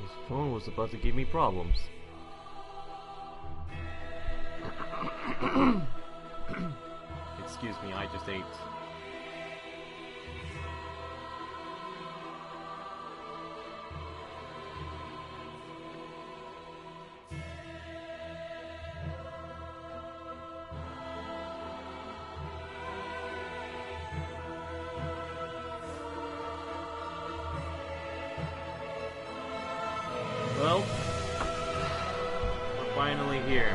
This phone was about to give me problems. Excuse me, I just ate. Well, we're finally here.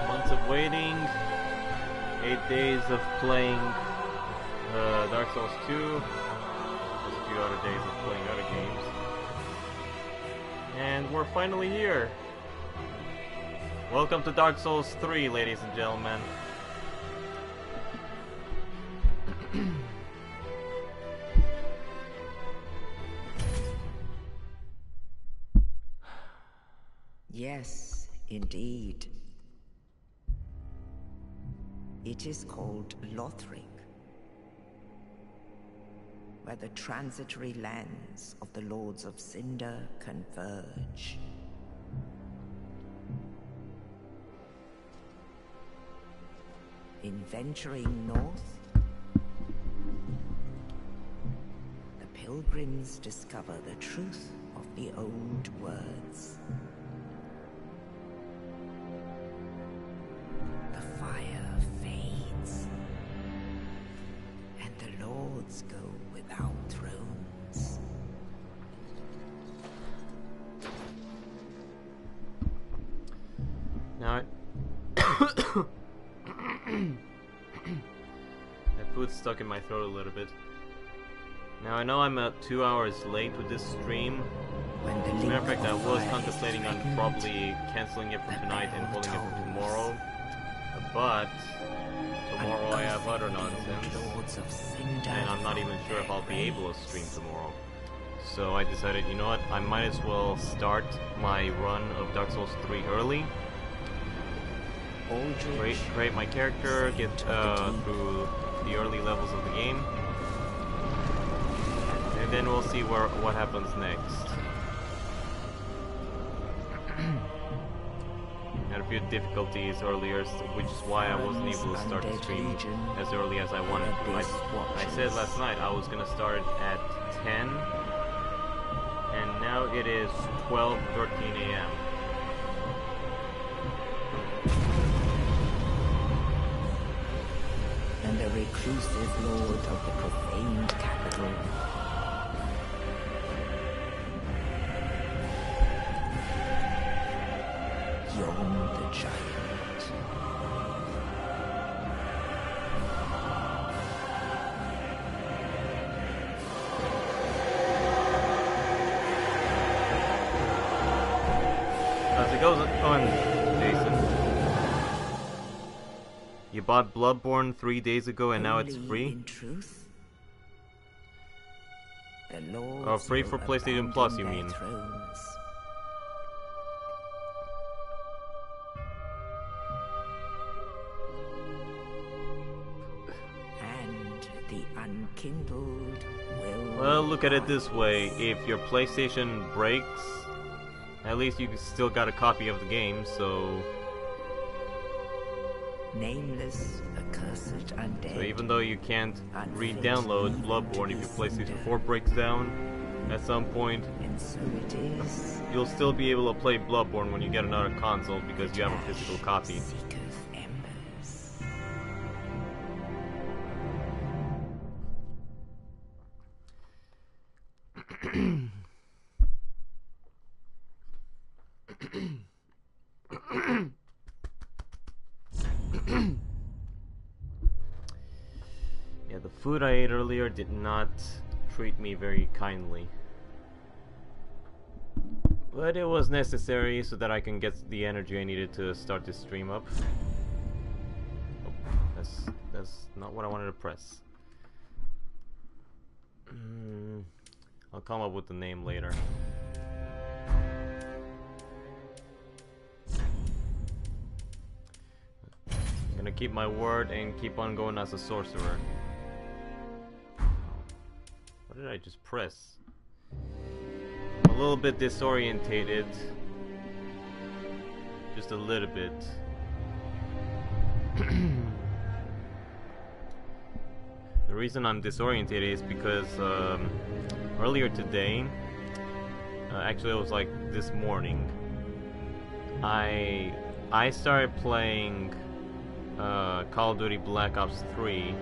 Months of waiting, 8 days of playing Dark Souls 2, just a few other days of playing other games. And we're finally here. Welcome to Dark Souls 3, ladies and gentlemen. Yes, indeed. It is called Lothric, where the transitory lands of the Lords of Cinder converge. In venturing north, the pilgrims discover the truth of the old words. The fire fades, and the lords go without thrones. Now, that food's stuck in my throat a little bit. Now I know I'm 2 hours late with this stream. When the As a matter of link fact, I of was fire contemplating on threatens, probably canceling it for tonight and holding it for tomorrow. But tomorrow I have other nonsense, Lords of Cinder and I'm not even sure if I'll be able to stream tomorrow. So I decided, you know what, I might as well start my run of Dark Souls 3 early. Create my character, get through the early levels of the game, and then we'll see what happens next. Had a few difficulties earlier, which is why I wasn't able to start the stream as early as I wanted to. I said last night I was gonna start at 10, and now it is 12:13 a.m. and the reclusive lord of the profaned capital. Yon the giant. How's it going, Jason? You bought Bloodborne 3 days ago and now it's Only free? in truth, the lords Oh, free will for PlayStation Plus, you abandon mean? their thrones. And the unkindled will... Well, look at it this way. If your PlayStation breaks, at least you still got a copy of the game, so... Nameless, accursed undead. So even though you can't re-download Bloodborne if your PlayStation 4 breaks down at some point, And so it is. you'll still be able to play Bloodborne when you get another console because you have a physical copy. Seeketh embers. Yeah, the food I ate earlier did not treat me very kindly. But it was necessary so that I can get the energy I needed to start this stream up. Oh, that's not what I wanted to press. I'll come up with the name later. I'm gonna keep my word and keep on going as a sorcerer. What did I just press? a little bit disorientated. Just a little bit. The reason I'm disorientated is because earlier today, actually it was like this morning, I started playing Call of Duty Black Ops 3.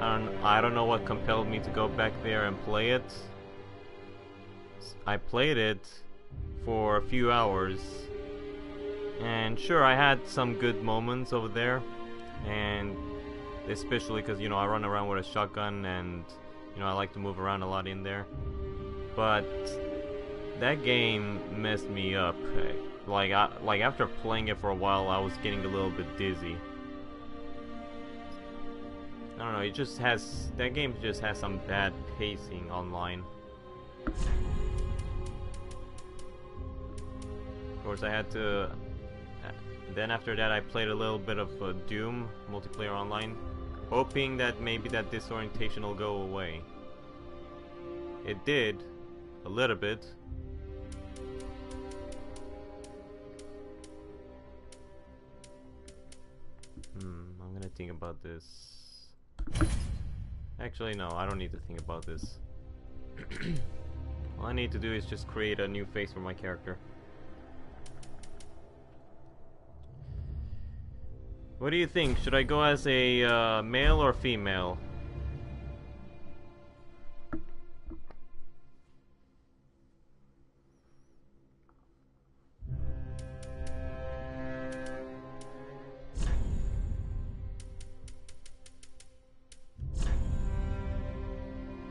I don't know what compelled me to go back there and play it. I played it for a few hours, and sure, I had some good moments over there, and especially because, you know, I run around with a shotgun and, you know, I like to move around a lot in there. But that game messed me up. Like after playing it for a while, I was getting a little bit dizzy. I don't know, it just has, that game just has some bad pacing online. Of course, I had to. Then after that, I played a little bit of Doom multiplayer online, hoping that maybe that disorientation will go away. It did, a little bit. I'm gonna think about this. Actually, no, I don't need to think about this. All I need to do is just create a new face for my character. What do you think? Should I go as a male or female?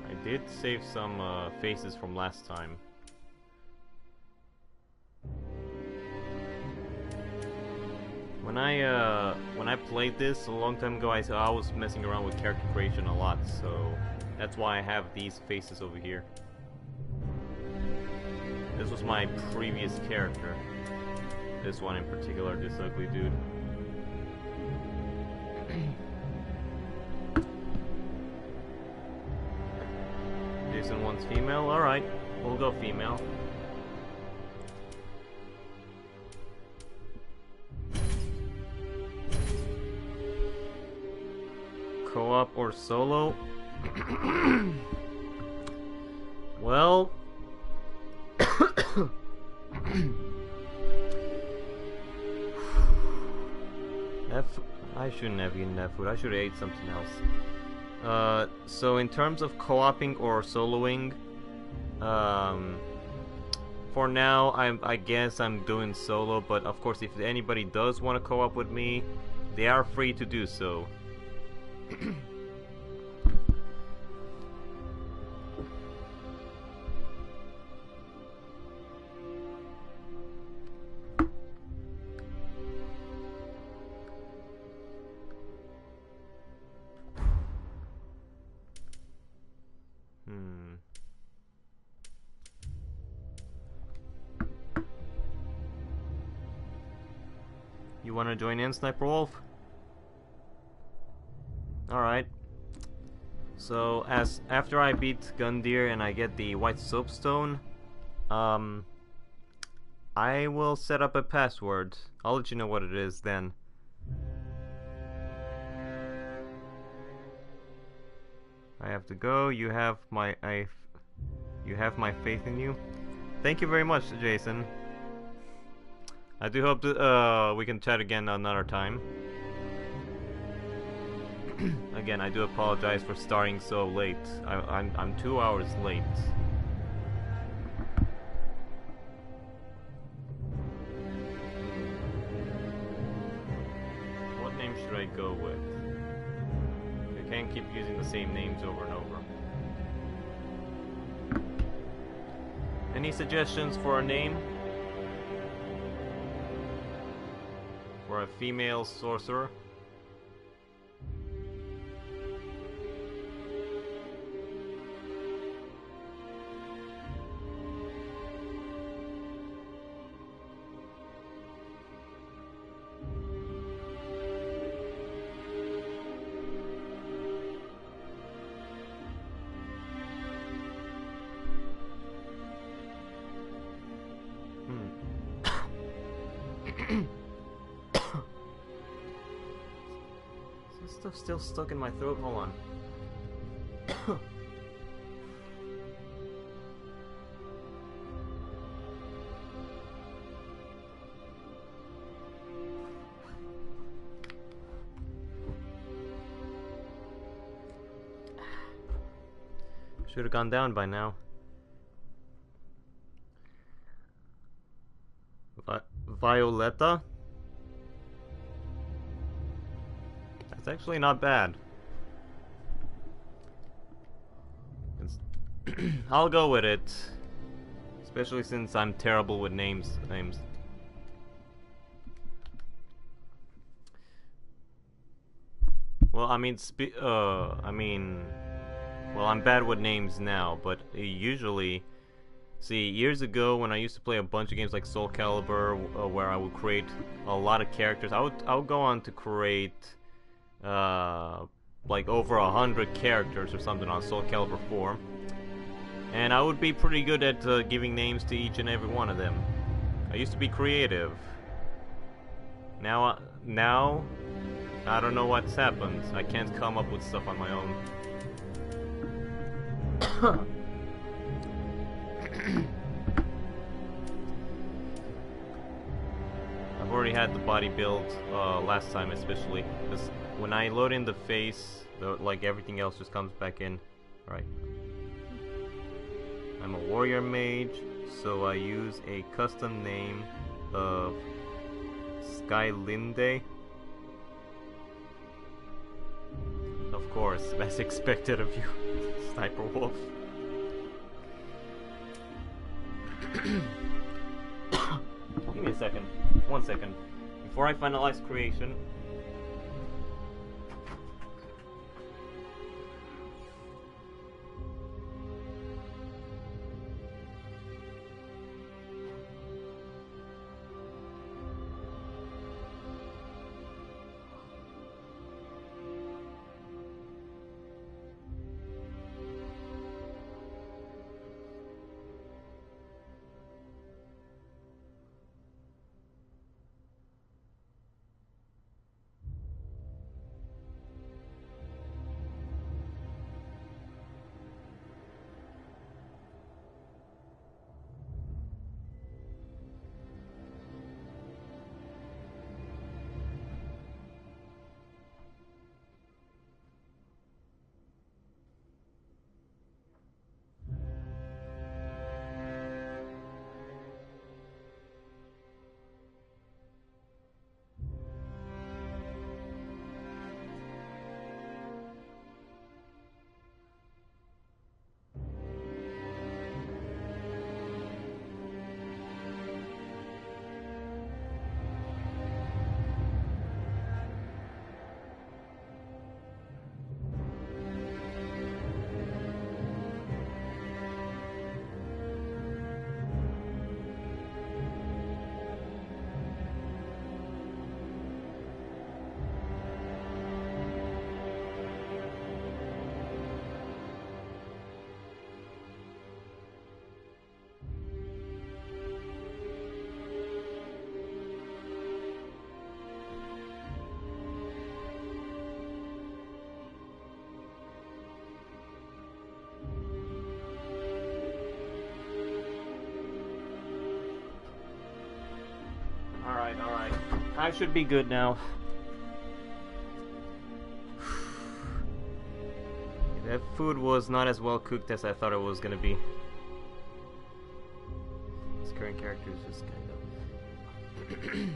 I did save some faces from last time. When I played this a long time ago, I was messing around with character creation a lot, so that's why I have these faces over here. This was my previous character. This one in particular, this ugly dude. Jason wants female? Alright, we'll go female. Co-op or solo? Well, I shouldn't have eaten that food. I should have ate something else. So in terms of co-oping or soloing, for now, I guess I'm doing solo. But of course, if anybody does want to co-op with me, they are free to do so. You wanna join in, Sniper Wolf? Alright. So, after I beat Gundyr and I get the white soapstone, I will set up a password. I'll let you know what it is then. I have to go. You have my faith in you. Thank you very much, Jason. I do hope that we can chat again another time. Again, I do apologize for starting so late. I'm 2 hours late. What name should I go with? I can't keep using the same names over and over. Any suggestions for a name? For a female sorcerer? This stuff's still stuck in my throat. Hold on. Should have gone down by now. Violetta? That's actually not bad. I'll go with it. Especially since I'm terrible with names. Well, well, I'm bad with names now, but usually, see, years ago when I used to play a bunch of games like Soul Calibur, where I would create a lot of characters, I would go on to create, like over 100 characters or something on Soul Calibur 4, and I would be pretty good at giving names to each and every one of them. I used to be creative. Now, I don't know what's happened. I can't come up with stuff on my own. I've already had the body build last time, especially because when I load in the face, like everything else just comes back in. Alright. I'm a warrior mage, so I use a custom name of Skylinde. Of course, as expected of you, Sniper Wolf. Give me a second. 1 second. Before I finalize creation. Alright. I should be good now. That food was not as well cooked as I thought it was gonna be. This current character is just kind of...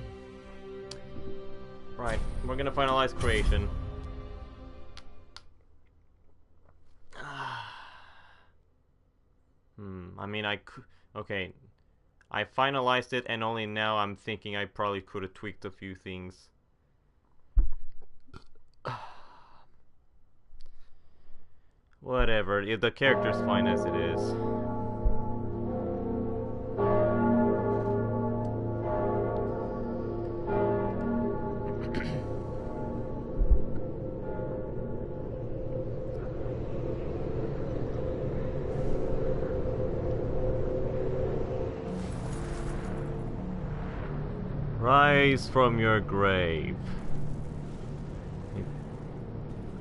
Right, we're gonna finalize creation. I mean, okay. I finalized it, and only now I'm thinking I probably could have tweaked a few things. Whatever, the character's fine as it is. Rise from your grave.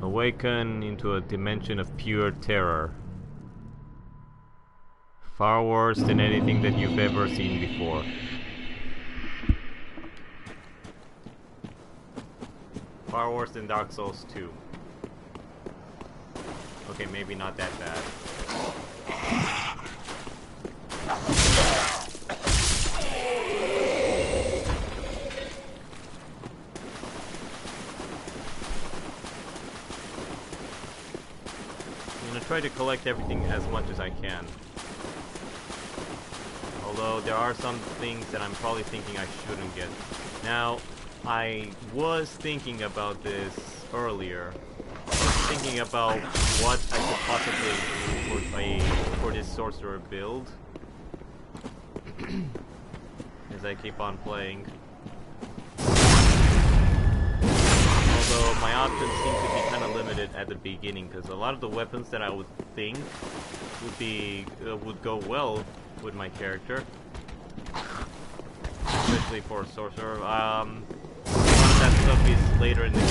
Awaken into a dimension of pure terror. Far worse than anything that you've ever seen before. Far worse than Dark Souls 2. Okay, maybe not that bad. I'm gonna try to collect everything as much as I can. Although there are some things that I'm probably thinking I shouldn't get. Now, I was thinking about this earlier. Thinking about what I could possibly do for this Sorcerer build. As I keep on playing. Although my options seem to be kind of limited at the beginning, because a lot of the weapons that I would think would go well with my character, especially for a Sorcerer. A lot of that stuff is later in the game.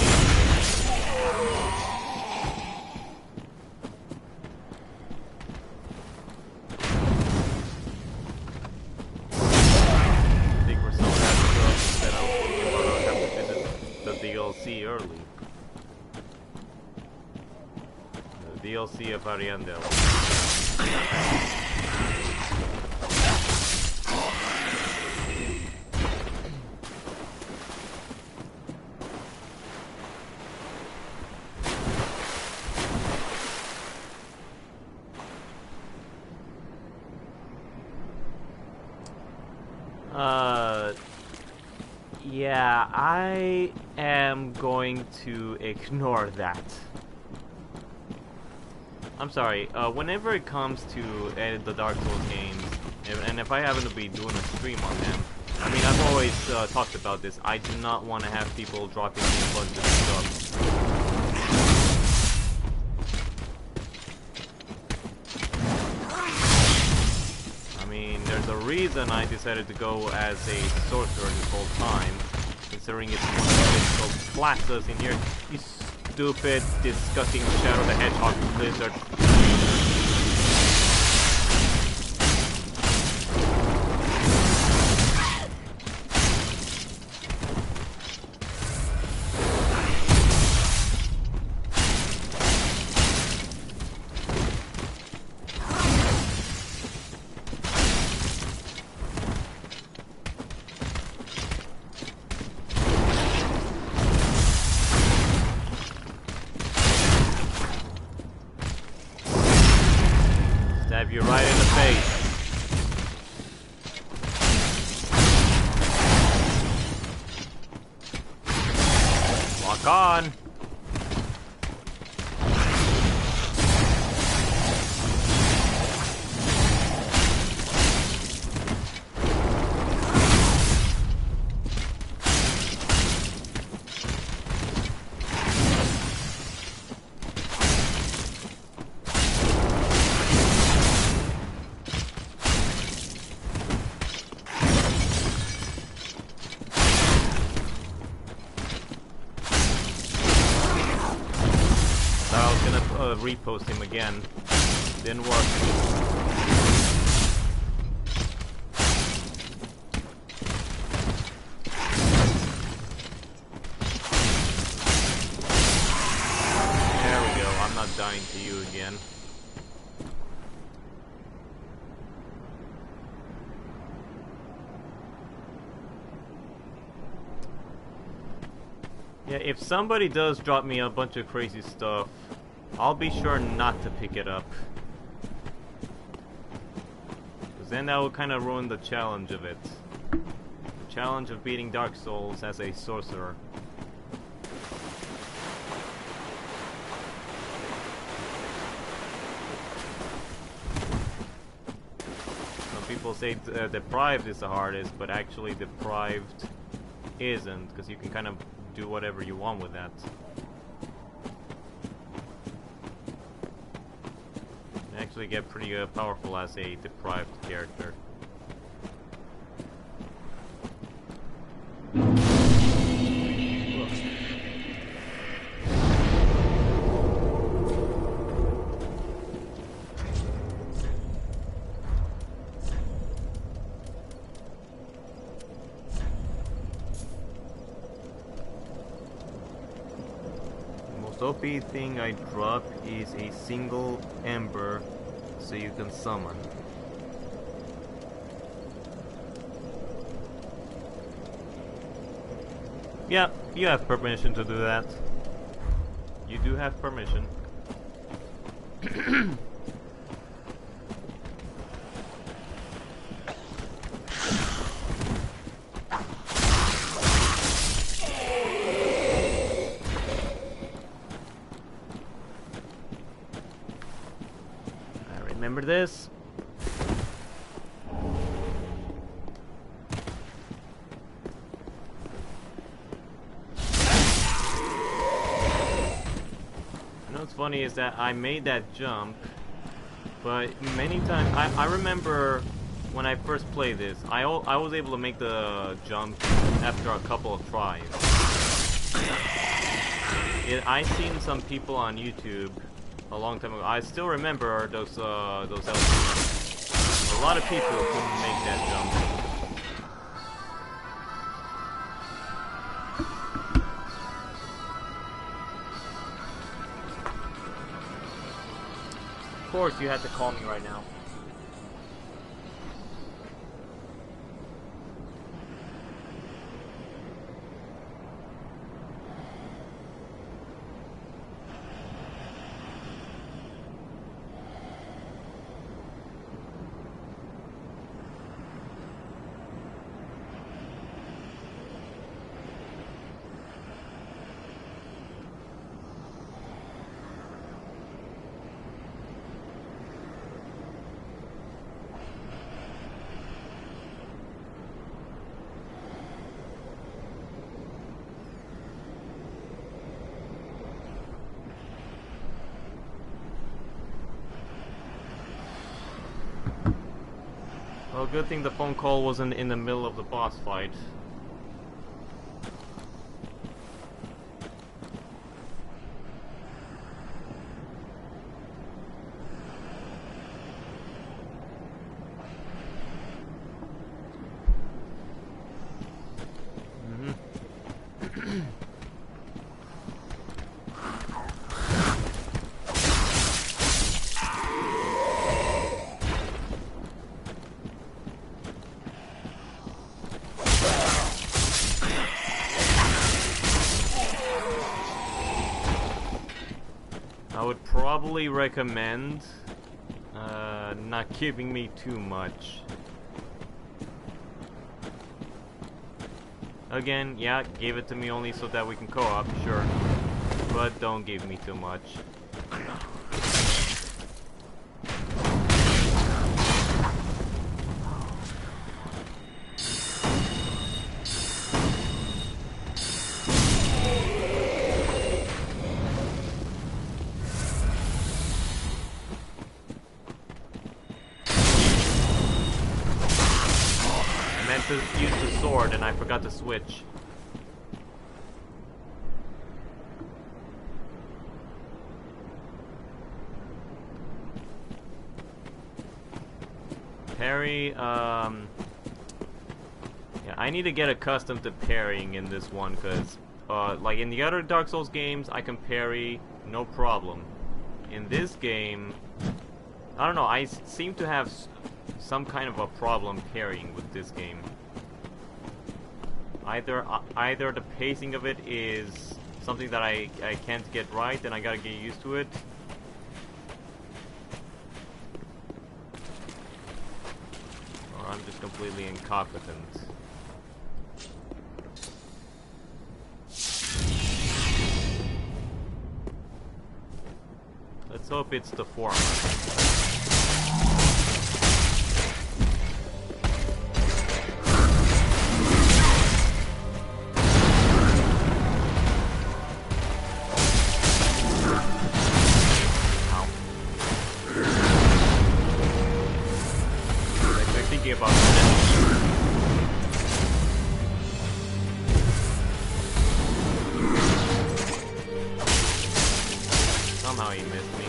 DLC early. The DLC of Ariandel. Yeah, I am going to ignore that. I'm sorry, whenever it comes to the Dark Souls games, and if I happen to be doing a stream on them, I mean, I've always talked about this, I do not want to have people dropping me a bunch of stuff. I mean, there's a reason I decided to go as a Sorcerer this whole time, considering it's one of the difficult classes in here. You stupid, disgusting Shadow the Hedgehog lizard. Stab you right in the face. Lock on. Repost him again. Didn't work. There we go. I'm not dying to you again. Yeah, if somebody does drop me a bunch of crazy stuff, I'll be sure not to pick it up. Because then that will kind of ruin the challenge of it. The challenge of beating Dark Souls as a Sorcerer. Some people say Deprived is the hardest, but actually Deprived isn't, because you can kind of do whatever you want with that. Actually get pretty powerful as a deprived character. OP thing I drop is a single ember, so you can summon. Yeah, you have permission to do that. You do have permission. Remember this? You know what's funny is that I made that jump, but many times I remember when I first played this, I was able to make the jump after a couple of tries. I seen some people on YouTube a long time ago. I still remember those LPs. A lot of people couldn't make that jump. Of course, you had to call me right now. Well, good thing the phone call wasn't in the middle of the boss fight. I would probably recommend not giving me too much. Again, yeah, give it to me only so that we can co-op, sure. But don't give me too much. To use the sword and I forgot to switch. Parry, yeah, I need to get accustomed to parrying in this one, because like in the other Dark Souls games I can parry no problem. In this game, I don't know, I seem to have some kind of a problem parrying with this game. Either the pacing of it is something that I can't get right and I gotta get used to it, or I'm just completely incompetent. Let's hope it's the former. Somehow he missed me.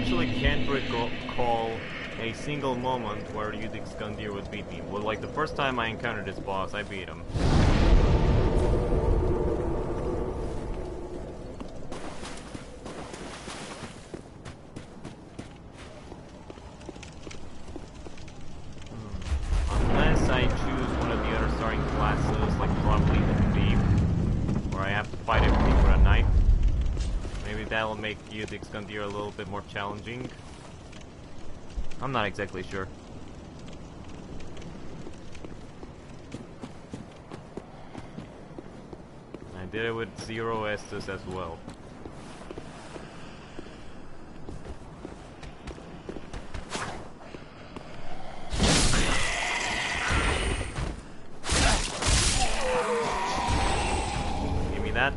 actually can't recall a single moment where Udic Skandir would beat me. Well, like the first time I encountered this boss, I beat him. Unless I choose one of the other starting classes, like probably the Thief, where I have to fight everything with a knife. Maybe that'll make Udic Skandir a little bit more challenging. I'm not exactly sure. I did it with 0 Estus as well. Give me that.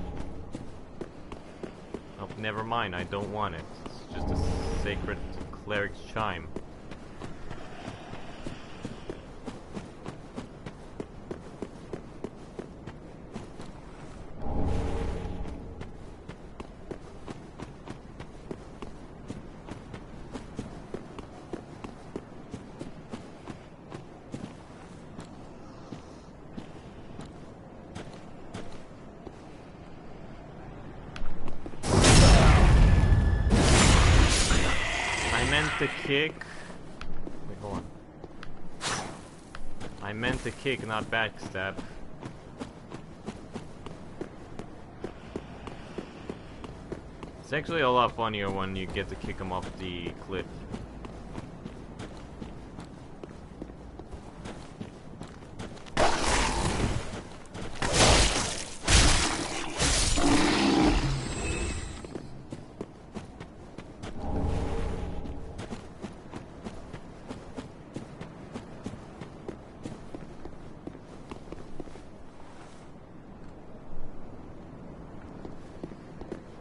Oh, never mind, I don't want it. It's just a sacred cleric's chime. To kick. Wait, hold on. I meant to kick, not backstab. It's actually a lot funnier when you get to kick him off the cliff.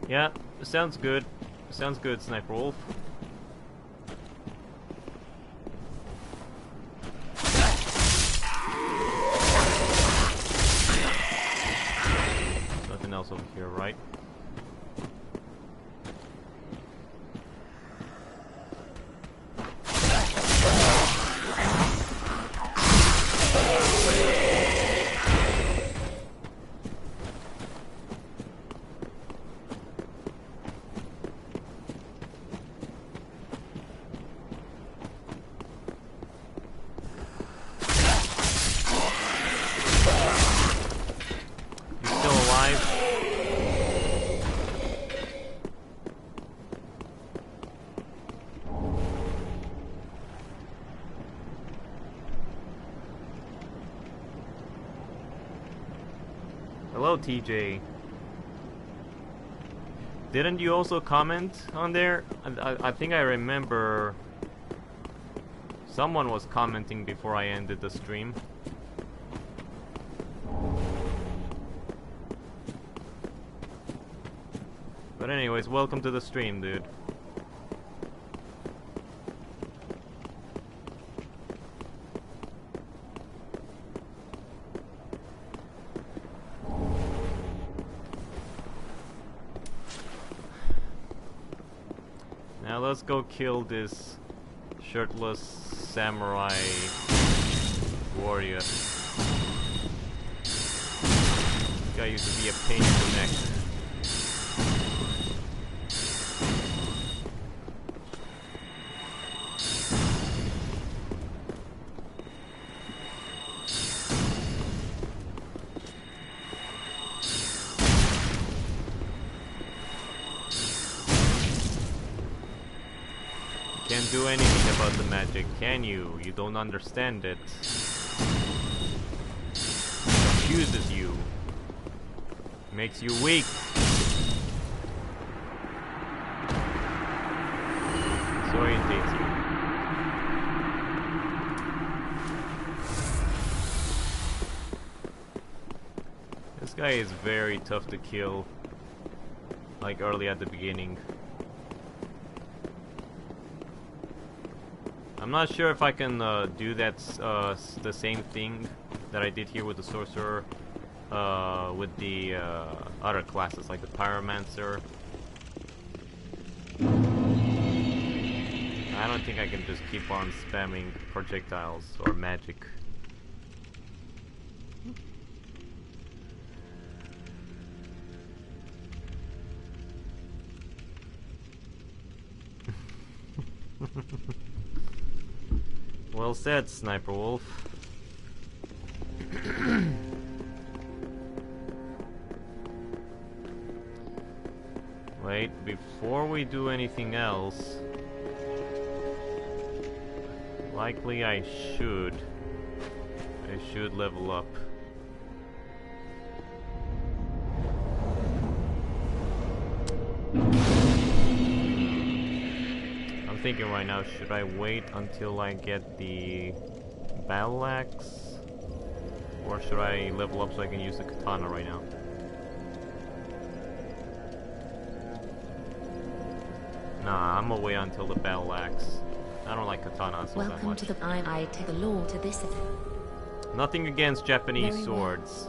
Yeah, sounds good. Sounds good, Sniper Wolf. Nothing else over here, right? Hello, TJ. Didn't you also comment on there? I think I remember someone was commenting before I ended the stream. But anyways, welcome to the stream, dude. Now let's go kill this shirtless samurai warrior. This guy used to be a pain in the neck. Can't do anything about the magic, can you? You don't understand it. It confuses you. Makes you weak. Disorientates you. This guy is very tough to kill. Like early at the beginning. I'm not sure if I can do that the same thing that I did here with the Sorcerer with the other classes like the Pyromancer. I don't think I can just keep on spamming projectiles or magic. Well said, Sniper Wolf. Wait, before we do anything else, likely I should level up. I'm thinking right now, should I wait until I get the battle axe? Or should I level up so I can use the katana right now? Nah, I'm gonna wait until the battle axe. I don't like katanas all that Welcome much. to the I take the law to this. Nothing against Japanese Very swords.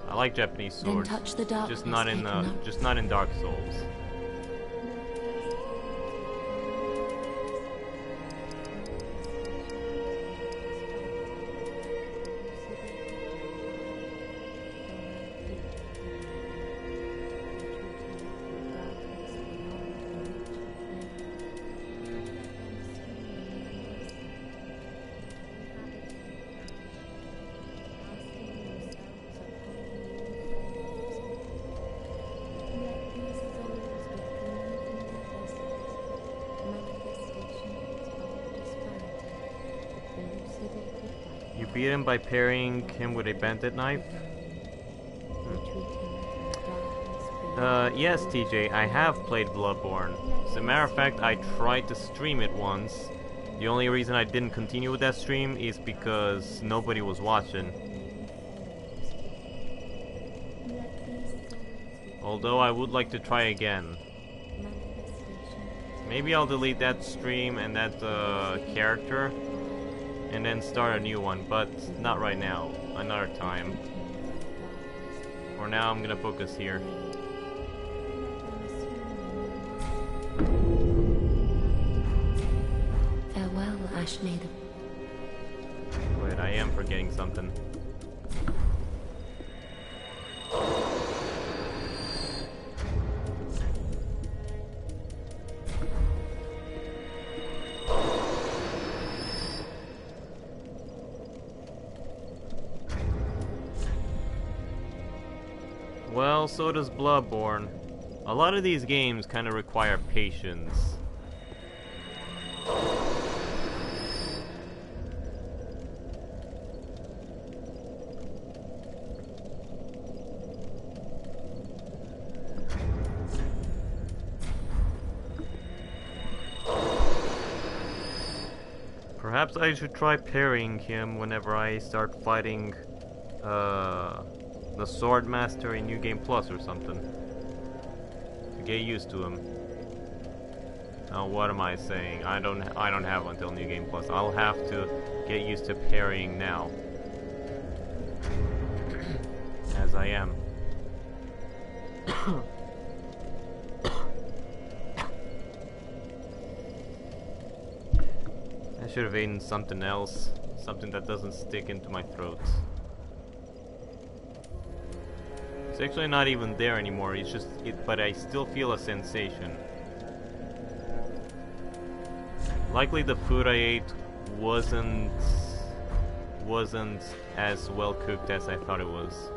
I like Japanese Then swords. touch the darkness, Just not in just not in Dark Souls. You beat him by parrying him with a bandit knife? Yes, TJ, I have played Bloodborne. As a matter of fact, I tried to stream it once. The only reason I didn't continue with that stream is because nobody was watching. Although I would like to try again. Maybe I'll delete that stream and that character and then start a new one, but not right now. Another time. For now, I'm gonna focus here. Farewell, Ash Maiden. Wait, I am forgetting something. Well, so does Bloodborne. A lot of these games kind of require patience. Perhaps I should try parrying him whenever I start fighting the Sword Master in New Game Plus or something. To get used to him. Now what am I saying? I don't have until New Game Plus. I'll have to get used to parrying now. As I am. I should have eaten something else. Something that doesn't stick into my throat. It's actually not even there anymore, it's just but I still feel a sensation. Likely the food I ate wasn't as well cooked as I thought it was.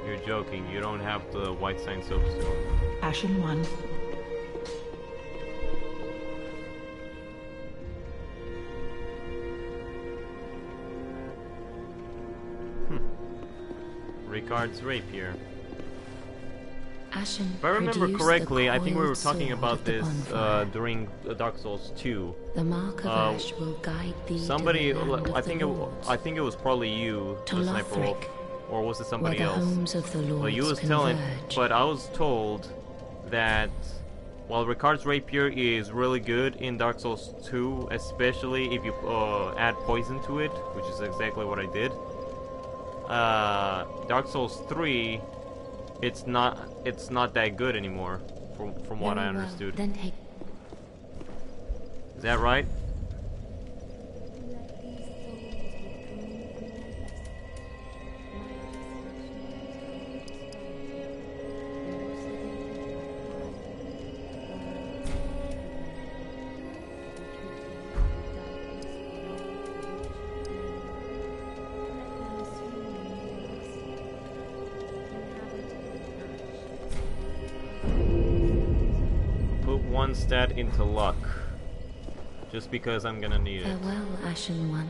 You're joking, you don't have the white sign soap still. Ashen one. Ricard's rapier. Ashen, If I remember correctly, I think we were talking sword about of the this bonfire. during Dark Souls 2. The mark of Ash will guide thee Somebody, to the land I of think the it, lords, I think it was probably you, to the Sniper Wolf, Lothric, or was it where somebody the else? homes of the Well, lords you was telling, converge. but I was told that while Ricard's rapier is really good in Dark Souls 2, especially if you add poison to it, which is exactly what I did, Dark Souls 3, it's not that good anymore, from what I Very well. understood. Then take. Is that right? Put one stat into luck. Just because I'm gonna need it. Farewell, Ashen One.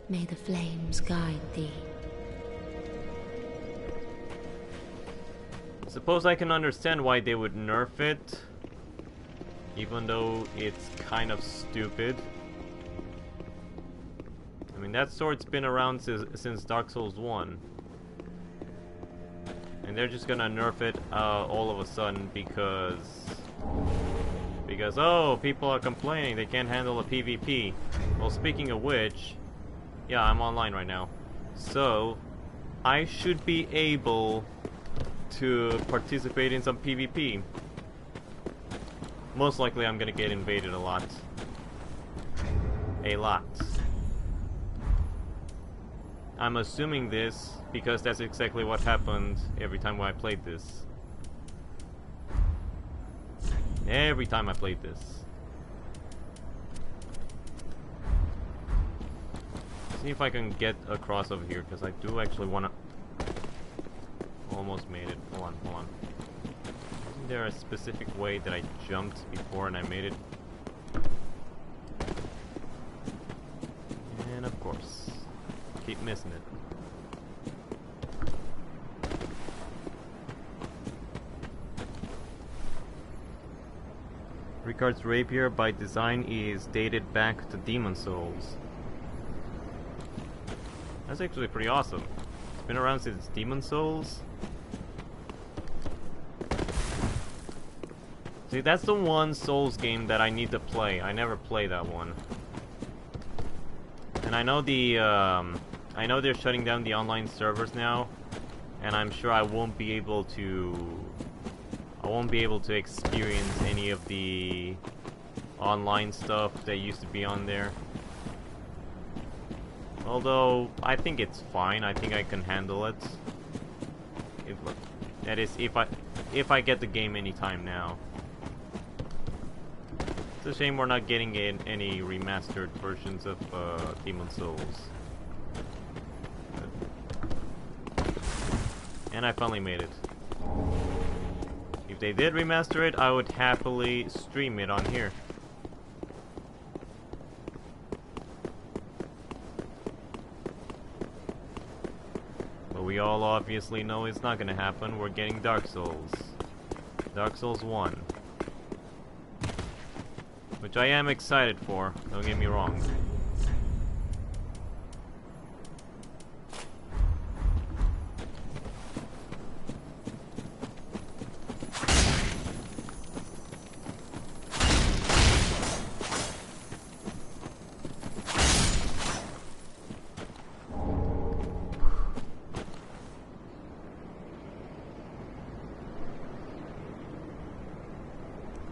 May the flames guide thee. Suppose I can understand why they would nerf it, even though it's kind of stupid. I mean, that sword's been around since Dark Souls 1. And they're just gonna nerf it all of a sudden because, oh, people are complaining they can't handle a PvP. Well, speaking of which, yeah, I'm online right now. So, I should be able to participate in some PvP. Most likely I'm gonna get invaded a lot. A lot. I'm assuming this because that's exactly what happened every time when I played this. Every time I played this. See if I can get across over here, because I do actually want to... Almost made it. Hold on, hold on. Isn't there a specific way that I jumped before and I made it? And of course. Keep missing it. Ricard's rapier by design is dated back to Demon Souls. That's actually pretty awesome. It's been around since Demon Souls. See, that's the one Souls game that I need to play. I never play that one. And I know I know they're shutting down the online servers now, and I'm sure I won't be able to experience any of the online stuff that used to be on there. Although I think it's fine. I think I can handle it. That is, if I get the game anytime now. It's a shame we're not getting any remastered versions of Demon Souls. And I finally made it. If they did remaster it, I would happily stream it on here. But we all obviously know it's not gonna happen. We're getting Dark Souls. Dark Souls 1. Which I am excited for, don't get me wrong.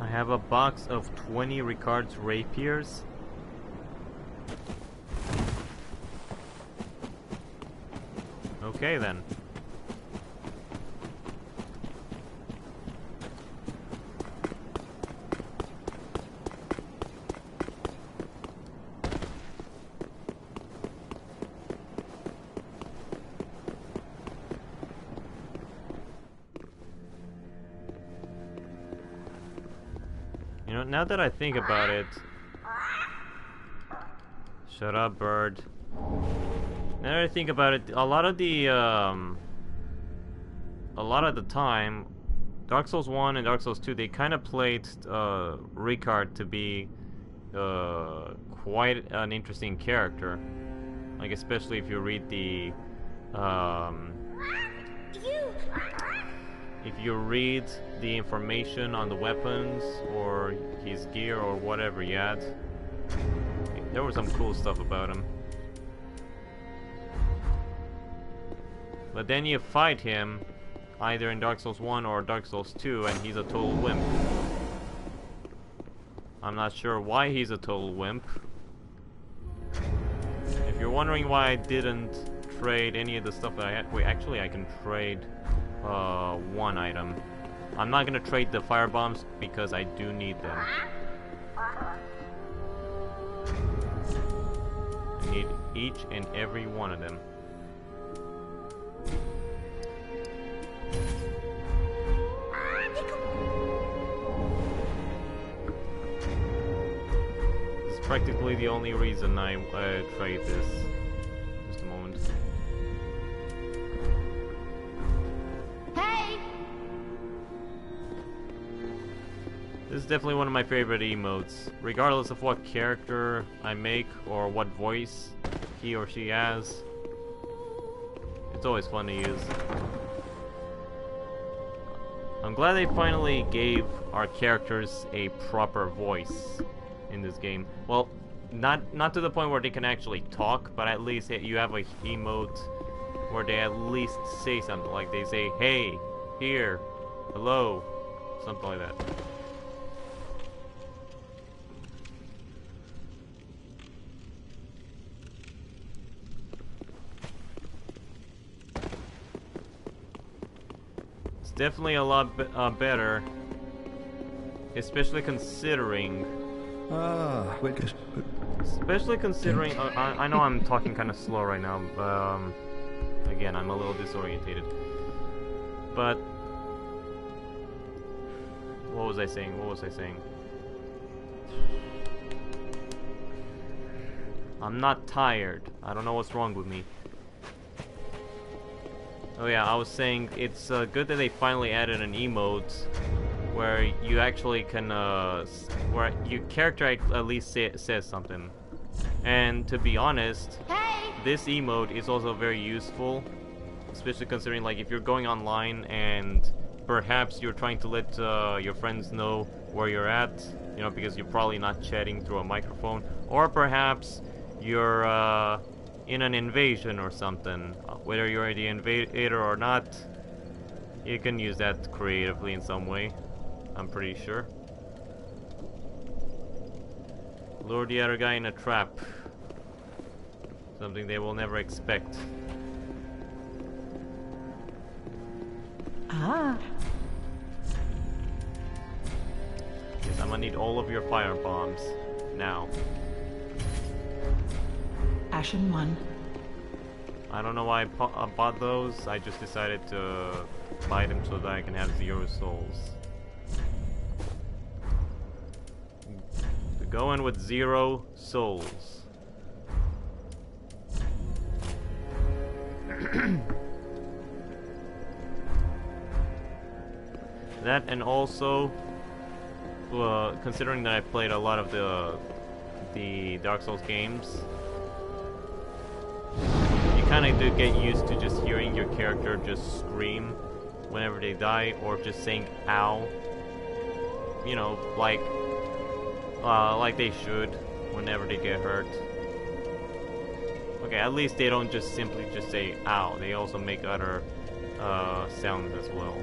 I have a box of 20 Ricard's rapiers. Okay then. You know, now that I think about it... Shut up, bird. Now that I think about it, a lot of the time, Dark Souls 1 and Dark Souls 2, they kind of played Ricard to be quite an interesting character. Like, especially if you read the... if you read the information on the weapons or his gear or whatever he had, there was some cool stuff about him. But then you fight him, either in Dark Souls 1 or Dark Souls 2, and he's a total wimp. I'm not sure why he's a total wimp. If you're wondering why I didn't trade any of the stuff that I had... Wait, actually I can trade one item. I'm not gonna trade the fire bombs because I do need them. I need each and every one of them. This is practically the only reason I trade this. Just a moment. This is definitely one of my favorite emotes, regardless of what character I make or what voice he or she has. It's always fun to use. I'm glad they finally gave our characters a proper voice in this game. Well, not to the point where they can actually talk, but at least you have a emote where they at least say something, like they say, "Hey, here, hello," something like that. Definitely a lot better, especially considering. Especially considering. I know I'm talking kind of slow right now. Again, I'm a little disorientated. But what was I saying? I'm not tired. I don't know what's wrong with me. Oh yeah, I was saying it's good that they finally added an emote where you actually can, where your character at least says something. And to be honest, this emote is also very useful, especially considering like if you're going online and perhaps you're trying to let your friends know where you're at, you know, because you're probably not chatting through a microphone, or perhaps you're in an invasion or something. Whether you're the invader or not, you can use that creatively in some way, I'm pretty sure. Lure the other guy in a trap. Something they will never expect. Ah. Yes, I'm gonna need all of your fire bombs now. Ashen one. I don't know why I bought those. I just decided to buy them so that I can have 0 souls. To go in with 0 souls. That, and also, considering that I played a lot of the Dark Souls games, kind of do get used to just hearing your character just scream whenever they die, or just saying "ow," you know, like they should whenever they get hurt. Okay, at least they don't just simply just say "ow." They also make other sounds as well.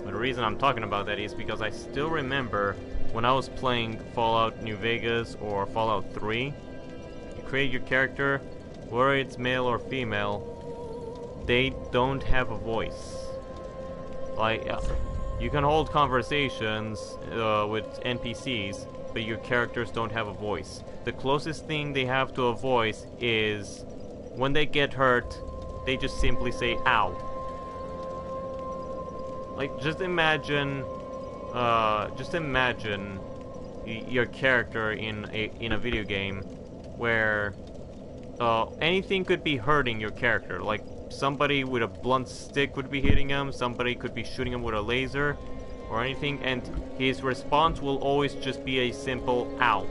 But the reason I'm talking about that is because I still remember when I was playing Fallout New Vegas or Fallout 3. Create your character, whether it's male or female, they don't have a voice. Like, you can hold conversations with NPCs, but your characters don't have a voice. The closest thing they have to a voice is when they get hurt, they just simply say "ow." Like, just imagine your character in a video game where anything could be hurting your character. Like, somebody with a blunt stick would be hitting him, somebody could be shooting him with a laser, or anything, and his response will always just be a simple "ow."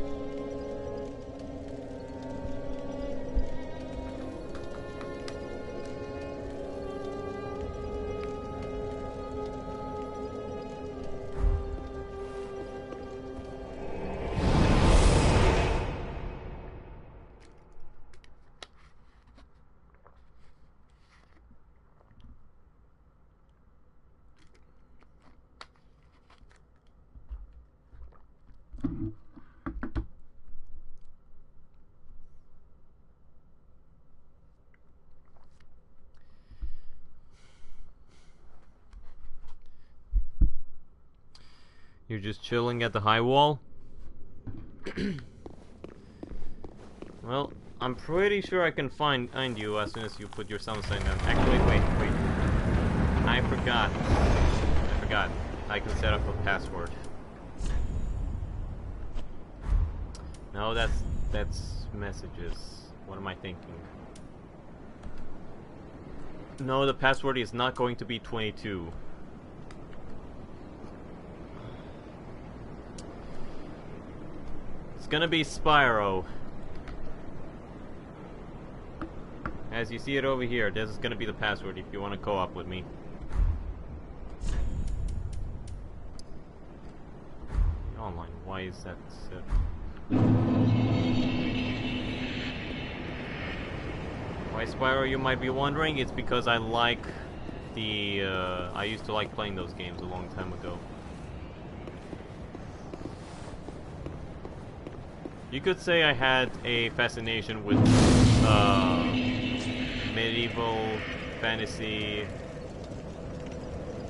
You're just chilling at the high wall? Well, I'm pretty sure I can find you as soon as you put your sound sign down. Actually, wait. I forgot. I can set up a password. No, that's messages. What am I thinking? No, the password is not going to be 22. It's gonna be Spyro. As you see it over here, this is gonna be the password if you want to co-op with me. Online, why is that set? Why Spyro, you might be wondering? It's because I like the, I used to like playing those games a long time ago. You could say I had a fascination with, medieval fantasy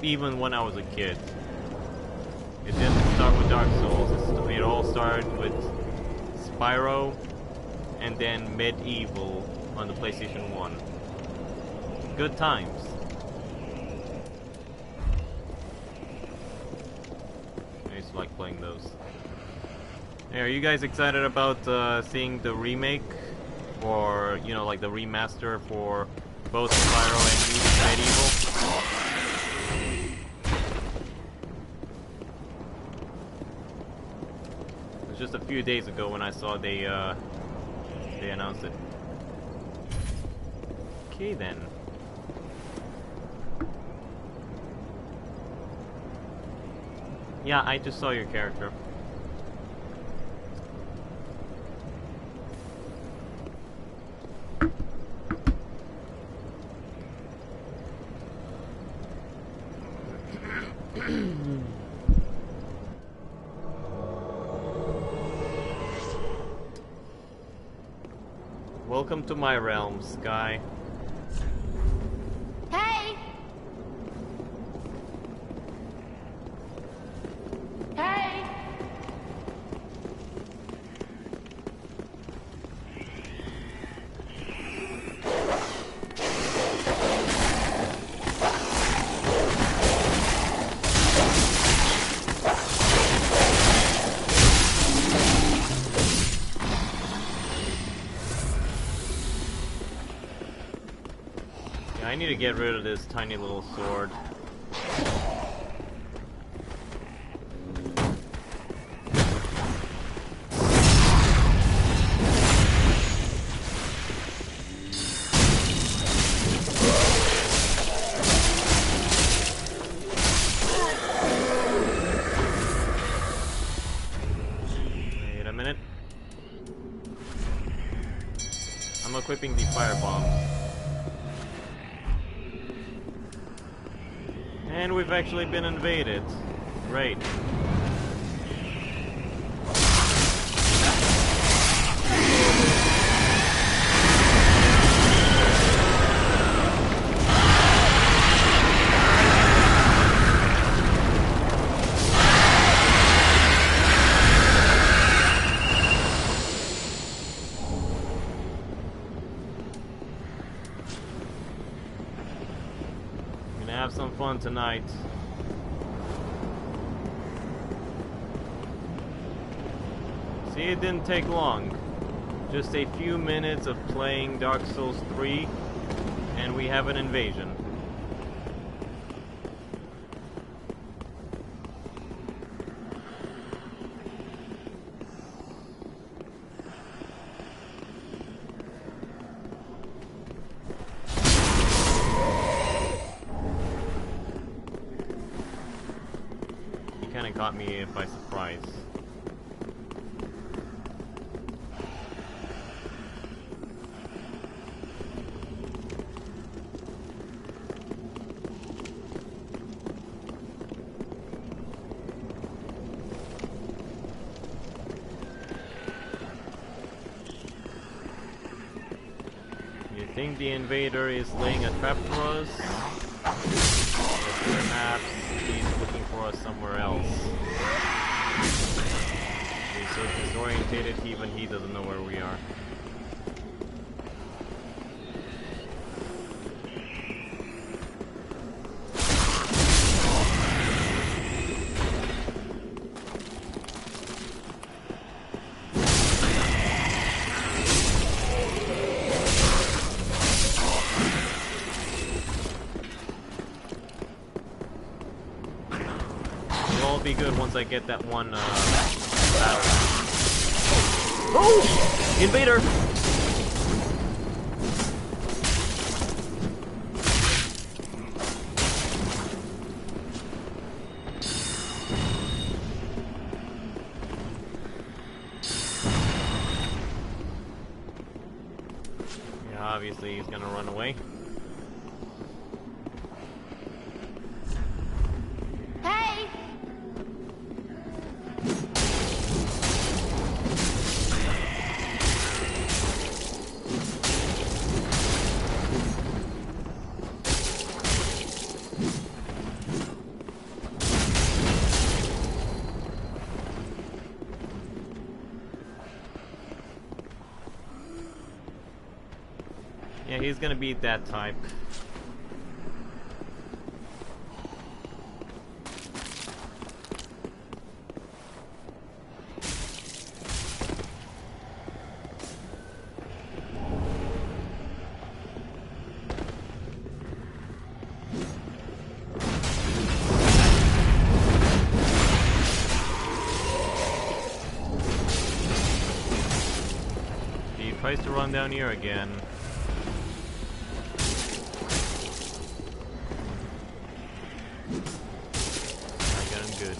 even when I was a kid. It didn't start with Dark Souls, it all started with Spyro and then Medieval on the PlayStation 1. Good times. I used to like playing those. Hey, are you guys excited about seeing the remake? Or, you know, like the remaster for both Spyro and Medieval? It was just a few days ago when I saw they announced it. Okay then. Yeah, I just saw your character. Welcome to my realm, Sky. Hey! Hey! I need to get rid of this tiny little sword. Wait a minute. I'm equipping the fire bombs. And we've actually been invaded. Great. Have some fun tonight. See, it didn't take long. Just a few minutes of playing Dark Souls 3 and we have an invasion. Kinda caught me by surprise. You think the invader is laying a trap for us? Perhaps he's looking for us somewhere else. He's so disorientated, even he doesn't know where we are. It'll all be good once I get that one battle. Oh! Invader! Yeah, obviously he's gonna run away. Hey! Yeah, he's gonna be that type. He tries to run down here again. I got him good.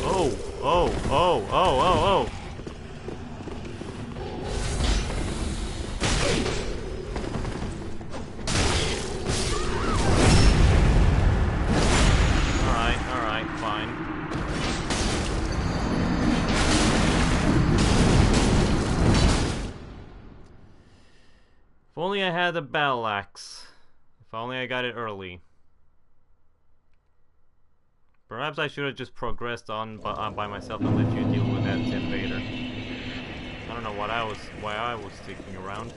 Oh. Alright, fine. If only I had a battle axe. If only I got it early. Perhaps I should have just progressed on by myself and let you deal with that invader. I don't know why I was sticking around.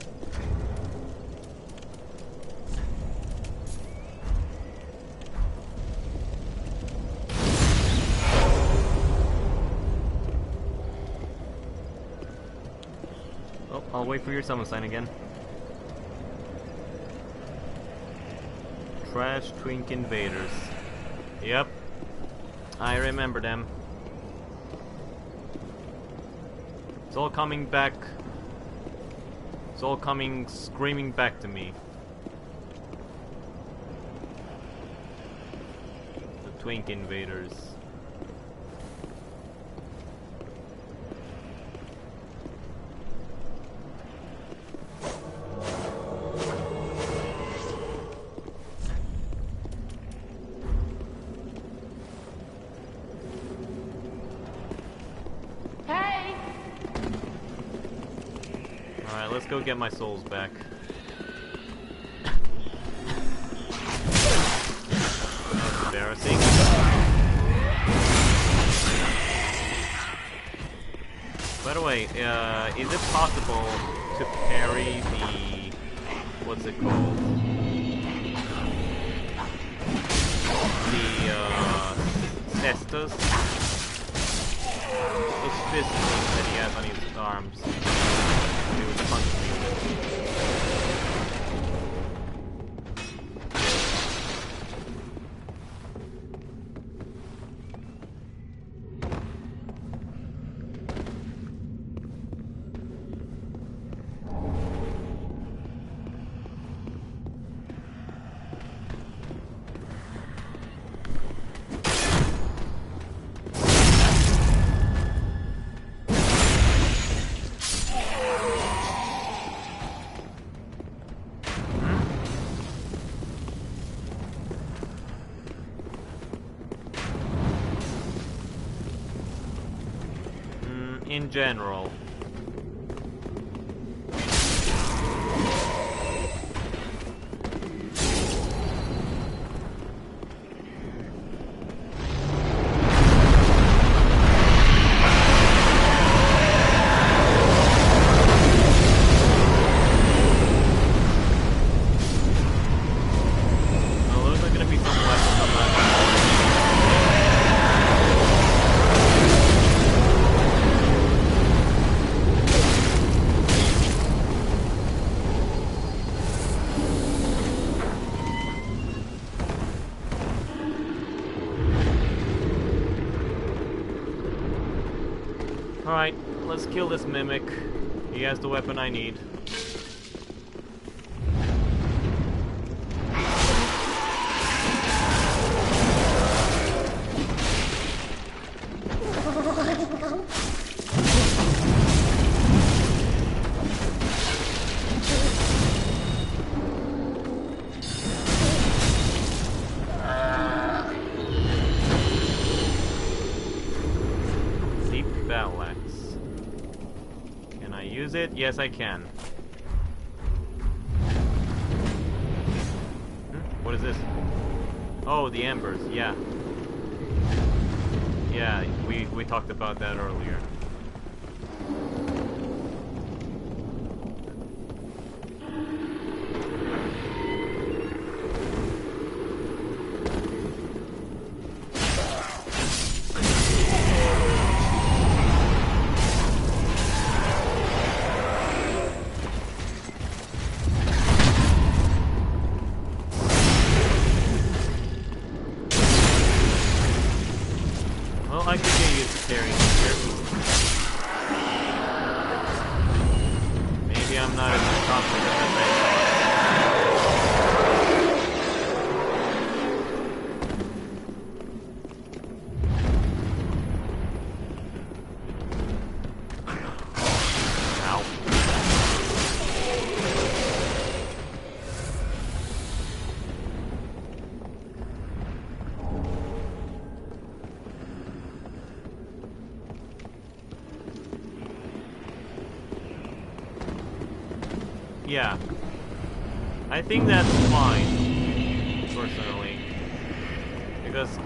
Oh, I'll wait for your summon sign again. Trash twink invaders. Yep. I remember them. It's all coming back. It's all coming screaming back to me. The twink invaders. Alright, let's go get my souls back. That's embarrassing. By the way, is it possible to parry the... what's it called? The, cestus? Those fist things that he has on his arms. He was punching me with. In general. Oh, those are gonna be some weapons on that. Alright, let's kill this mimic. He has the weapon I need. Use it? Yes, I can. What is this? Oh, the embers. Yeah. Yeah, we talked about that earlier. I could get used to carrying here. Maybe I'm not as confident as I thought. Ow. Yeah, I think that's fine, personally, because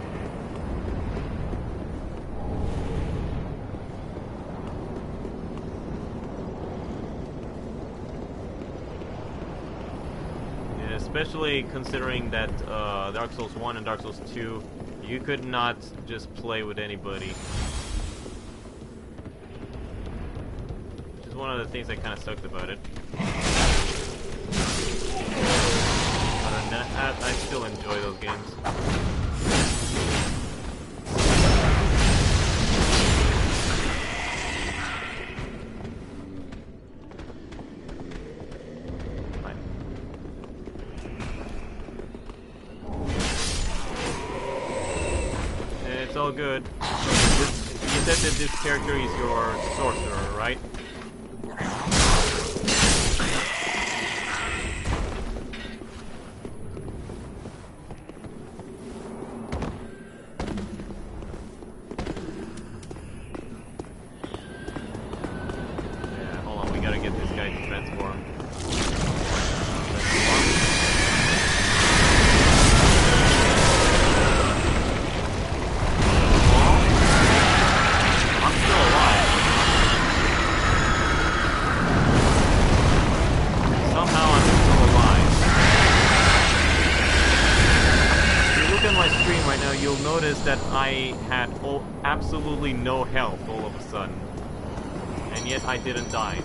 yeah, especially considering that Dark Souls 1 and Dark Souls 2, you could not just play with anybody. Which is one of the things that kind of sucked about it. I still enjoy those games. Fine. It's all good. You said that this character is your sorcerer, right? noticed that I had absolutely no health all of a sudden. And yet I didn't die.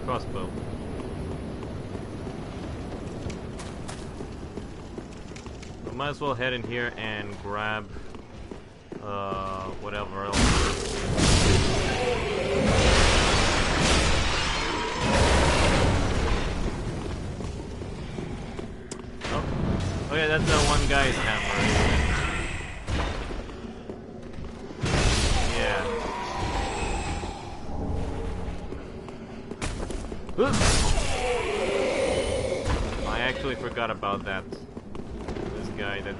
Crossbow. We might as well head in here and grab whatever else. Oh yeah, that's that one guy's hammer, isn't it? Yeah. I actually forgot about that. This guy that...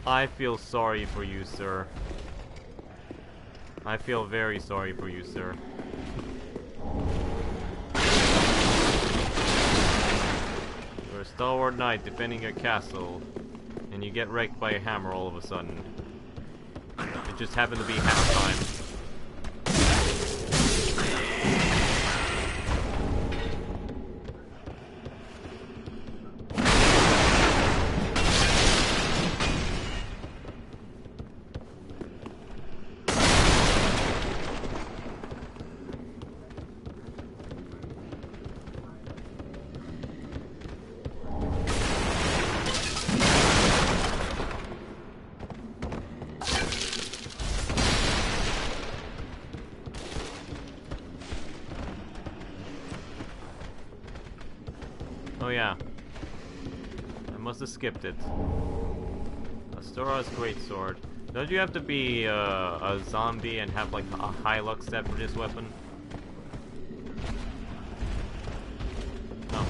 I feel sorry for you, sir. I feel very sorry for you, sir. You're a stalwart knight defending your castle, and you get wrecked by a hammer all of a sudden. It just happened to be hammer time. Oh yeah, I must have skipped it. Astora's greatsword. Don't you have to be a zombie and have like a high luck step for this weapon? No.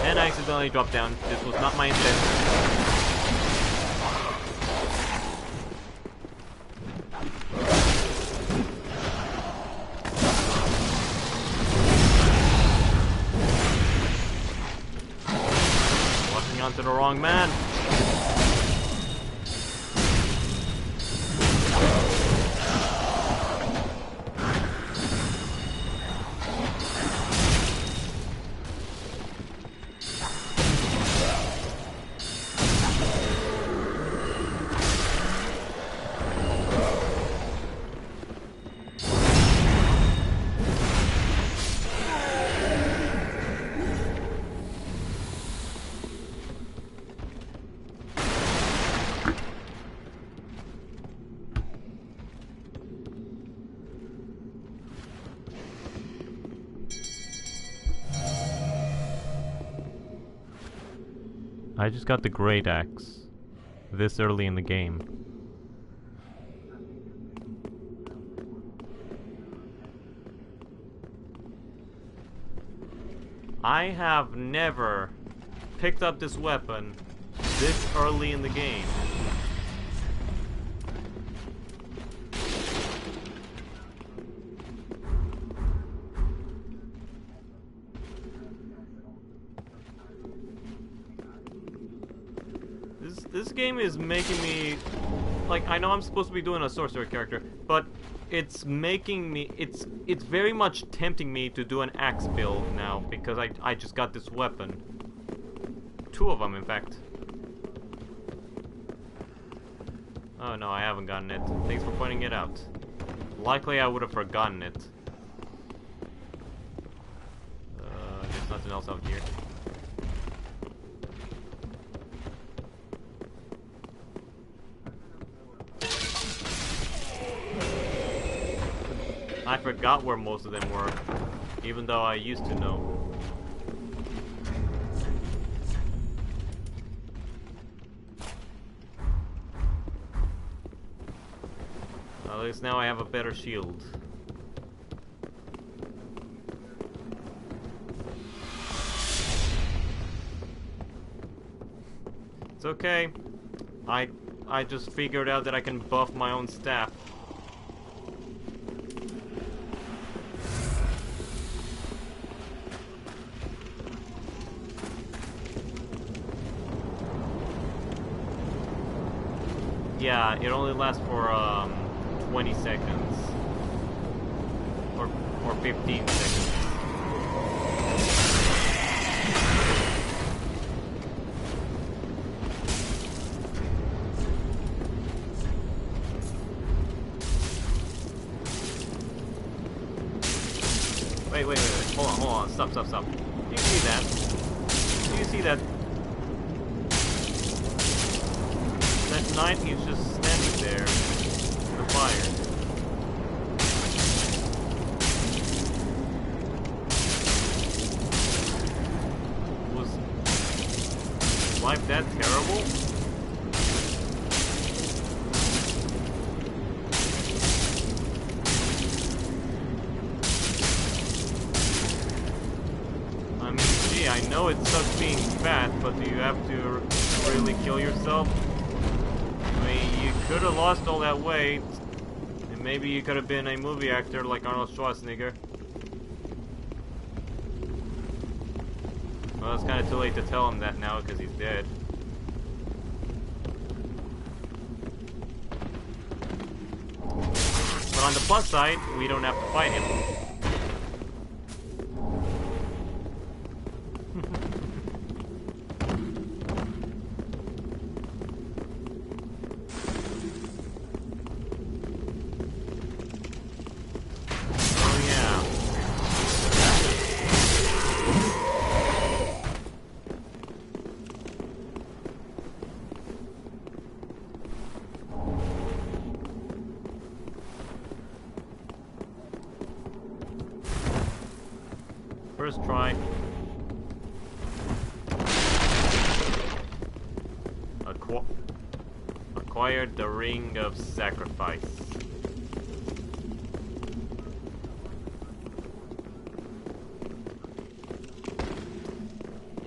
And I accidentally dropped down. This was not my intent. Walking onto the wrong man. I just got the great axe this early in the game. I have never picked up this weapon this early in the game. This game is making me... Like, I know I'm supposed to be doing a sorcerer character, but it's making me... It's very much tempting me to do an axe build now, because I just got this weapon. 2 of them, in fact. Oh no, I haven't gotten it. Thanks for pointing it out. Likely I would have forgotten it. There's nothing else out here. I forgot where most of them were, even though I used to know. At least now I have a better shield. It's okay. I just figured out that I can buff my own staff. Yeah, it only lasts for 20 seconds. Or 15 seconds. Wait. Hold on. Stop. Do you see that? Do you see that? That knight is just standing there in the fire. Was life that terrible? I mean, gee, I know it sucks being fat, but do you have to really kill yourself? I mean, you could have lost all that weight, and maybe you could have been a movie actor like Arnold Schwarzenegger. Well, it's kind of too late to tell him that now because he's dead. But on the plus side, we don't have to fight him. First try. Acquired the Ring of Sacrifice.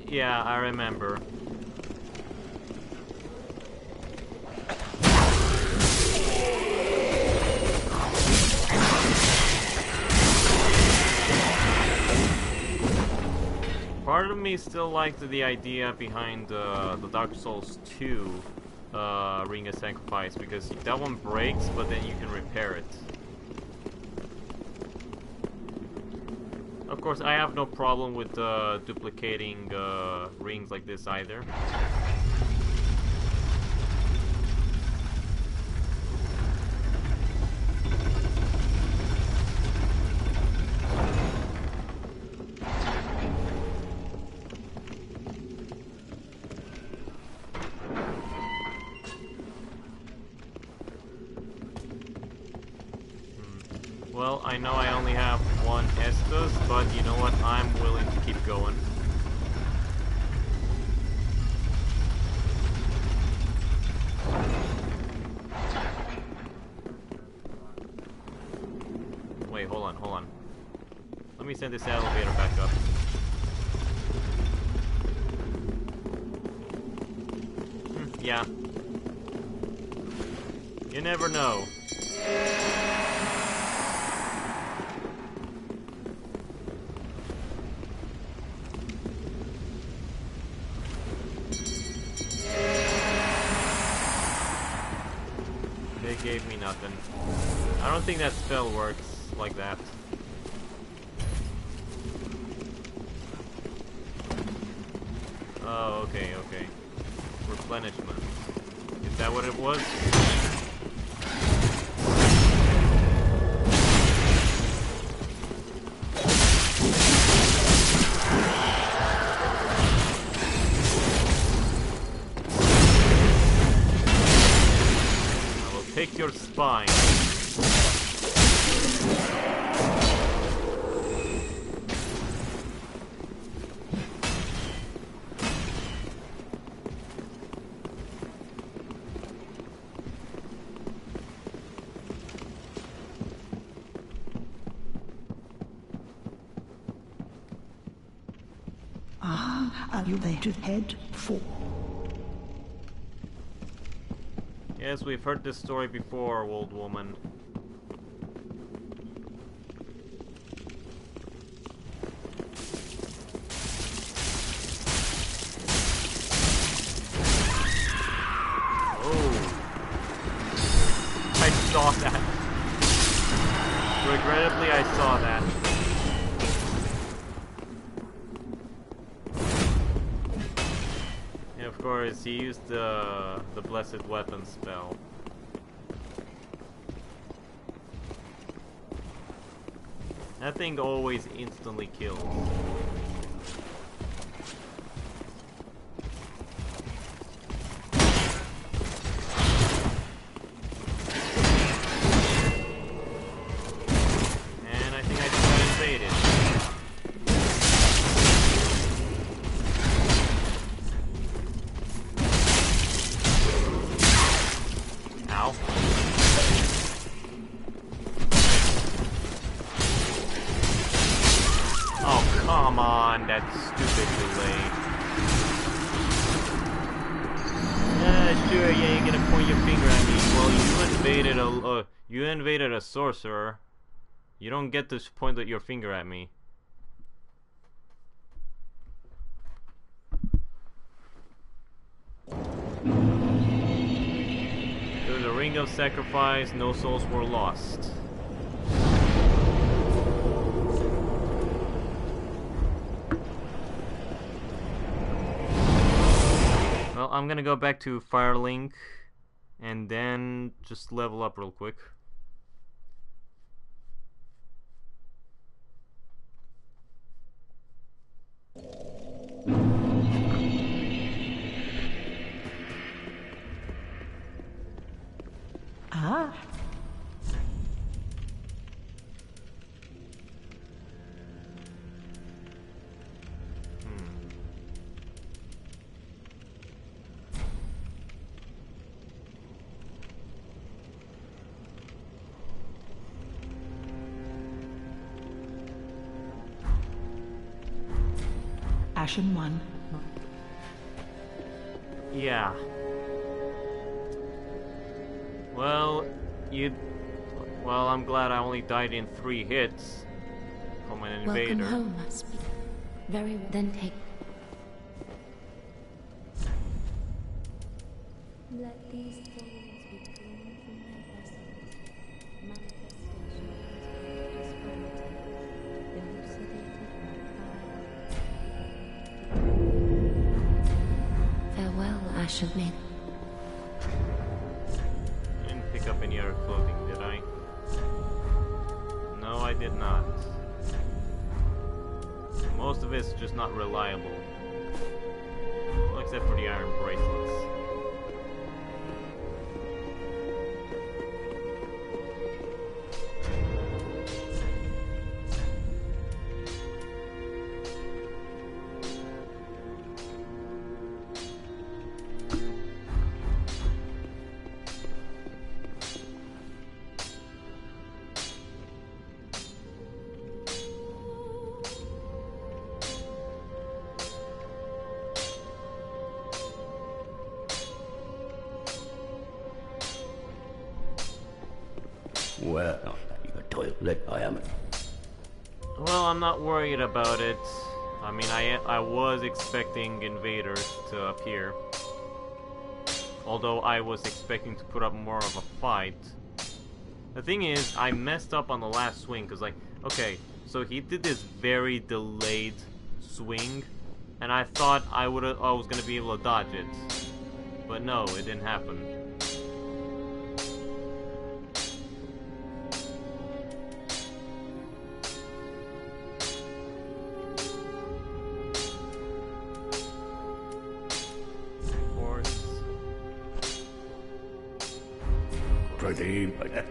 Yeah, I remember. Part of me still liked the idea behind the Dark Souls 2 Ring of Sacrifice, because that one breaks, but then you can repair it. Of course, I have no problem with duplicating rings like this either. Well, I know I only have one Estus, but you know what? I'm willing to keep going. Wait, hold on. Let me send this elevator back up. Yeah. You never know. They gave me nothing. I don't think that spell works like that. Oh, okay. Replenishment. Is that what it was? protect your spine. Are you there to head for? Yes, we've heard this story before, old woman. Oh. I saw that. Regrettably, I saw that. And of course, he used the Blessed Weapon spell. That thing always instantly kills. And I think I just got invaded. Ow. Oh, come on, that stupid delay. Sure, yeah, you're gonna point your finger at me. Well, you invaded a sorcerer. You don't get to point your finger at me. Through the ring of sacrifice, no souls were lost. Well, I'm gonna go back to Firelink and then just level up real quick. Ah. Ashen One. Yeah. Well, I'm glad I only died in 3 hits from an invader. Welcome home, must be. Very well. Then take. Let these souls be drawn from their vessels. Manifestation elucidated by fire. Farewell, Ashen Maiden. Didn't pick up any other clothing, did I? No, I did not. Most of it's just not reliable. Well, except for the iron bracelets. Well, your toilet, I am. Well, I'm not worried about it. I mean, I was expecting invaders to appear. Although I was expecting to put up more of a fight. The thing is, I messed up on the last swing, because like, okay, so he did this very delayed swing, and I thought I was gonna be able to dodge it. But no, it didn't happen. pretty bad.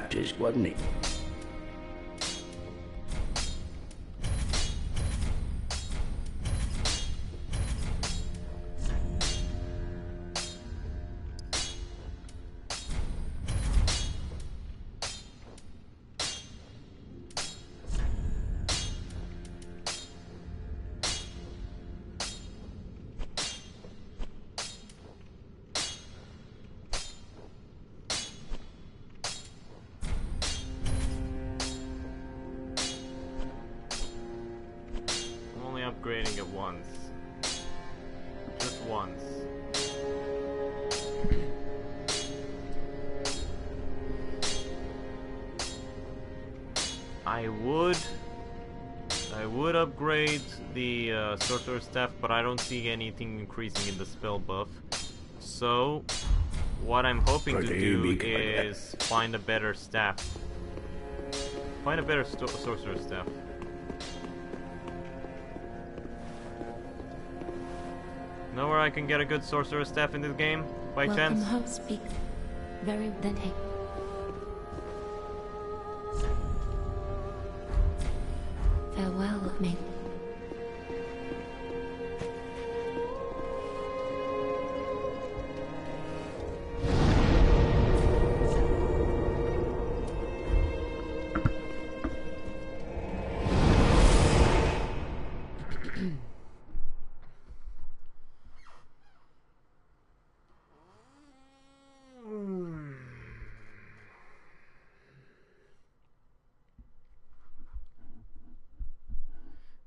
Just wasn't it? Upgrading it once. Just once. I would upgrade the Sorcerer Staff, but I don't see anything increasing in the spell buff. So, what I'm hoping to do is find a better staff. Find a better Sorcerer Staff. Know where I can get a good Sorcerer Staff in this game, by chance? Welcome home, speak. Very then hey. Farewell, mate.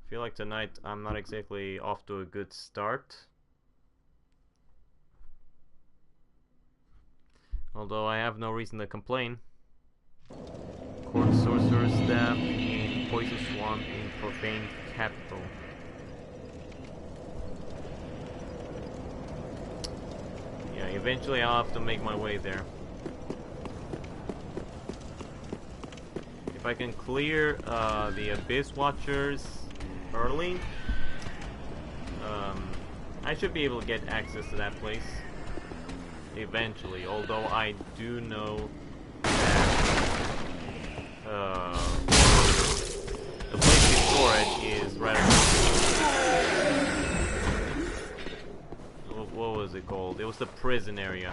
I feel like tonight I'm not exactly off to a good start. Although I have no reason to complain. Court Sorcerer Staff in Poison Swamp in Profane Capital. Yeah, eventually I'll have to make my way there. If I can clear the Abyss Watchers early, I should be able to get access to that place eventually, although I do know that the place before it is right around. What was it called? It was the prison area.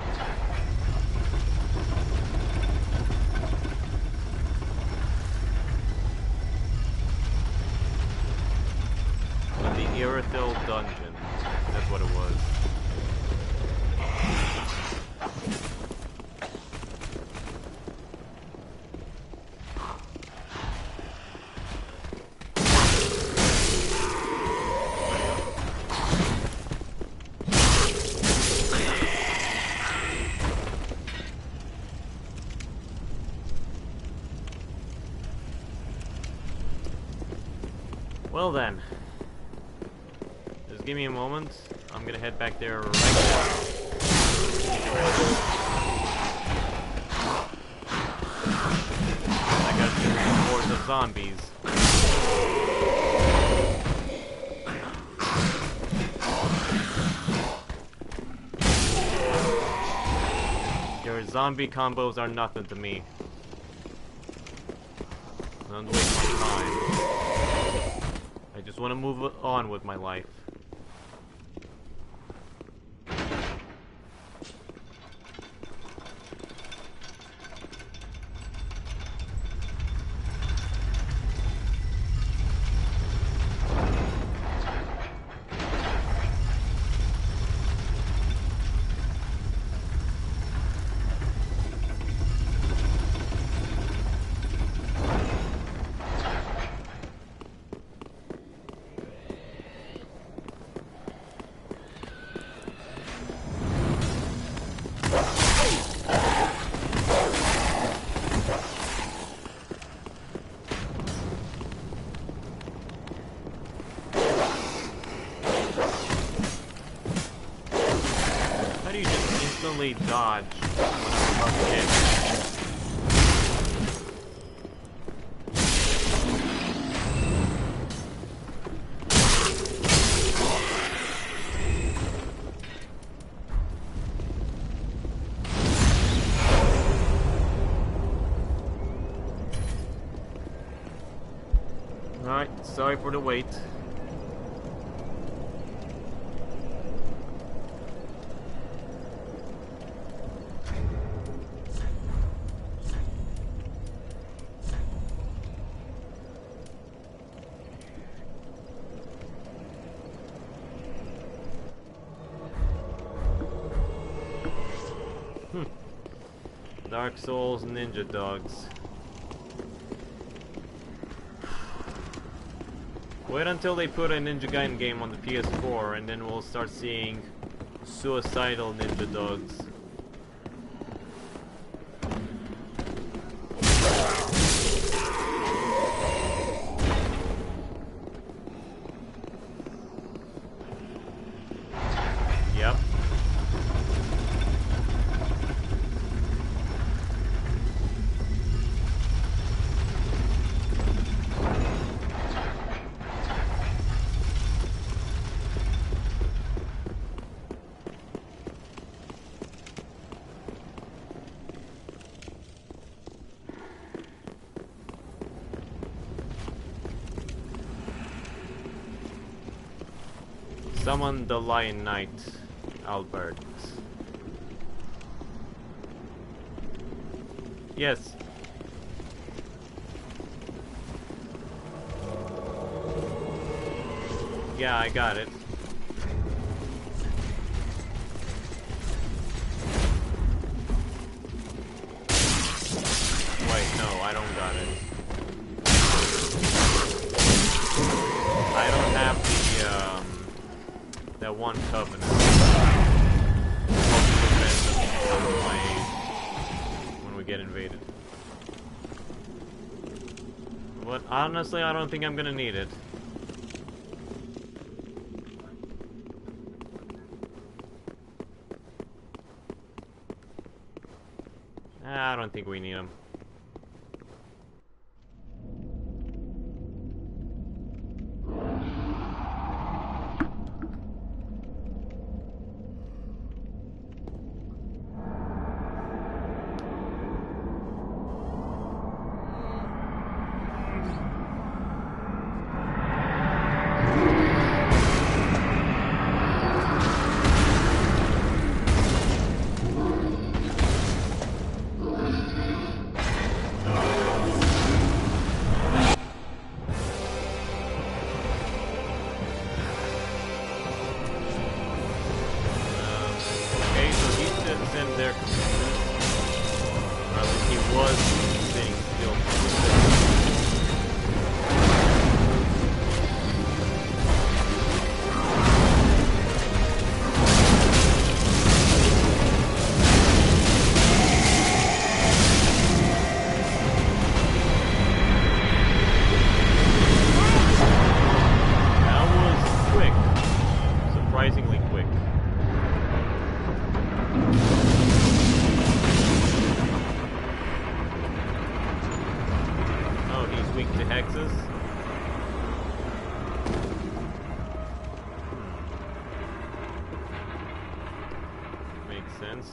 The Irithil Dungeon. That's what it was. Well then. Just give me a moment. I'm gonna head back there right now. I got to reinforce the zombies. Your zombie combos are nothing to me. Don't waste my time. I just want to move on with my life. constantly dodge when I'm about to hit. Alright, sorry for the wait. Dark Souls Ninja Dogs. Wait until they put a Ninja Gaiden game on the PS4 and then we'll start seeing suicidal Ninja Dogs. Yep. Summon the Lion Knight, Albert. Yes. Yeah, I got it. Wait, no, I don't got it. I don't have the, that one covenant. When we get invaded. But honestly, I don't think I'm gonna need it. I don't think we need them. Their computers. Or at least he was sitting still. That was quick. Surprisingly quick. Weak to hexes. Makes sense.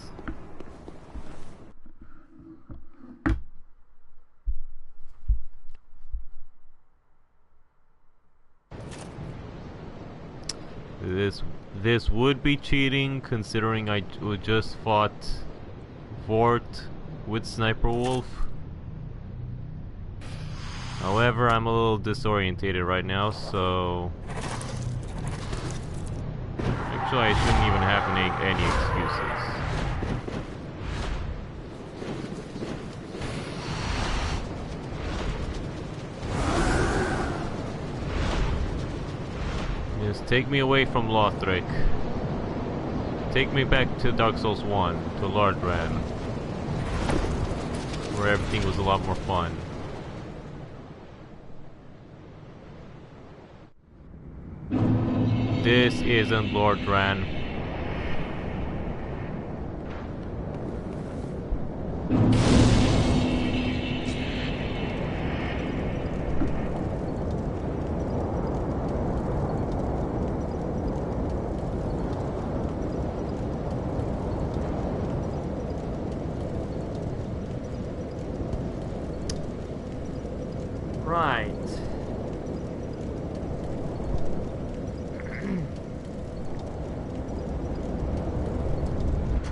This would be cheating, considering I just fought Fort with Sniper Wolf. However, I'm a little disorientated right now, so actually I shouldn't even have any excuses. Just take me away from Lothric. Take me back to Dark Souls 1, to Lordran, where everything was a lot more fun. This isn't Lordran.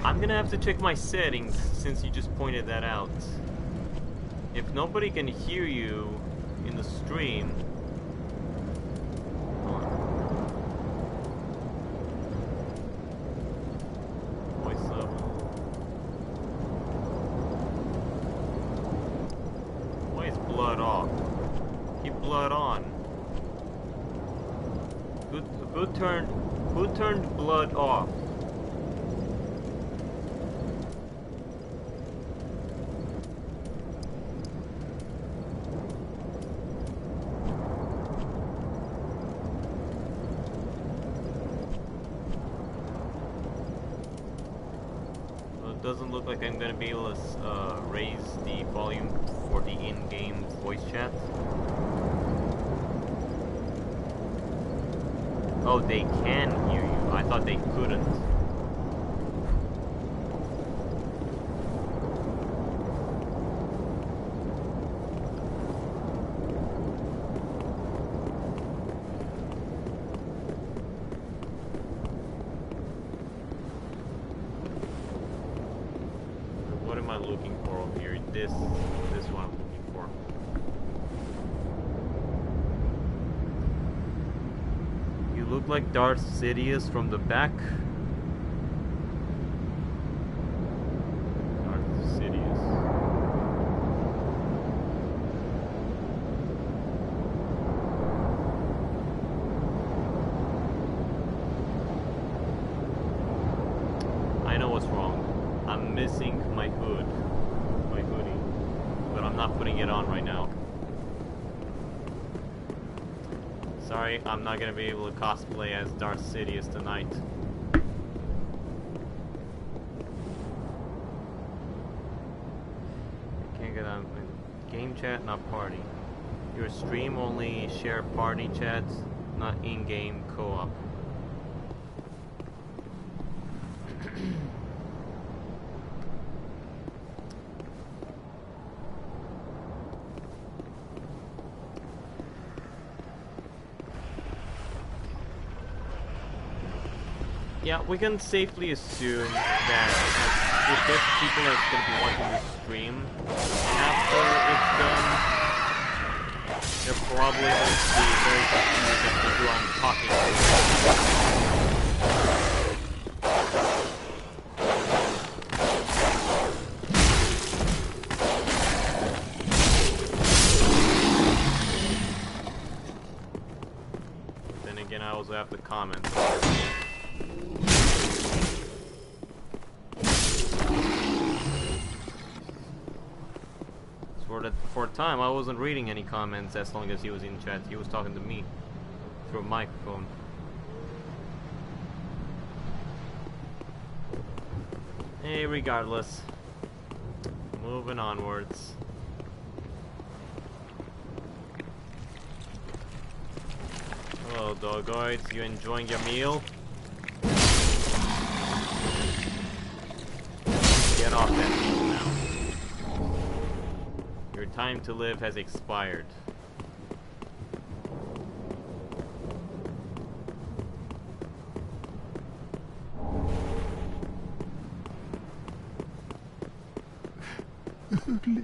I'm gonna have to check my settings since you just pointed that out. If nobody can hear you in the stream... Hold on. Voice level. Why is blood off? Keep blood on. Who turned blood off? Doesn't look like I'm gonna be able to raise the volume for the in-game voice chat. Oh, they can hear you. I thought they couldn't. What am I looking for over here? This is what I'm looking for. You look like Darth Sidious from the back. Darth Sidious. I know what's wrong. I'm missing my hoodie, but I'm not putting it on right now. Sorry, I'm not gonna be able to cosplay as Darth Sidious tonight. I can't get on game chat, not party. Your stream only share party chats, not in-game co-op. Yeah, we can safely assume that if there's people that's going to be watching the stream after it's done, they're probably going to be very confused as to who I'm talking to. Then again, I also have to comment. For a time, I wasn't reading any comments as long as he was in chat. He was talking to me through a microphone. Hey, regardless. Moving onwards. Hello, doggoids. You enjoying your meal? Get off that meal now. Your time to live has expired. I do.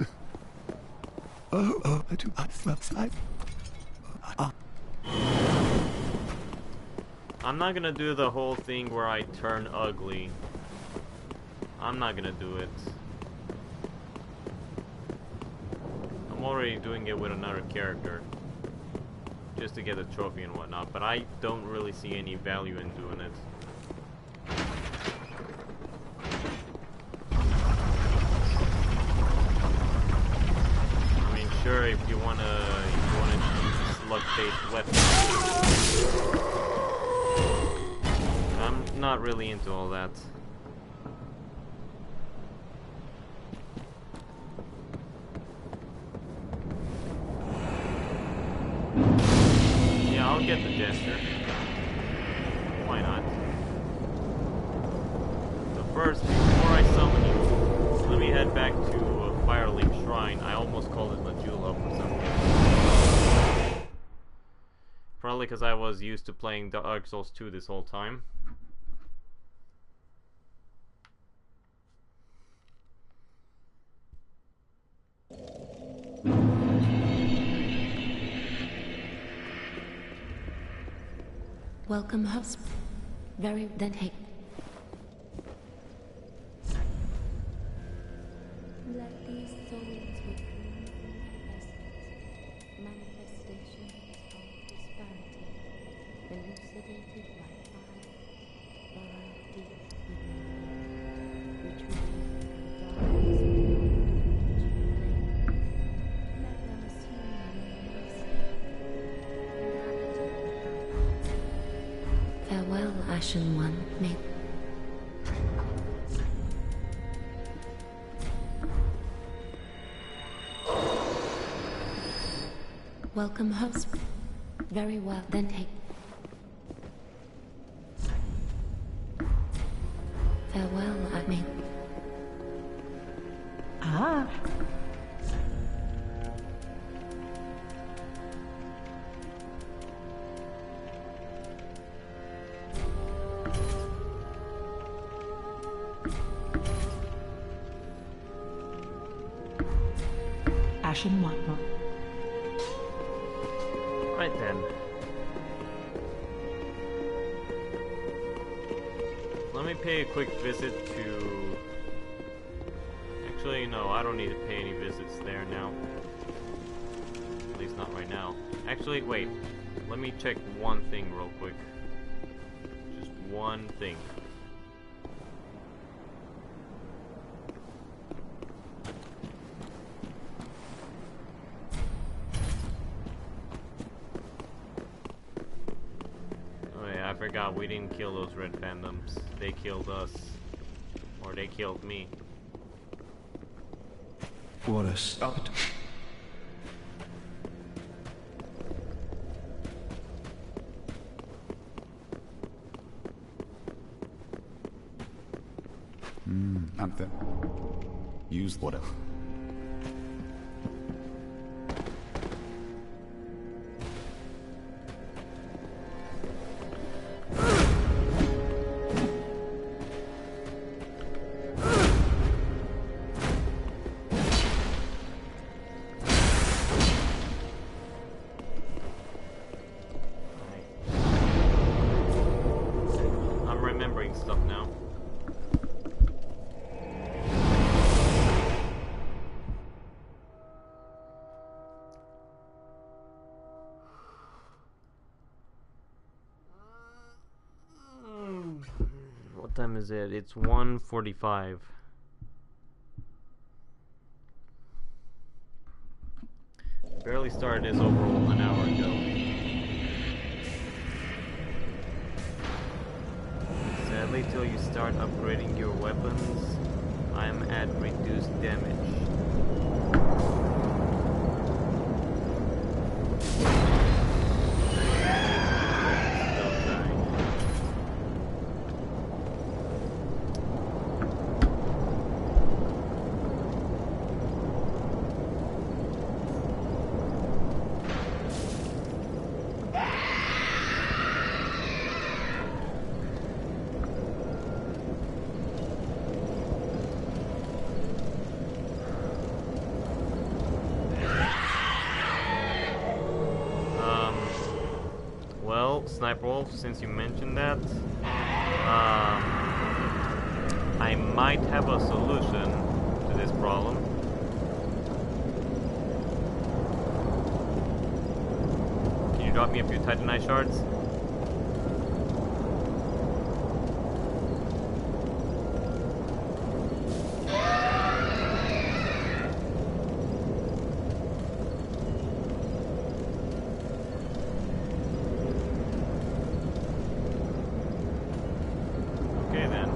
I'm not gonna do the whole thing where I turn ugly. I'm not gonna do it. I'm already doing it with another character. Just to get a trophy and whatnot, but I don't really see any value in doing it. I mean, sure, if you wanna use slug-based weapons. I'm not really into all that. I'll get the gesture. Why not? So first, before I summon you, let me head back to Firelink Shrine. I almost called it Majula for some reason. Probably because I was used to playing Dark Souls 2 this whole time. Welcome, host. Very then take. Let these souls withdraw from their essence, manifestations of disparity, elucidated by fire, burrow deep within, retreating from darkness beyond flame. Let them assume your mercy. Farewell, Ashen One. May welcome, host. Very well, then take. Farewell, I may. Ah, Ashen One. Right then. Let me pay a quick visit to... Actually, no, I don't need to pay any visits there now. At least not right now. Actually, wait. Let me check one thing real quick. Just one thing. I forgot we didn't kill those red phantoms. They killed us. Or they killed me. What a start. Anthem. Use whatever. I'm remembering stuff now. What time is it? It's 1:45. Barely started this overall an hour ago. Sadly, till you start upgrading your weapons, I am at reduced damage. Still dying. Well, Sniper Wolf, since you mentioned that, I might have a solution to this problem. Can you drop me a few Titanite shards? Okay then.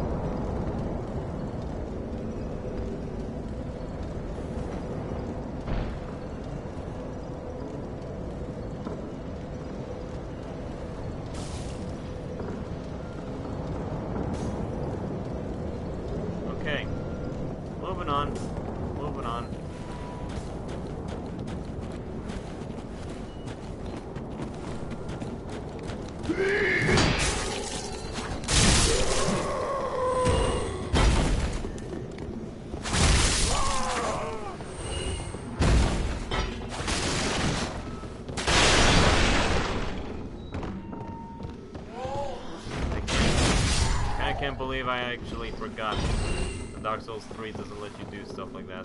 Okay. Moving on. Moving on. can't believe I actually forgot. The Dark Souls 3 doesn't let you do stuff like that.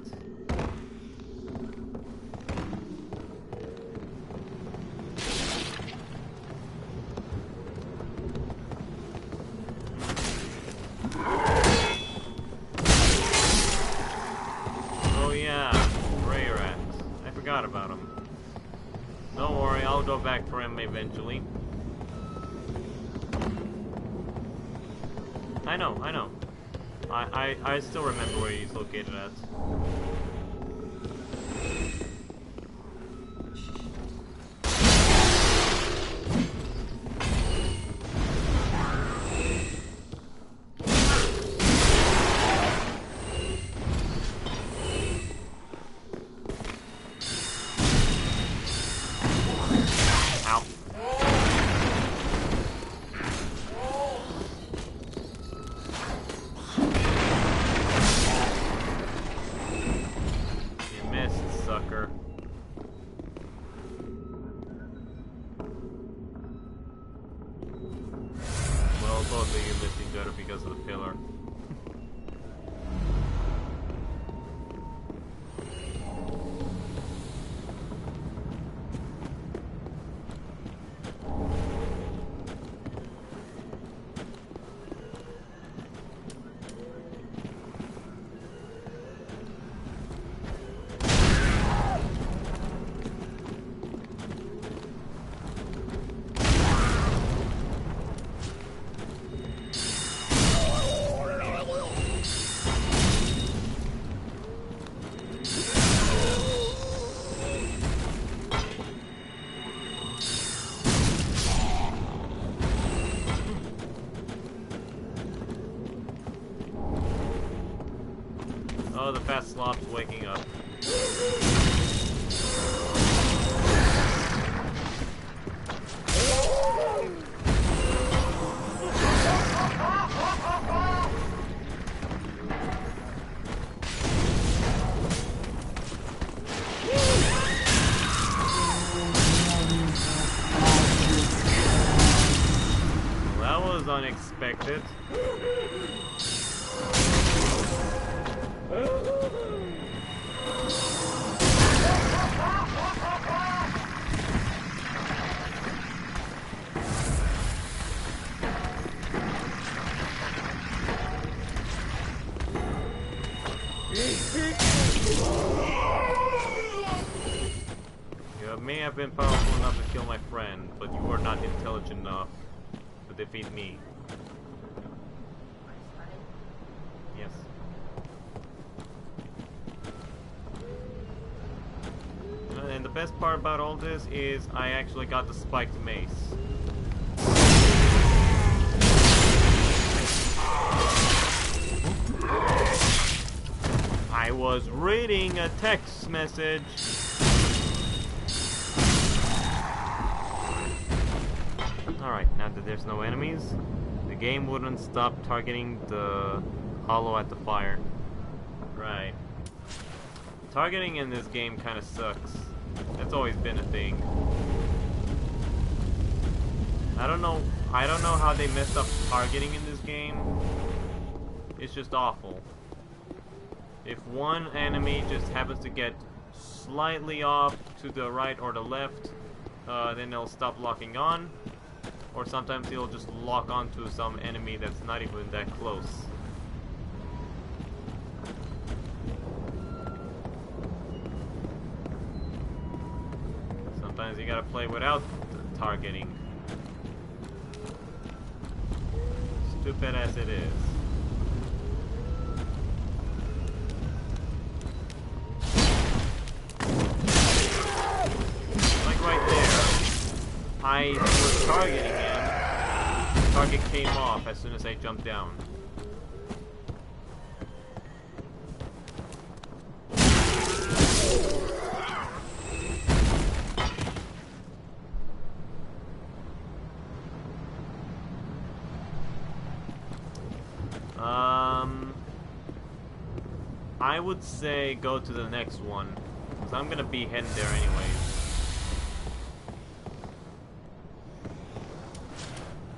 Oh yeah, Ray Rat. I forgot about him. Don't worry, I'll go back for him eventually. I know. I still remember where he's located at. Ow. You missed, sucker. Well, both of you missed each other because of the pillar. Oh, the fat slop's waking up. Well, that was unexpected. You may have been powerful enough to kill my friend, but you are not intelligent enough to defeat me. Yes. And the best part about all this is I actually got the spiked mace. I was reading a text message. Alright, now that there's no enemies, the game wouldn't stop targeting the hollow at the fire. Right. Targeting in this game kind of sucks. That's always been a thing. I don't know how they messed up targeting in this game. It's just awful. If one enemy just happens to get slightly off to the right or the left, then they'll stop locking on. Or sometimes they'll just lock onto some enemy that's not even that close. Sometimes you gotta play without targeting. Stupid as it is. Like right there, I was targeting him. The target came off as soon as I jumped down. I would say go to the next one, because I'm gonna be heading there anyways.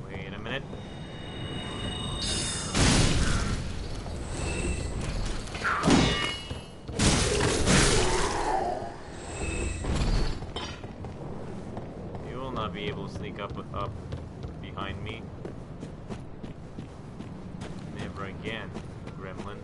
Wait a minute. will sneak up behind me. Never again, gremlin.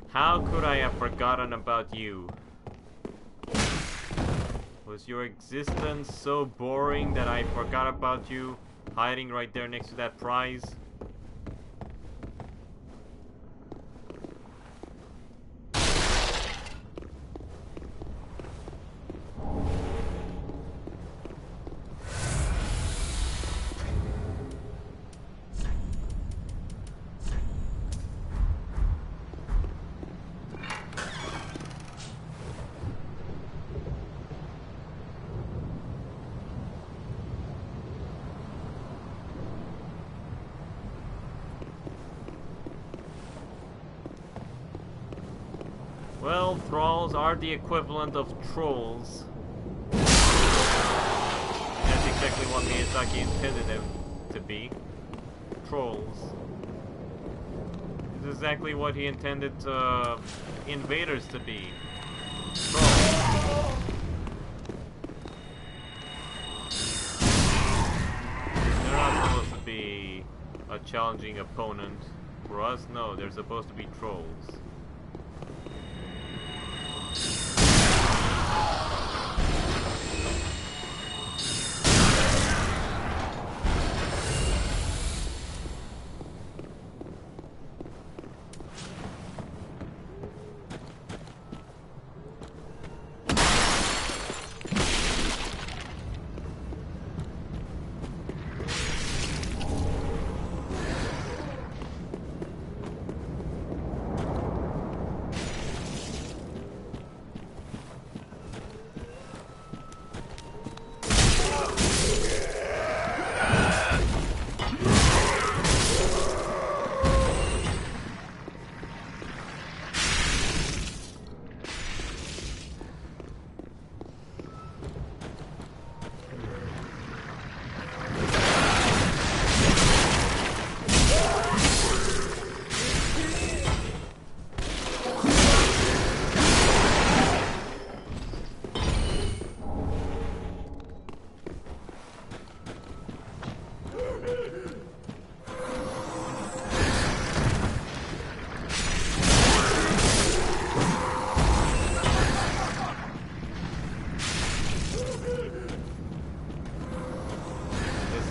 How could I have forgotten about you? Was your existence so boring that I forgot about you hiding right there next to that prize? Well, thralls are the equivalent of trolls. That's exactly what Miyazaki intended them to be. Trolls. It's exactly what he intended invaders to be. Trolls. They're not supposed to be a challenging opponent. For us, no, they're supposed to be trolls.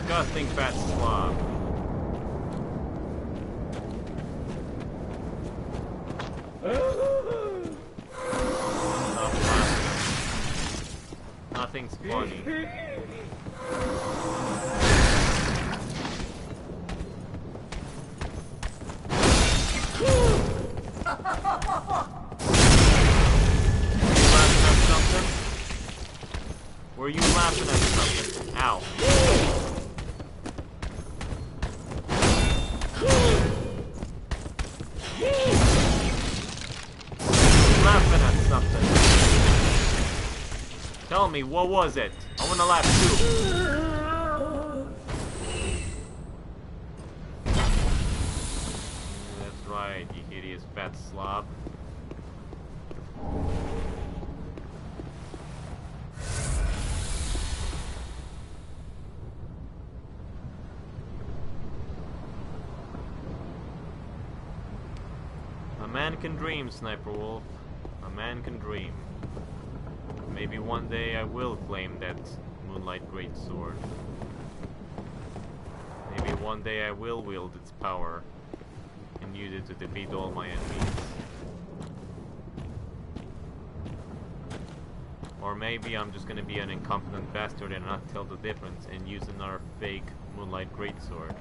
Disgusting fat slob. Nothing's funny. Were you laughing at something? Ow. Laughing at something. Tell me, what was it? I wanna laugh too. That's right, you hideous fat slob. A man can dream, Sniper Wolf. A man can dream. Maybe one day I will claim that Moonlight Greatsword. Maybe one day I will wield its power and use it to defeat all my enemies. Or maybe I'm just gonna be an incompetent bastard and not tell the difference and use another fake Moonlight Greatsword.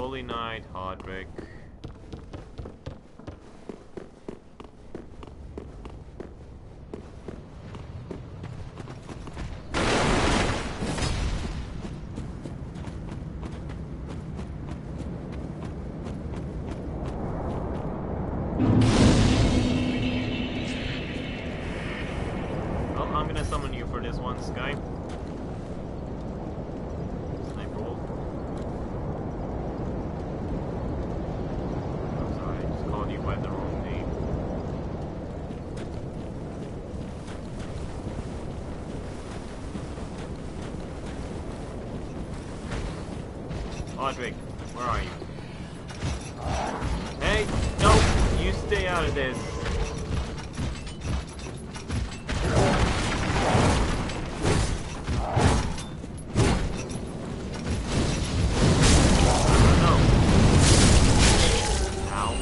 Holy Knight, Hodrick. Well, I'm gonna summon you for this one, Sky. Sniper wolf. I'm sorry, I just called you by the wrong name. Audric, where are you? Hey, no, you stay out of this. No. Ow.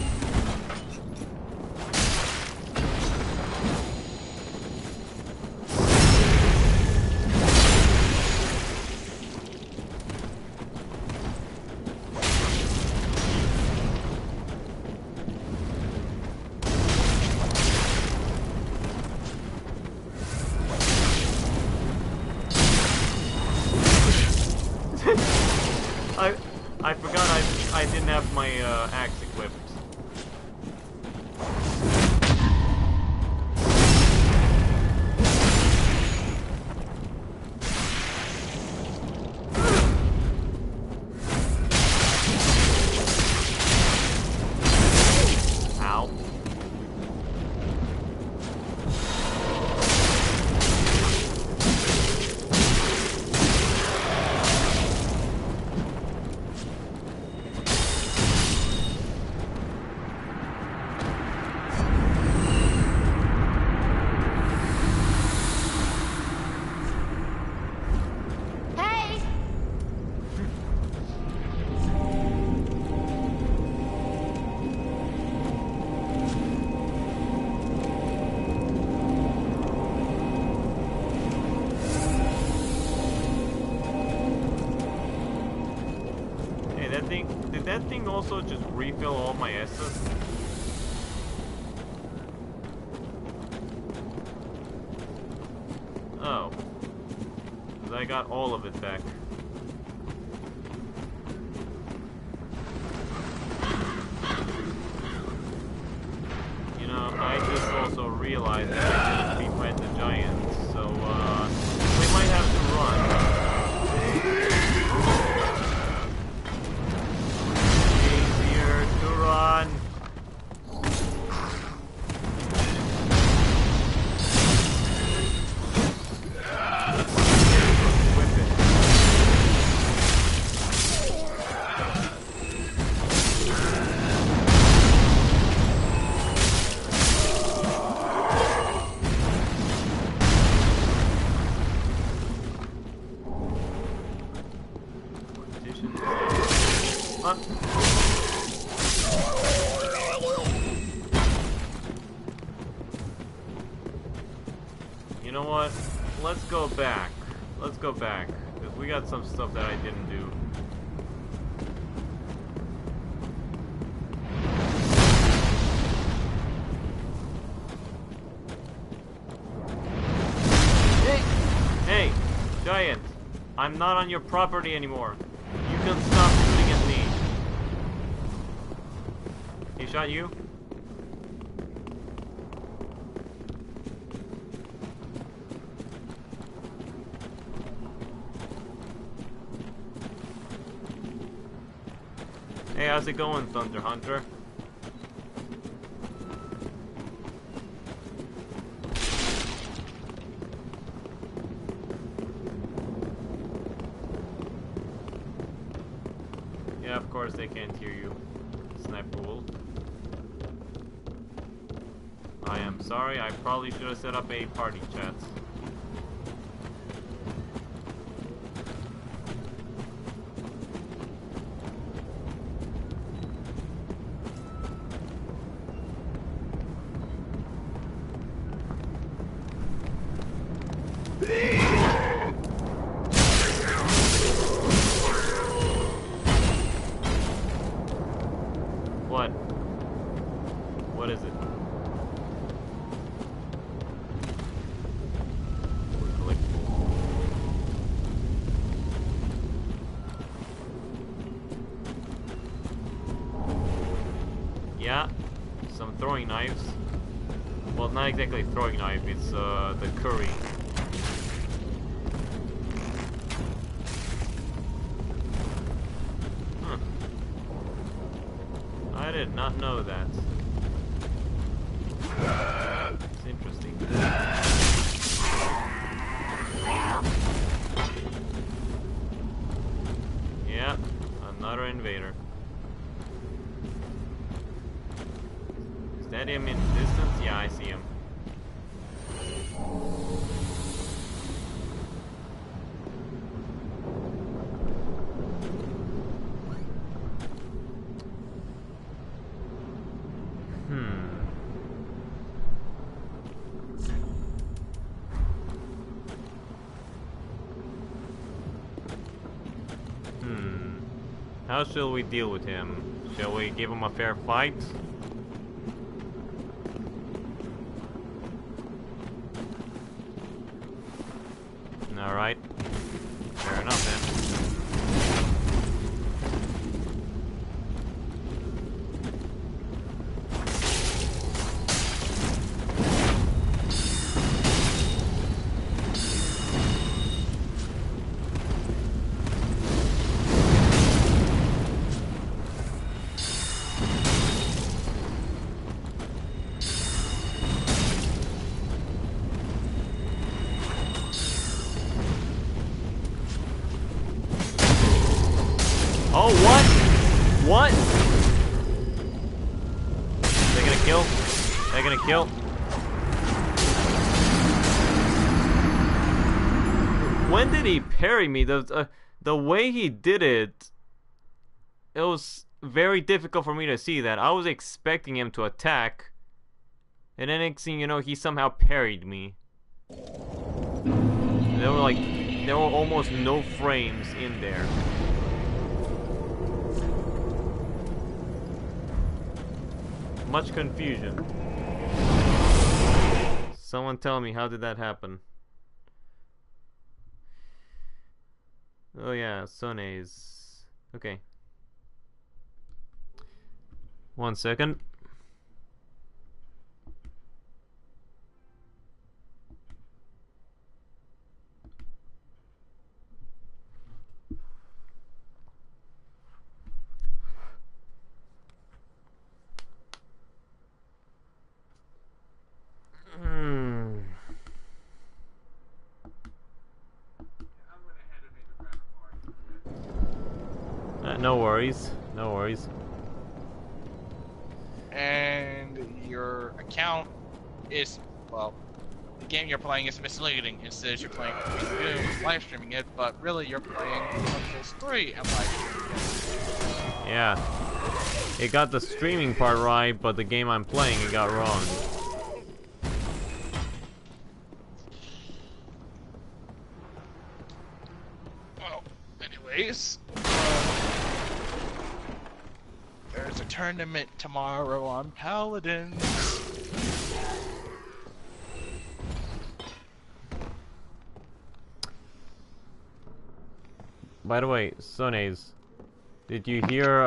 I forgot I didn't have my axe equipped. Ow. Hey! Hey, that thing, did that thing also just refill all my S's? Oh. 'Cause I got all of it back. You know, I just also realized that I didn't befriend the giant, so, we might have to run. Easier to run. Whip it. You know what? Let's go back. Let's go back. Because we got some stuff that I didn't do. Hey! Hey! Giant! I'm not on your property anymore. You can stop shooting at me. He shot you? Hey, how's it going, Thunder Hunter? Yeah, of course they can't hear you, Sniper Wolf. I am sorry, I probably should have set up a party chat. Yeah, some throwing knives. Well, not exactly throwing knife, it's the curry. Huh. I did not know that. It's interesting. Yeah, another invader. Is that him in the distance? Yeah, I see him. How shall we deal with him? Shall we give him a fair fight? Alright. Fair enough then. Oh, what? What? They're gonna kill? They're gonna kill? When did he parry me? The way he did it, it was very difficult for me to see that. I was expecting him to attack, and then next thing you know, he somehow parried me. There were almost no frames in there. Much confusion. Someone tell me, how did that happen? Oh yeah, Sone's. Okay. 1 second. No worries. No worries. And your account is, well, the game you're playing is misleading. It says you're playing live streaming it, but really you're playing Dark 3 and live streaming it. Yeah. It got the streaming part right, but the game I'm playing, it got wrong. Well, anyways, there's a tournament tomorrow on Paladins. By the way, Sones, did you hear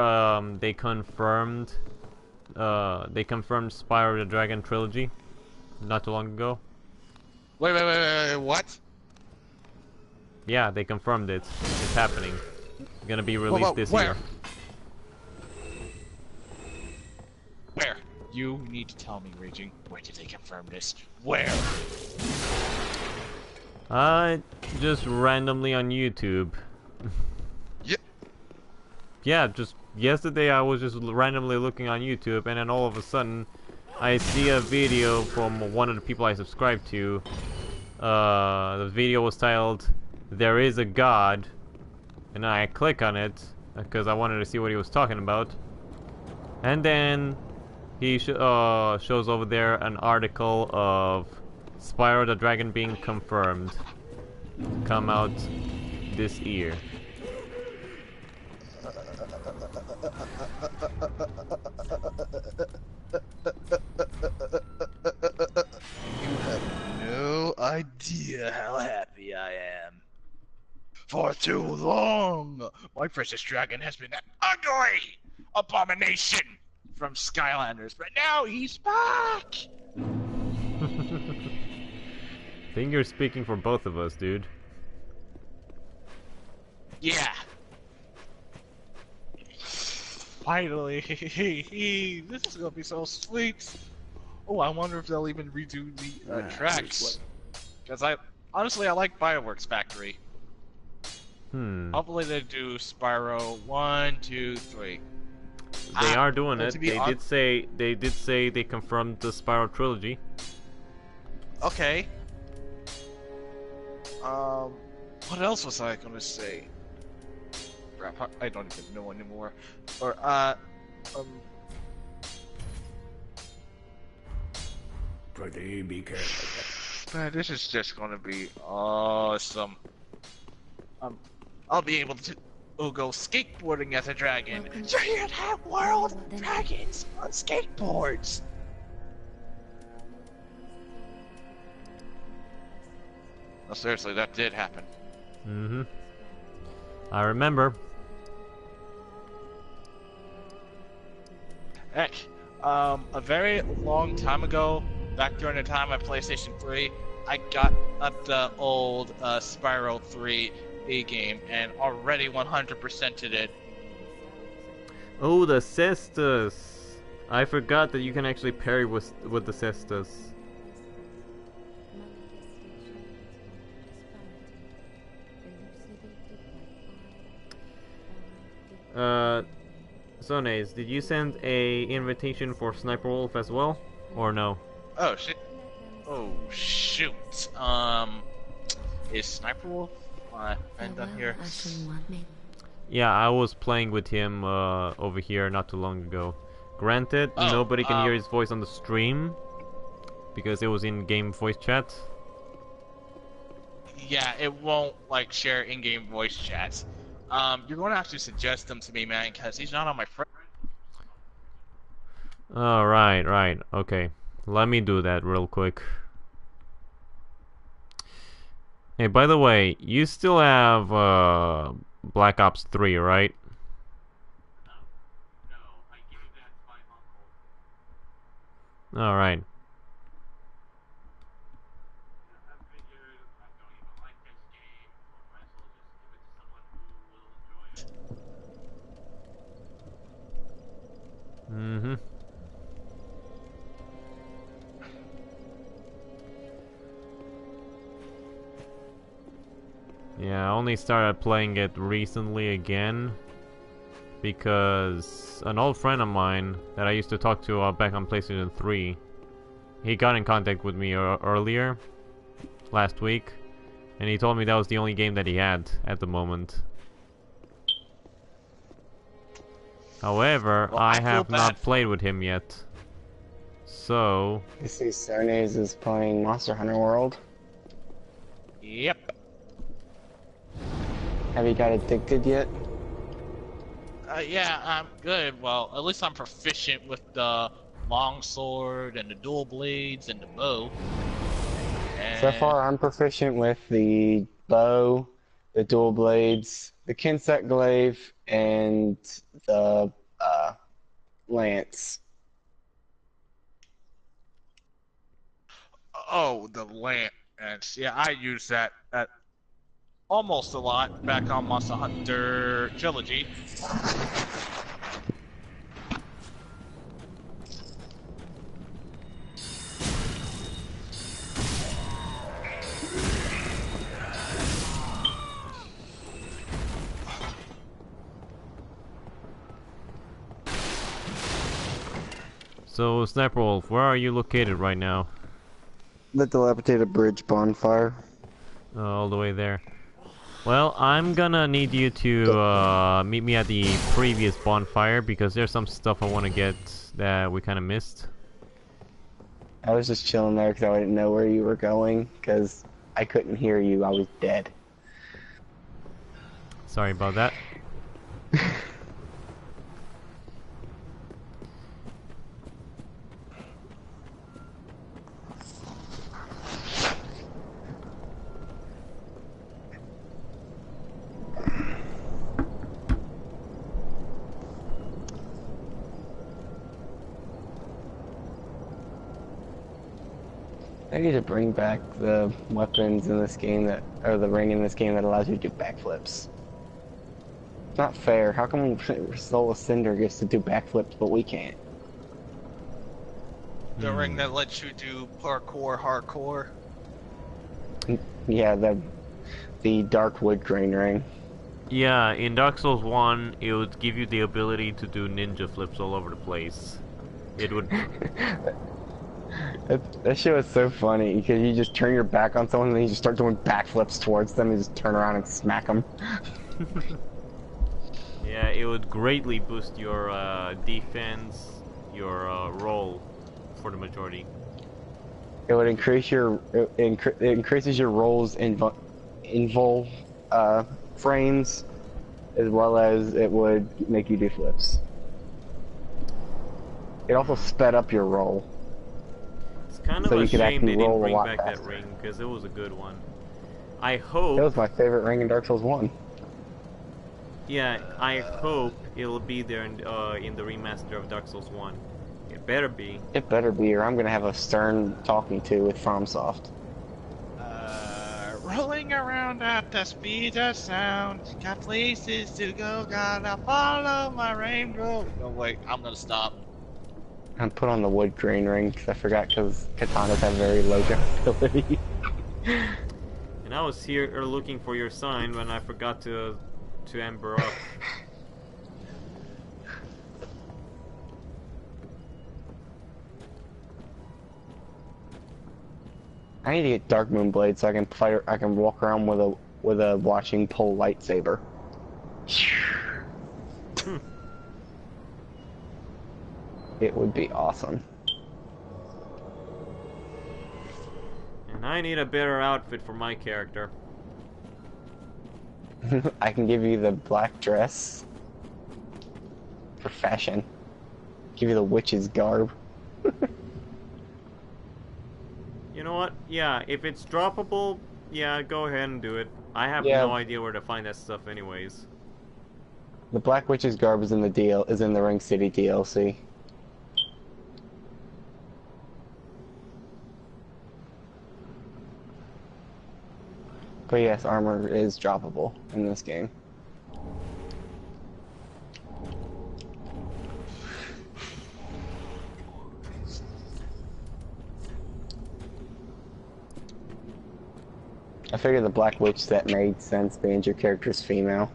they confirmed Spyro the Dragon trilogy not too long ago? Wait, what? Yeah, they confirmed it. It's happening. It's gonna be released this year. Where? You need to tell me, Raging. Where did they confirm this? Where? Just randomly on YouTube. Yep. Yeah, just yesterday I was just randomly looking on YouTube, and then all of a sudden I see a video from one of the people I subscribe to. The video was titled "There is a God," and I click on it because I wanted to see what he was talking about. And then he shows over there an article of Spyro the Dragon being confirmed to come out this year. You have no idea how happy I am. For too long, my precious dragon has been an ugly abomination from Skylanders, but now he's back! Think you're speaking for both of us, dude. Yeah. Finally, this is gonna be so sweet. Oh, I wonder if they'll even redo the tracks. Because honestly, I like Fireworks Factory. Hopefully they do Spyro 1, 2, 3. They are doing it. to be They did say they confirmed the Spyro trilogy. Okay. What else was I gonna say? Crap, I don't even know anymore. Or, Pretty be careful. man, this is just gonna be awesome. I'll be able to go skateboarding as a dragon. Giant hat world dragons on skateboards. No, seriously, that did happen. Mm-hmm. I remember. Heck, a very long time ago, back during the time of PlayStation 3, I got up the old Spyro 3 game and already 100%ed it. Oh, the cestus! I forgot that you can actually parry with the cestus. Sonaze, did you send a invitation for Sniper Wolf as well, or no? Oh shit! Oh shoot! Is Sniper Wolf my friend down here? Yeah, I was playing with him over here not too long ago. Granted, Oh, nobody can hear his voice on the stream because it was in-game voice chat. Yeah, it won't like share in-game voice chats. You're going to have to suggest them to me, man, because he's not on my friend. Oh, right, okay. Let me do that real quick. Hey, by the way, you still have Black Ops 3, right? No, I gave that to my uncle. Alright. Mm-hmm. Yeah, I only started playing it recently again because an old friend of mine that I used to talk to back on PlayStation 3, he got in contact with me earlier, last week, and he told me that was the only game that he had at the moment. However, Well, I I feel have bad not for played with him yet. So... You see Sonaze is playing Monster Hunter World. Yep. Have you got addicted yet? Yeah, I'm good. Well, at least I'm proficient with the longsword and the dual blades and the bow. And So far, I'm proficient with the bow, the dual blades, the Kinset glaive, and the lance. oh, the lance. Yeah, I use that at almost a lot back on Monster Hunter Trilogy. So, Sniper Wolf, where are you located right now? The dilapidated bridge bonfire. All the way there. Well, I'm gonna need you to meet me at the previous bonfire because there's some stuff I want to get that we kind of missed. I was just chilling there because I didn't know where you were going because I couldn't hear you. I was dead. Sorry about that. They need to bring back the weapons in this game that, or the ring in this game that allows you to do backflips. It's not fair. How come Soul of Cinder gets to do backflips, but we can't? The ring that lets you do parkour hardcore. Yeah, the dark wood grain ring. Yeah, in Dark Souls 1, it would give you the ability to do ninja flips all over the place. It would... That shit was so funny because you just turn your back on someone and then you just start doing backflips towards them and just turn around and smack them. Yeah, it would greatly boost your defense, your roll for the majority. It would increase your it increases your rolls invul frames, as well as it would make you do flips. It also sped up your roll. It's kind of So a you could shame they actually roll didn't a bring lot back that faster. ring, because it was a good one. I That hope... was my favorite ring in Dark Souls 1. Yeah, I hope it'll be there in the remaster of Dark Souls 1. It better be. It better be, or I'm gonna have a stern talking to with FromSoft. Rolling around at the speed of sound. Got places to go, gotta follow my rainbow. No, wait, I'm gonna stop. And put on the wood grain ring because I forgot because katanas have very low durability. And I was here looking for your sign when I forgot to ember up. I need to get Dark Moon Blade so I can fight. I can walk around with a watching pole lightsaber. It would be awesome. And I need a better outfit for my character. I can give you the black dress for fashion. Give you the witch's garb. You know what? Yeah, if it's droppable, yeah, go ahead and do it. I have Yeah. no idea where to find that stuff anyways. The black witch's garb is in the Ring City DLC. But yes, armor is droppable in this game. I figured the Black Witch set made sense being your character's female.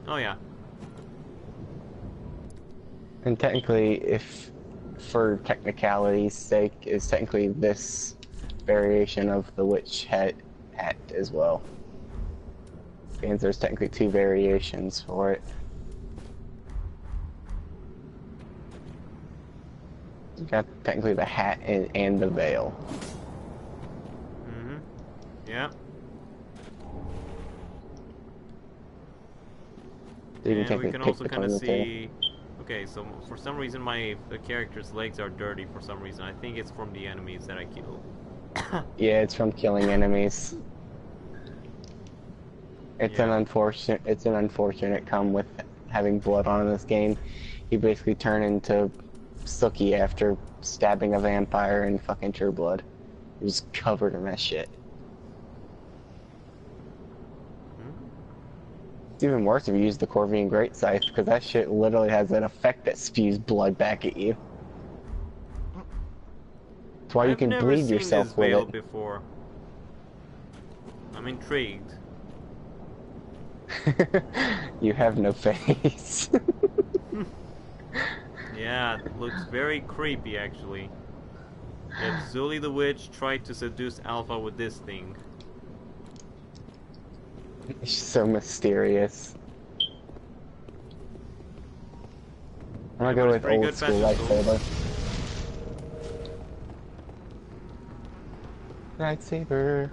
Oh yeah. And technically, if for technicality's sake, is technically this variation of the witch hat as well. And there's technically two variations for it. You got technically the hat and the veil. Mm-hmm. Yeah. So you And we technically can pick also kind of between the two. see... Okay, so for some reason the character's legs are dirty for some reason. I think it's from the enemies that I kill. Yeah, it's from killing enemies. It's Yeah. an unfortunate come with having blood on in this game. You basically turn into Sookie after stabbing a vampire in fucking True Blood. He was covered in that shit. It's even worse if you use the Corvian Great Scythe, because that shit literally has an effect that spews blood back at you. That's why you I've can never bleed seen yourself this with veil it. before. I'm intrigued. You have no face. Yeah, it looks very creepy actually. If Zully the Witch tried to seduce Alpha with this thing. It's so mysterious. I'm gonna go but it's with pretty old good school fashion lightsaber. Lightsaber.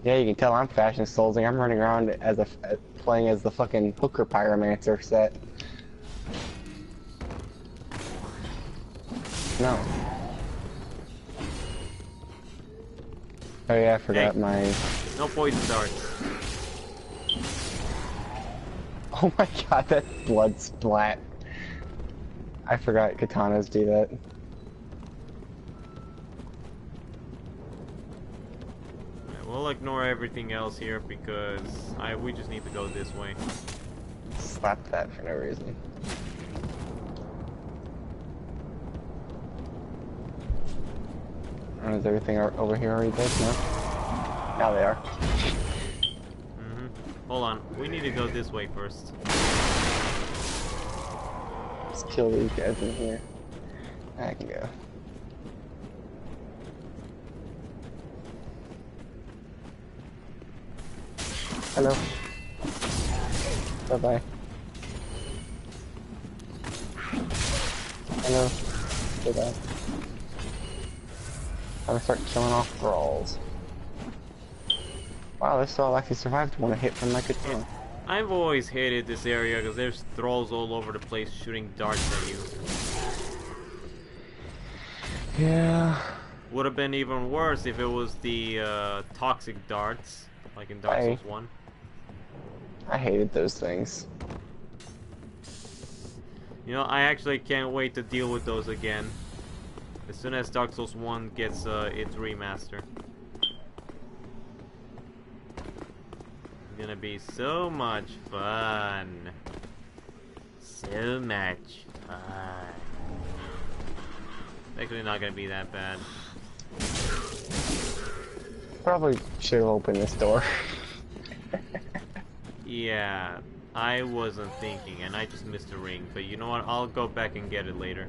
Yeah, you can tell I'm fashion soulsing. I'm running around as playing as the fucking hooker pyromancer set. No. Oh yeah, I forgot Hey. my. No poison darts. Oh my god, that blood splat. I forgot katanas do that. I'll ignore everything else here because we just need to go this way. Slap that for no reason. Is everything over here already dead? No? Now they are. Hold on. We need to go this way first. Let's kill these guys in here. I can go. Hello. Bye-bye. Hello. Bye-bye. I'm gonna start killing off thralls. Wow, this thrall actually survived one hit from my katana. I've always hated this area because there's thralls all over the place shooting darts at you. Yeah. Would have been even worse if it was the toxic darts, like in Dark Souls 1. I hated those things. You know, I actually can't wait to deal with those again. As soon as Dark Souls 1 gets its remaster. It's gonna be so much fun. So much fun. It's actually not gonna be that bad. Probably should have opened this door. Yeah, I wasn't thinking and I just missed a ring. But you know what? I'll go back and get it later.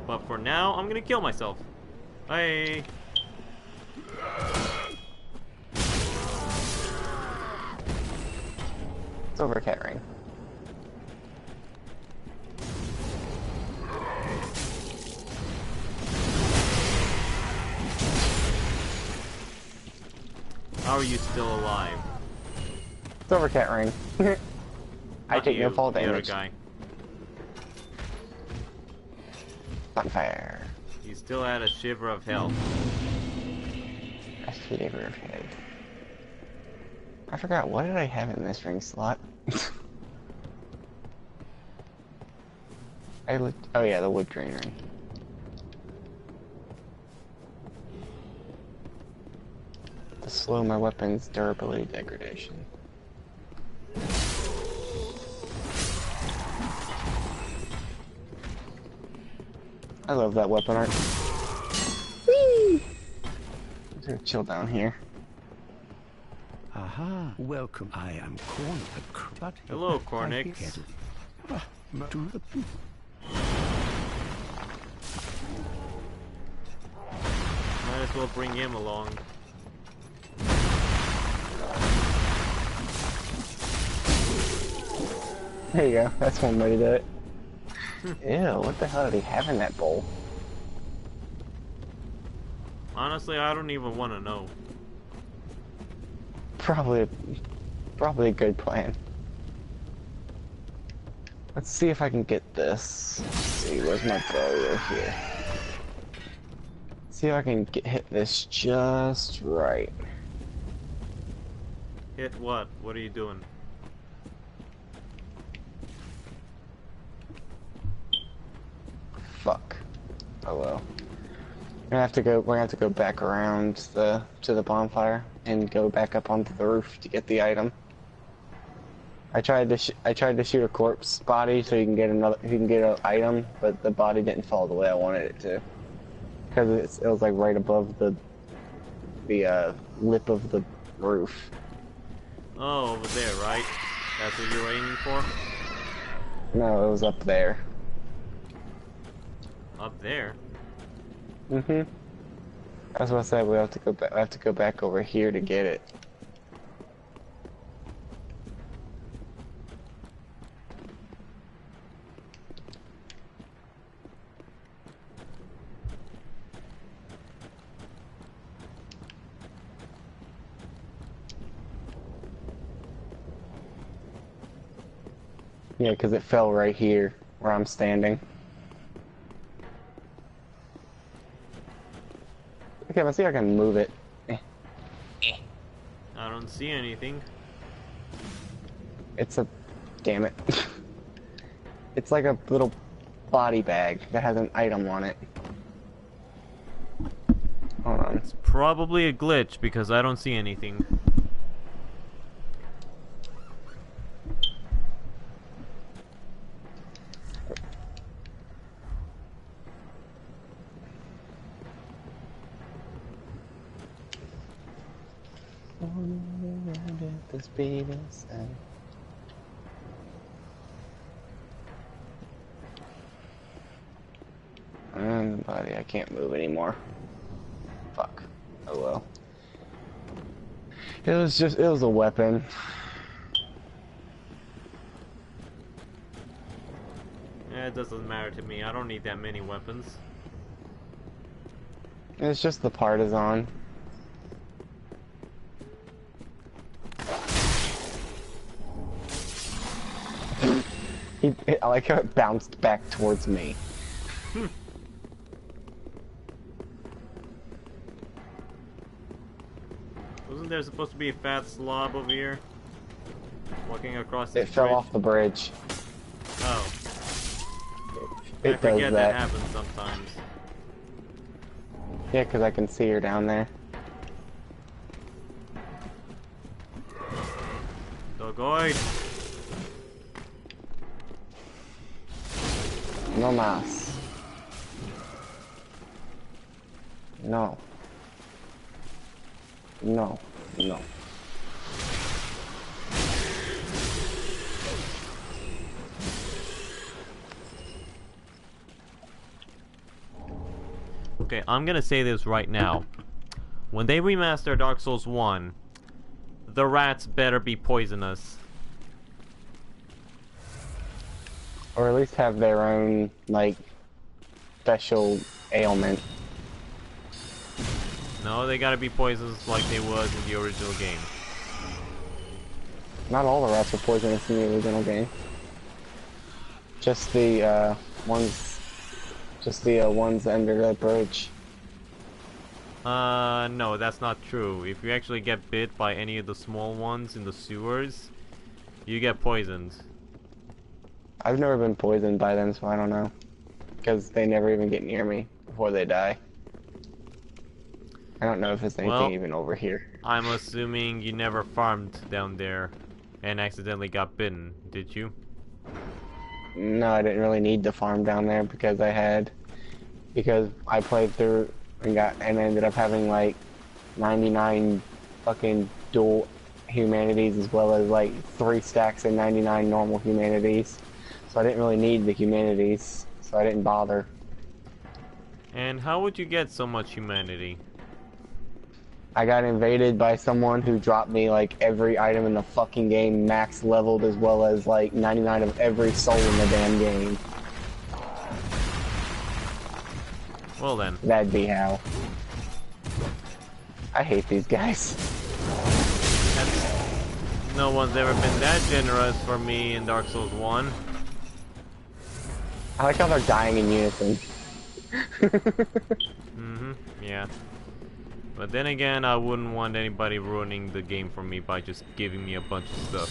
But for now, I'm gonna kill myself. Bye. It's over, cat ring. How are you still alive? It's over, cat ring. I take no fall damage. The other guy. Bonfire. You still had a shiver of health. A shiver of head. I forgot, what did I have in this ring slot? Oh yeah, the wood grain ring. To slow my weapon's durability degradation. I love that weapon art. Whee! I'm gonna chill down here. Aha, welcome. I am Cornix. Hello, Cornix. Might as well bring him along. There you go, that's one way to do it. Ew, what the hell did he have in that bowl? Honestly, I don't even want to know. Probably a good plan. Let's see if I can get this. Let's see, where's my bow? Right here. See if I can hit this just right. Hit what? What are you doing? Fuck. Oh well. We're gonna have to go back around to the bonfire and go back up onto the roof to get the item. I tried to shoot a corpse body so you can get an item, but the body didn't fall the way I wanted it to. Because it was like right above the lip of the roof. Oh, over there, right? That's what you were aiming for? No, it was up there. Up there? Mm-hmm. That's what I said. We have to go back. I have to go back over here to get it. Yeah, because it fell right here where I'm standing. Okay, let's see if I can move it. I don't see anything. It's a... damn it. It's like a little body bag that has an item on it. Hold on. It's probably a glitch because I don't see anything. The speed of sound. And body, I can't move anymore. Fuck. Oh well. It was a weapon. Yeah, it doesn't matter to me. I don't need that many weapons. It's just the partisan. I like how it bounced back towards me. Wasn't there supposed to be a fat slob over here? Walking across this It fell bridge? off the bridge. Oh. It I does forget that that. happens sometimes. Yeah, because I can see her down there. Dogoid! No mouse. No. No. No. Okay, I'm gonna say this right now. When they remaster Dark Souls 1, the rats better be poisonous. Or at least have their own, like, special ailment. No, they gotta be poisonous like they was in the original game. Not all the rats were poisonous in the original game. Just the, ones... Just the, ones under the bridge. No, that's not true. If you actually get bit by any of the small ones in the sewers, you get poisoned. I've never been poisoned by them, so I don't know. Because they never even get near me before they die. I don't know if there's anything Well, even over here. I'm assuming you never farmed down there and accidentally got bitten, did you? No, I didn't really need to farm down there because I played through and ended up having like 99 fucking dual humanities as well as like 3 stacks of 99 normal humanities. So I didn't really need the humanities, so I didn't bother. And how would you get so much humanity? I got invaded by someone who dropped me like every item in the fucking game max leveled as well as like 99 of every soul in the damn game. Well then. That'd be how. I hate these guys. No one's ever been that generous for me in Dark Souls 1. I like how they're dying in unison. Yeah. But then again, I wouldn't want anybody ruining the game for me by just giving me a bunch of stuff.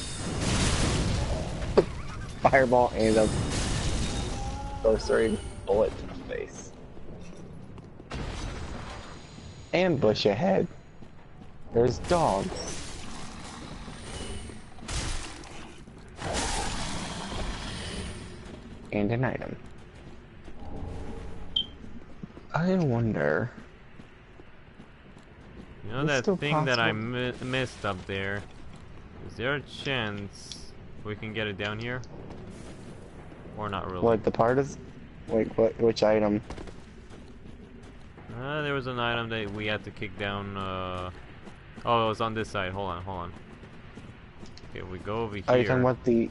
Fireball and a sorcery bullet to the face. Ambush ahead. There's dogs. And an item. I wonder... You know It's that still thing that I possible. missed up there? Is there a chance we can get it down here? Or not really? What, the part is... Wait, what? Which item? There was an item that we had to kick down, Oh, it was on this side. Hold on, hold on. Okay, we go over here. Are you talking about the...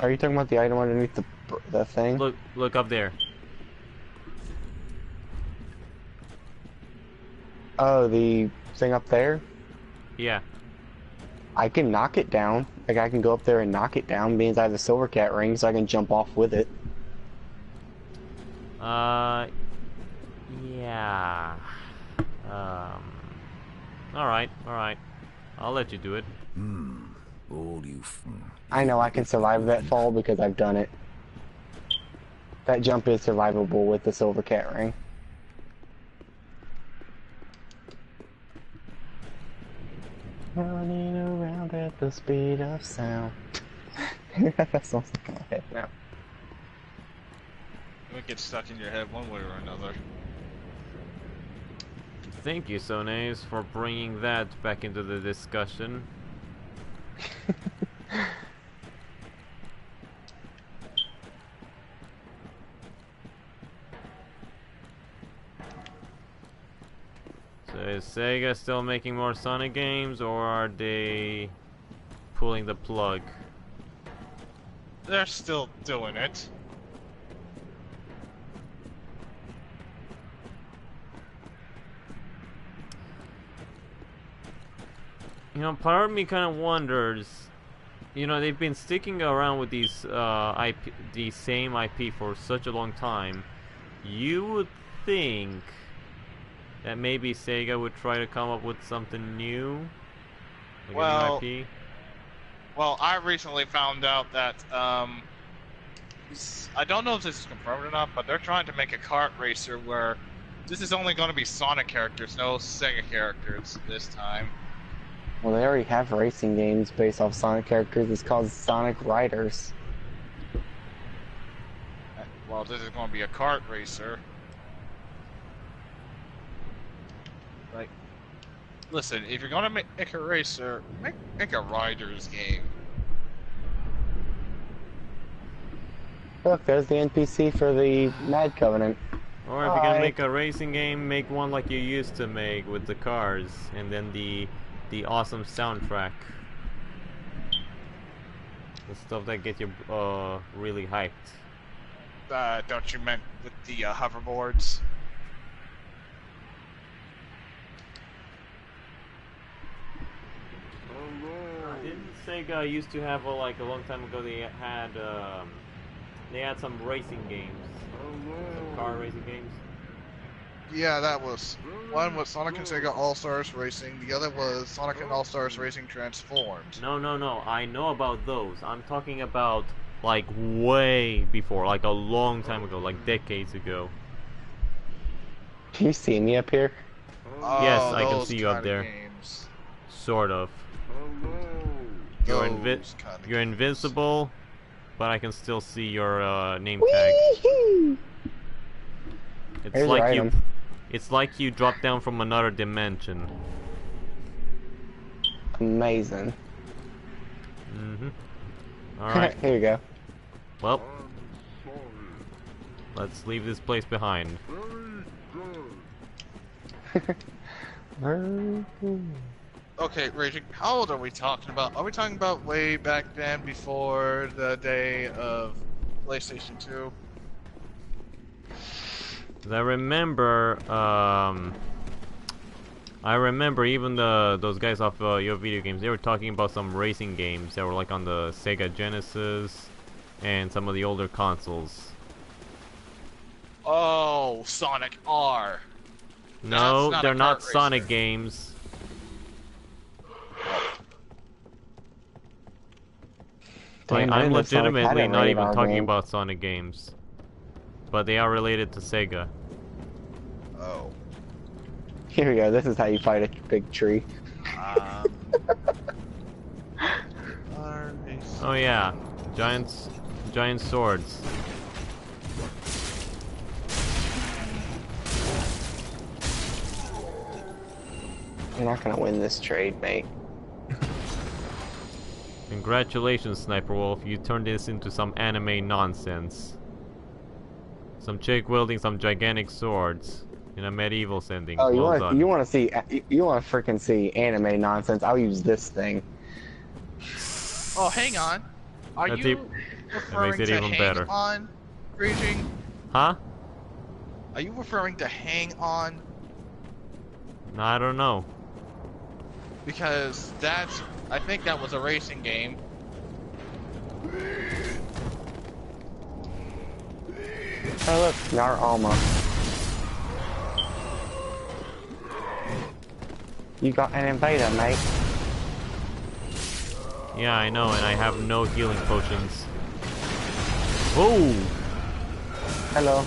Are you talking about the item underneath the thing? Look up there. Oh, the thing up there? Yeah. I can knock it down. Like, I can go up there and knock it down, means I have the silver cat ring, so I can jump off with it. Yeah. Alright, alright. I'll let you do it. All you... I know I can survive that fall because I've done it. That jump is survivable with the silver cat ring. Running around at the speed of sound. That song's in my head now. It gets stuck in your head one way or another. Thank you, Sonays, for bringing that back into the discussion. So is Sega still making more Sonic games, or are they pulling the plug? They're still doing it. You know, part of me kind of wonders. You know, they've been sticking around with these the same IP for such a long time. You would think that maybe Sega would try to come up with something new, like Well, a new IP. Well, I recently found out that I don't know if this is confirmed or not, but they're trying to make a kart racer where this is only going to be Sonic characters, no Sega characters this time. Well, they already have racing games based off Sonic characters. It's called Sonic Riders. Well, this is going to be a kart racer. Like, listen, if you're going to make a racer, make a Riders game. Look, there's the NPC for the Mad Covenant. Or if you're gonna make a racing game, make one like you used to make with the cars, and then the awesome soundtrack. The stuff that gets you really hyped. Don't you meant with the hoverboards? Didn't Sega used to have like a long time ago? They had some racing games, some car racing games. Yeah, that was one was Sonic and Sega All Stars Racing. The other was Sonic and All Stars Racing Transformed. No. I know about those. I'm talking about like way before, like a long time ago, like decades ago. Can you see me up here? Oh, Yes, I can those see you up kinda there. games. Sort of. You're invincible, but I can still see your name tag. It's Here's like your you. item. It's like you dropped down from another dimension. Amazing. All right. Here you go. Well, let's leave this place behind. Okay, Raging, how old are we talking about? Are we talking about way back then before the day of PlayStation 2? 'Cause I remember even those guys off your video games, they were talking about some racing games that were like on the Sega Genesis and some of the older consoles. Oh, Sonic R. No, That's they're a not kart Sonic racer. games. Like, Damn, I I'm didn't know Sonic had legitimately a not even radar talking game. about Sonic games. But they are related to Sega. Oh. Here we go. This is how you fight a big tree. Oh yeah, giant swords. You're not gonna win this trade, mate. Congratulations, Sniper Wolf, you turned this into some anime nonsense. Some chick wielding some gigantic swords in a medieval setting. Oh, you Well want done. you want to see freaking see anime nonsense? I'll use this thing. Oh, hang on. Are That's you that referring makes it to even Hang better. On, Raging? Huh? Are you referring to Hang On? No, I don't know. Because I think that was a racing game. Oh look, Nar Alma. You got an invader, mate. Yeah, I know, and I have no healing potions. Oh! Hello.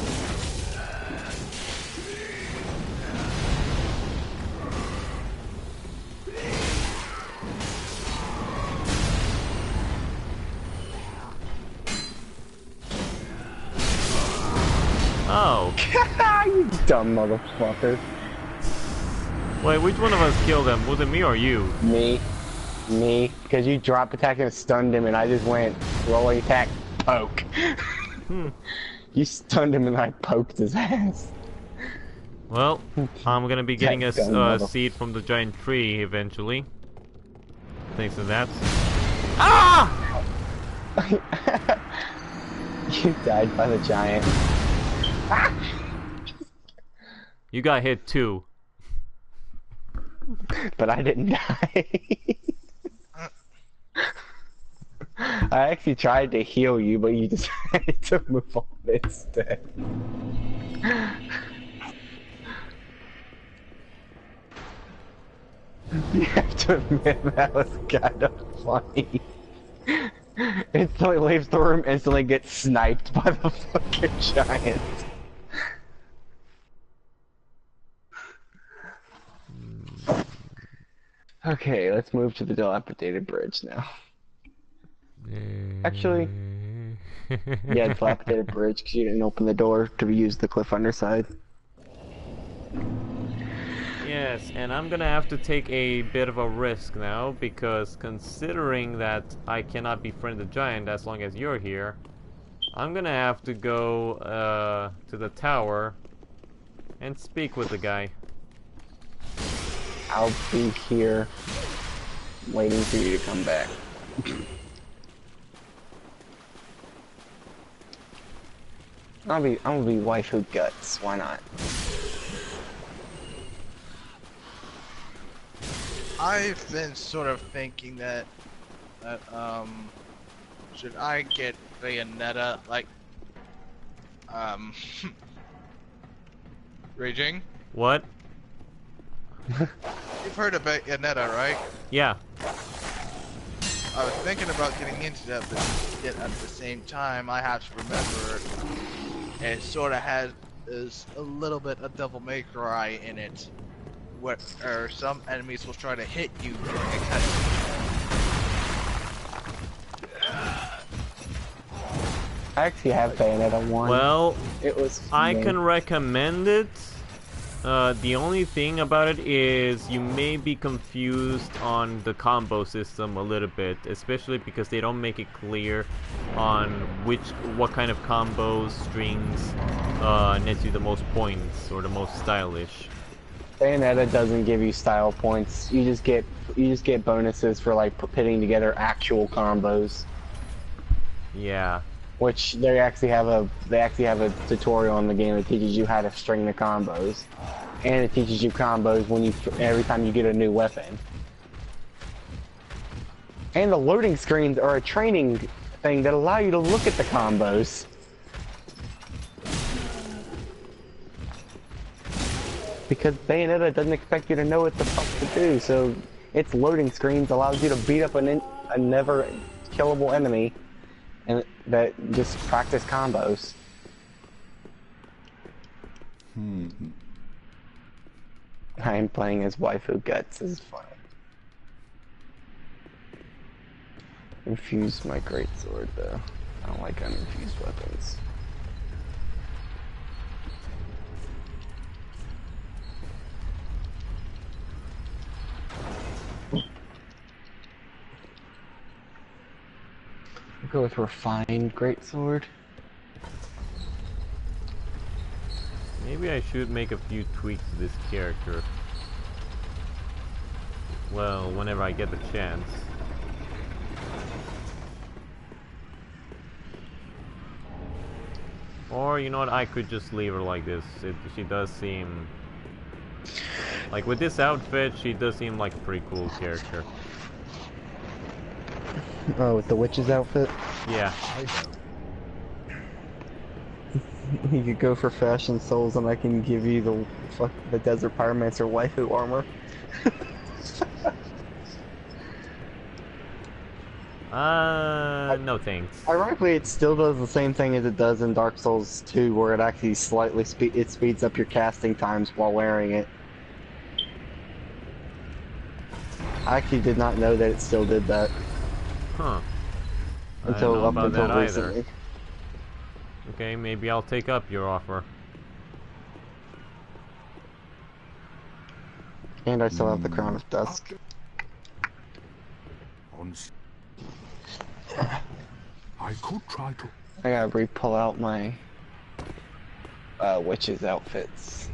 hell? You dumb motherfucker. Wait, which one of us killed him? Was it me or you? Me. Because you drop attack and stunned him, and I just went rolling attack, poke. You stunned him, and I poked his ass. Well, I'm gonna be getting That dumb a mother- seed from the giant tree eventually. Thanks to that. Ah! You died by the giant. You got hit too. But I didn't die. I actually tried to heal you, but you decided to move on instead. You have to admit that was kind of funny. Instantly leaves the room, instantly gets sniped by the fucking giant. Okay, let's move to the dilapidated bridge now. Actually, yeah, dilapidated bridge because you didn't open the door to use the cliff underside. Yes, and I'm gonna have to take a bit of a risk now, because considering that I cannot befriend the giant as long as you're here, I'm gonna have to go to the tower and speak with the guy. I'll be here waiting for you to come back. I'm gonna be waifu guts, why not? I've been sort of thinking that should I get Bayonetta like Raging? What? You've heard of Bayonetta, right? Yeah. I was thinking about getting into that, but yet at the same time, I have to remember it sort of is a little bit of Devil May Cry in it, where some enemies will try to hit you and cut I actually have Bayonetta 1. Well, it was I fun. can recommend it. The only thing about it is you may be confused on the combo system a little bit, especially because they don't make it clear on what kind of combos, strings, nets you the most points or the most stylish. Bayonetta doesn't give you style points. You just get bonuses for like putting together actual combos. Yeah. Which they actually have a tutorial in the game that teaches you how to string the combos, and it teaches you combos every time you get a new weapon. And the loading screens are a training thing that allow you to look at the combos. Because Bayonetta doesn't expect you to know what the fuck to do, so its loading screens allows you to beat up a never killable enemy, and that just practice combos. I am playing as waifu guts. This is funny. Infuse my greatsword though. I don't like uninfused weapons. I'll go with refined greatsword. Maybe I should make a few tweaks to this character. Well, whenever I get the chance. Or, you know what, I could just leave her like this. She does seem... Like, with this outfit, she does seem like a pretty cool character. Oh, with the witch's outfit? Yeah. You could go for Fashion Souls and I can give you the Desert Pyromancer waifu armor. No thanks. Ironically, it still does the same thing as it does in Dark Souls 2, where it actually slightly speeds up your casting times while wearing it. I actually did not know that it still did that. Huh. Until I don't know about that recently. either. Okay, maybe I'll take up your offer. And I still have the Crown of Dusk. I could try to. I gotta re-pull out my witch's outfits.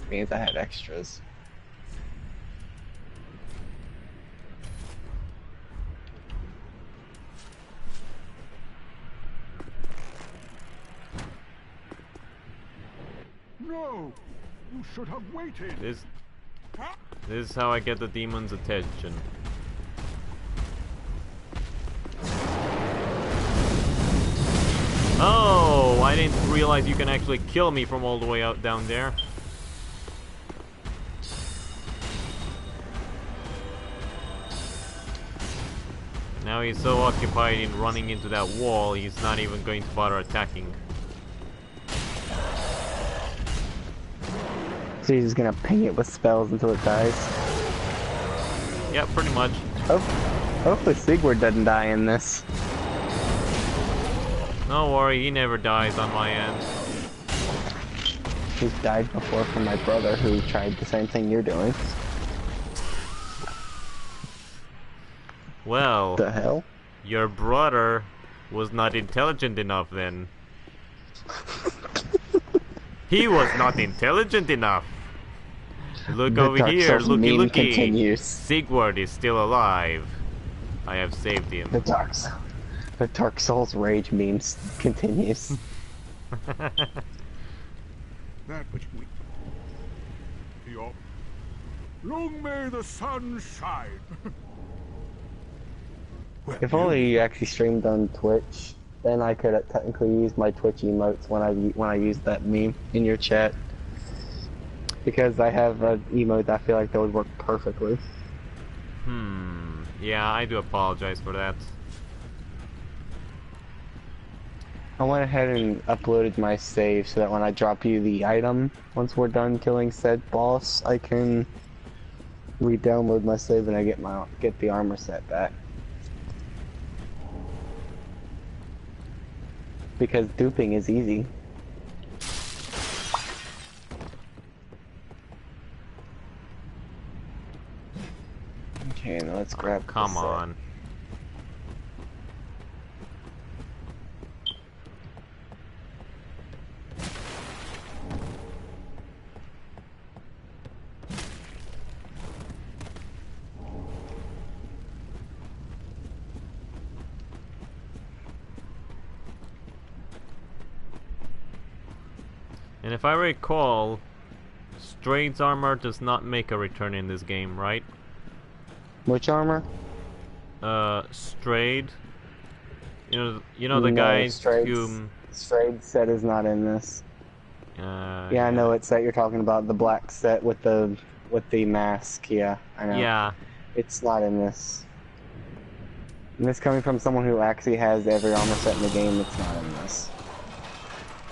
Means I had extras. No! You should have waited! This is how I get the demon's attention. Oh, I didn't realize you can actually kill me from all the way out down there. Now he's so occupied in running into that wall, he's not even going to bother attacking. So he's just gonna ping it with spells until it dies. Yeah, pretty much. Oh, hopefully Sigurd doesn't die in this. Don't worry, he never dies on my end. He's died before from my brother who tried the same thing you're doing. Well, The hell? your brother was not intelligent enough then. He was not intelligent enough. Look The over Dark here, Souls looky meme looky. continues. Sigurd is still alive. I have saved him. The Dark Souls rage memes continues. That which we. Yo. Long may the sun shine. Well, If only you actually streamed on Twitch, then I could technically use my Twitch emotes when I use that meme in your chat. Because I have an emote that I feel like that would work perfectly. Yeah, I do apologize for that. I went ahead and uploaded my save so that when I drop you the item, once we're done killing said boss, I can re-download my save and I get the armor set back. Because duping is easy. Okay, now let's grab. Come on. And if I recall, Straight's armor does not make a return in this game, right? Which armor? Strayed. You know the guy whom. Strayed set is not in this. Yeah, I know what set you're talking about. The black set with the mask. Yeah, I know. Yeah. It's not in this. And this coming from someone who actually has every armor set in the game. It's not in this.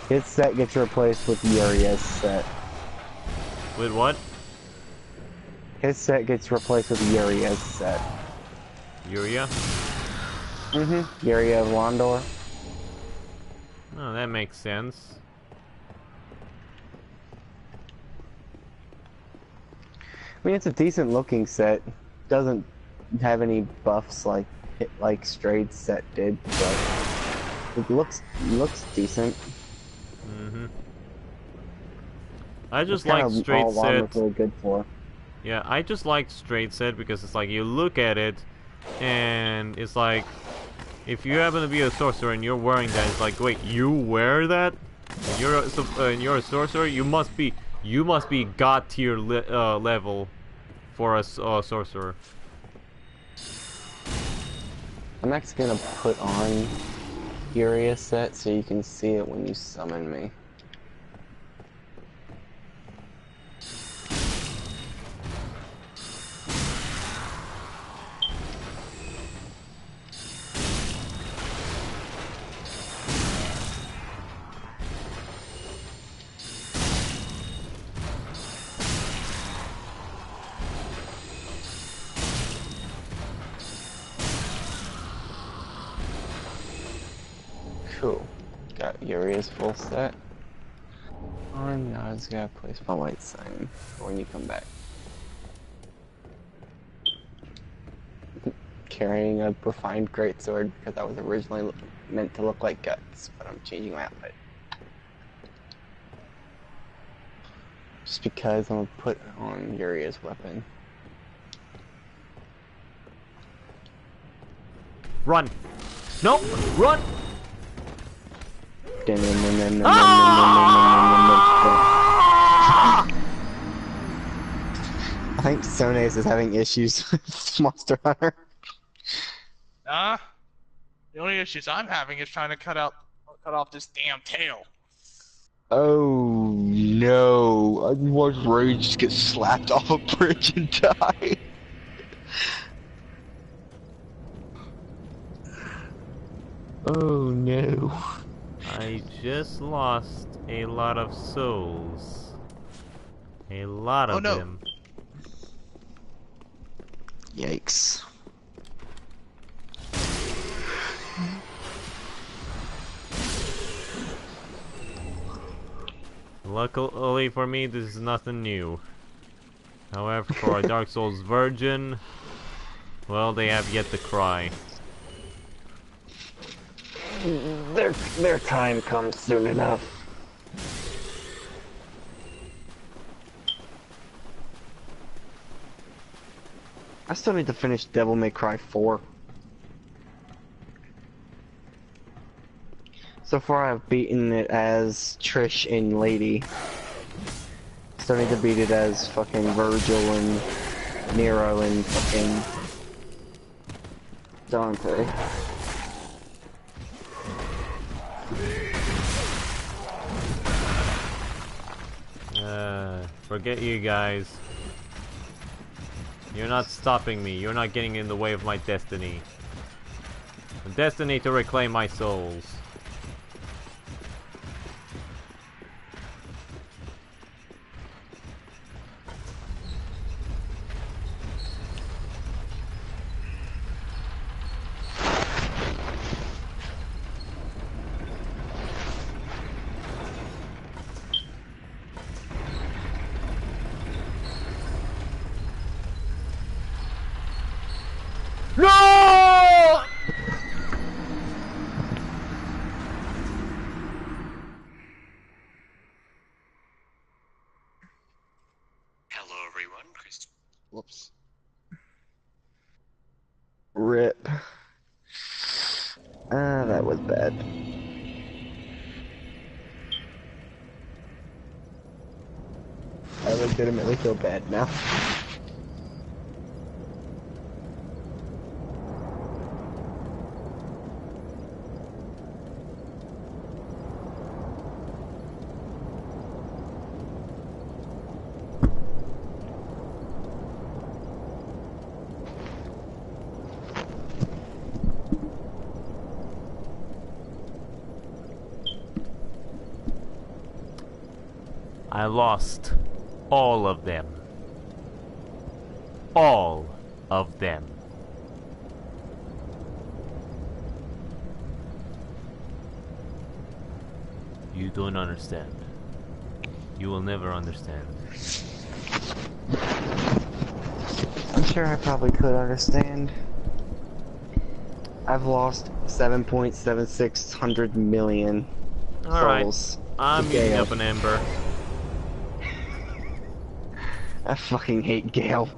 His set gets replaced with Uria's set. With what? His set gets replaced with Uria's set. Yuria? Yuria of Londor. Oh, that makes sense. I mean, it's a decent looking set. Doesn't have any buffs like Strayd's set did, but it looks decent. I just It's like kinda Straight all armor's set. really good for. Yeah, I just like Straight set because it's like you look at it, and it's like if you happen to be a sorcerer and you're wearing that, it's like, wait, you wear that? And you're a sorcerer. You must be god tier level for a sorcerer. I'm actually gonna put on Uria's set so you can see it when you summon me. Cool. Got Uria's full set. Now I just gotta place my white sign for when you come back. carrying a refined greatsword because that was originally meant to look like guts, but I'm changing my outfit. Just because I'm gonna put on Uria's weapon. Run! No! Run! I think Sones is having issues with Monster Hunter. The only issues I'm having is trying to cut off this damn tail. Oh no! I watched Rage just get slapped off a bridge and die. Oh no. I just lost a lot of souls. A lot of them. Yikes. Luckily for me, this is nothing new. However, for a Dark Souls virgin, well, they have yet to cry. Their time comes soon enough. I still need to finish Devil May Cry 4. So far I've beaten it as Trish and Lady. Still need to beat it as fucking Virgil and Nero and fucking Dante. Forget you guys. You're not stopping me. You're not getting in the way of my destiny. The destiny to reclaim my souls. No! Hello everyone, Chris. Whoops. RIP. That was bad. I legitimately feel bad now. I lost all of them. All of them. You don't understand. You will never understand. I'm sure I probably could understand. I've lost 7.76 million souls. I'm eating up an ember. I fucking hate Gale.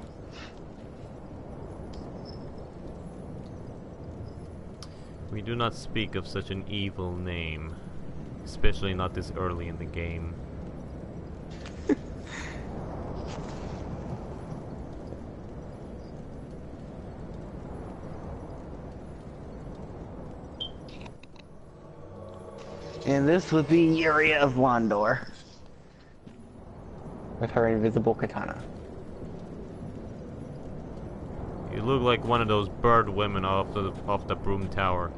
We do not speak of such an evil name. Especially not this early in the game. And this would be Yuria of Londor. With her invisible katana. You look like one of those bird women off the broom tower.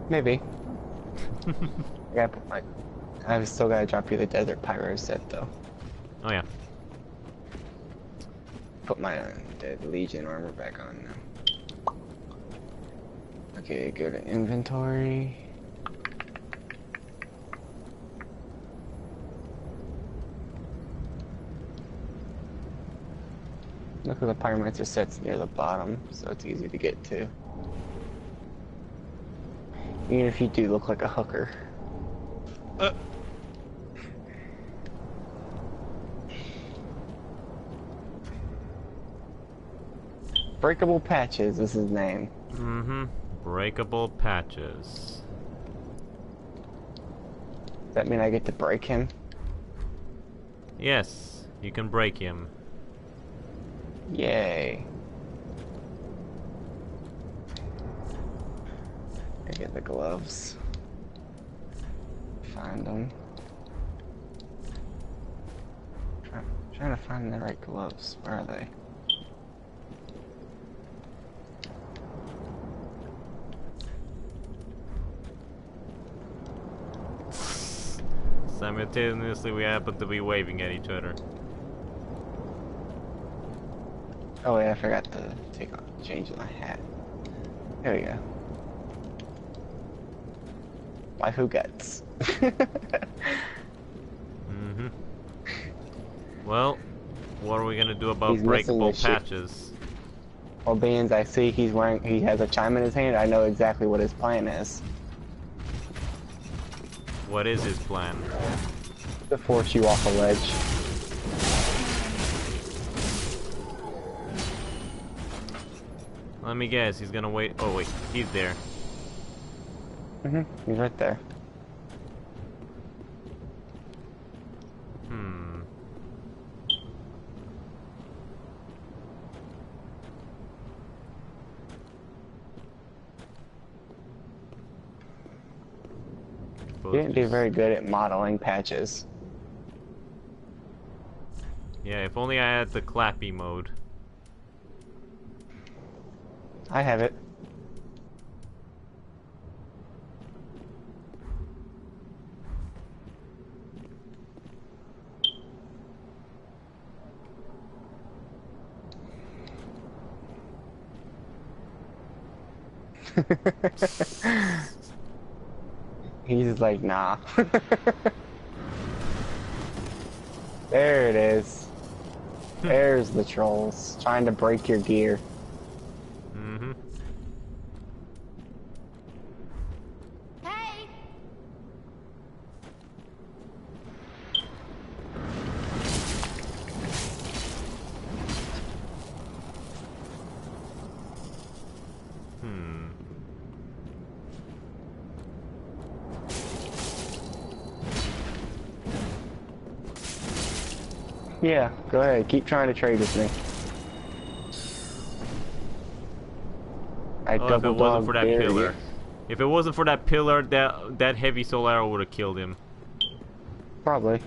Maybe. I've still gotta drop you the Desert Pyro set though. Oh yeah. Put my Undead Legion armor back on now. Okay, go to inventory. Look at the pyromancer sets near the bottom, so it's easy to get to. Even if you do look like a hooker. Breakable Patches is his name. Mm-hmm. Breakable Patches. Does that mean I get to break him? Yes, you can break him. Yay. I get the gloves. Find them. Trying to find the right gloves. Where are they? Simultaneously, we happen to be waving at each other. Oh wait, I forgot to change my hat. There we go. Waifu guts. Mm-hmm. Well, what are we gonna do about He's missing breakable the shit. patches? Well, being I see he has a chime in his hand, I know exactly what his plan is. What is his plan? To force you off a ledge. Let me guess, he's gonna wait. Oh wait, he's there. He's right there. Hmm. He didn't do very good at modeling patches. Yeah, if only I had the clappy mode. I have it. He's like, nah. There it is. There's the trolls trying to break your gear. Mm-hmm. Hey! Hmm. Yeah, go ahead. Keep trying to trade with me. I Oh, if it double wasn't dog for that dare pillar. you. If it wasn't for that pillar, that heavy soul arrow would have killed him. Probably.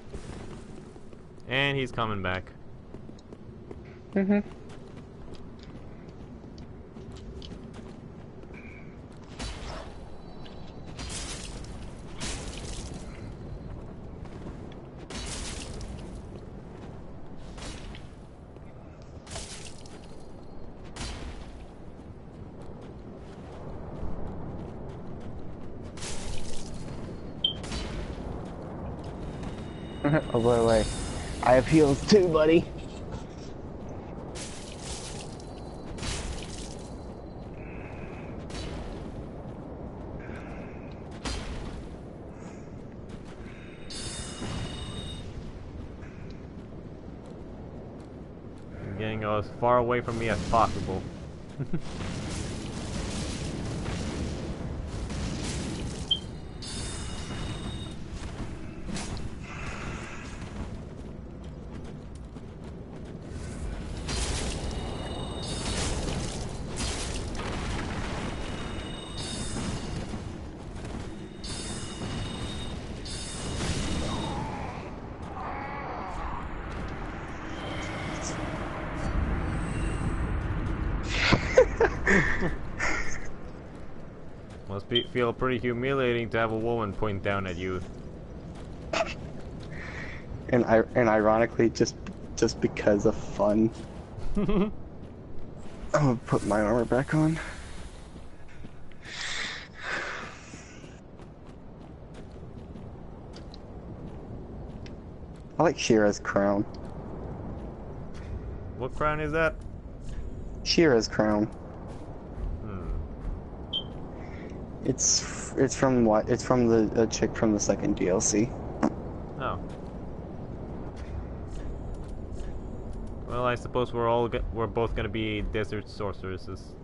And he's coming back. Mm-hmm. Oh, by the way, I have heals too, buddy. I'm getting as far away from me as possible. Must feel pretty humiliating to have a woman point down at you. And ironically, just because of fun. I'm gonna put my armor back on. I like Shira's crown. What crown is that? Shira's crown. Hmm. It's from what? It's from the chick from the second DLC. Oh. Well, I suppose we're both gonna be desert sorceresses.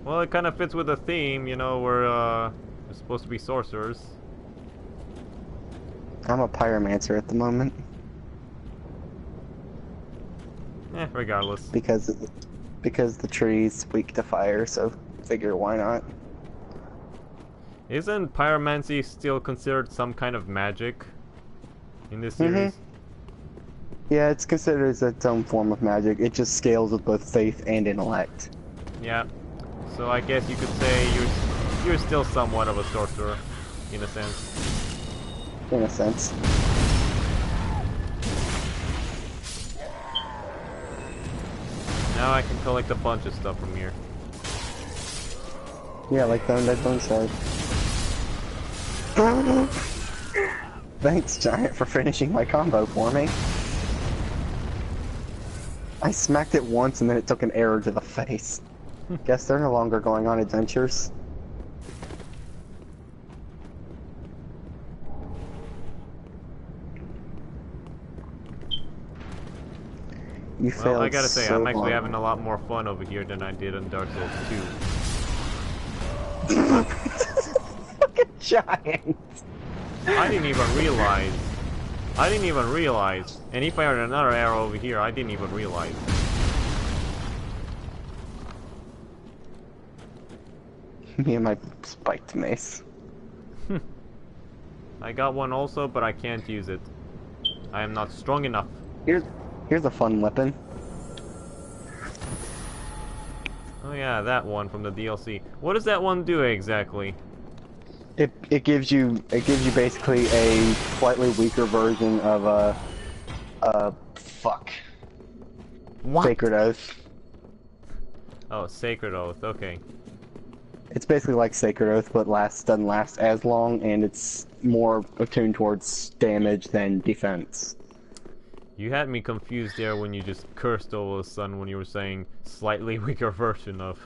Well, it kind of fits with the theme, you know. We're supposed to be sorcerers. I'm a pyromancer at the moment. Regardless. Because the tree's weak to fire, so figure why not. Isn't pyromancy still considered some kind of magic in this series? Yeah, it's considered as its own form of magic. It just scales with both faith and intellect. Yeah. So I guess you could say you're still somewhat of a sorcerer, in a sense. In a sense. Now I can collect a bunch of stuff from here. Yeah, like the Undead Bone Sword. Thanks, Giant, for finishing my combo for me. I smacked it once and then it took an arrow to the face. Guess they're no longer going on adventures. You failed. Well, I gotta say, so I'm actually hard. having a lot more fun over here than I did in Dark Souls 2. Fucking Giant! I didn't even realize. And he fired another arrow over here, I didn't even realize. Me and my spiked mace. I got one also, but I can't use it. I am not strong enough. Here's a fun weapon. Oh yeah, that one from the DLC. What does that one do exactly? It gives you basically a slightly weaker version of fuck. What? Sacred Oath. Oh, Sacred Oath, okay. It's basically like Sacred Oath, but doesn't last as long, and it's more attuned towards damage than defense. You had me confused there when you just cursed all of a sudden when you were saying slightly weaker version of.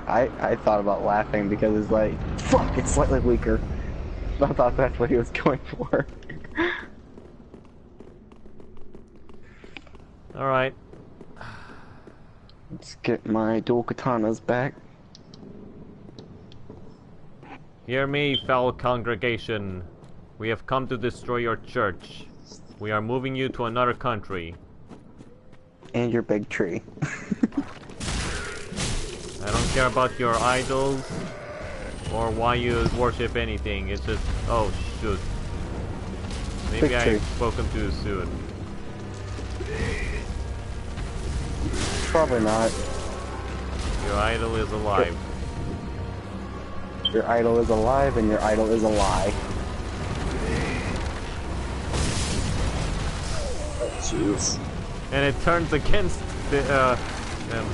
I thought about laughing because it's like, fuck, it's slightly weaker. I thought that's what he was going for. Alright. Let's get my dual katanas back. Hear me, foul congregation. We have come to destroy your church. We are moving you to another country. And your big tree. I don't care about your idols or why you worship anything. It's just, oh shoot. Maybe I've spoken too soon. Probably not. Your idol is alive. Your idol is alive and your idol is a lie. Oh, jeez. And it turns against the, them.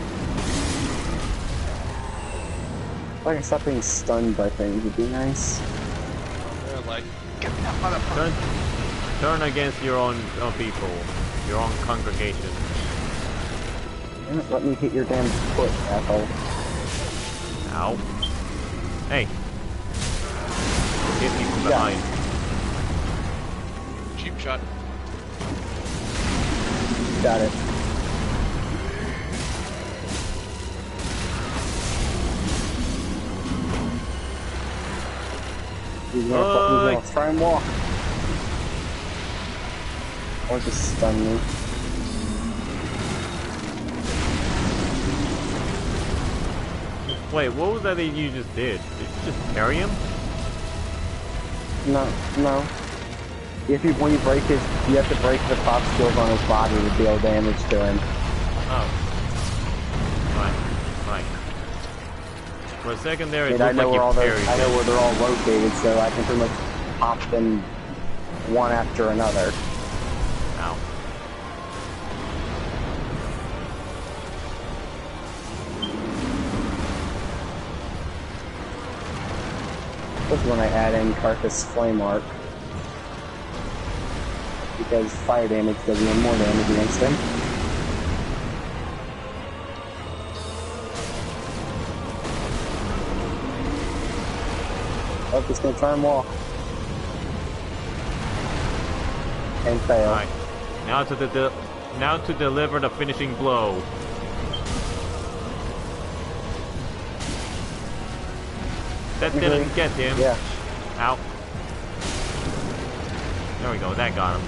If I can stop being stunned by things, would be nice. They're like, get that motherfucker. Turn against your own people, your own congregation. Damn it, let me hit your damn foot, asshole. Ow. Hey. Hit me from behind. Cheap shot. Got it. He's gonna try and walk. Or just stun me. Wait, what was that you just did? Did you just parry him? No. When you break you have to break the top skills on his body to deal damage to him. Oh. Right. For a second there, it I looked know like where you parried I know him. where they're all located, so I can pretty much pop them one after another. Ow. This is when I add in Carcass Flame Arc. because fire damage does even more damage against him. Oh, he's gonna try and walk. And fail. Alright. Now to deliver the finishing blow. That didn't get him. Yeah. Ow. There we go, that got him.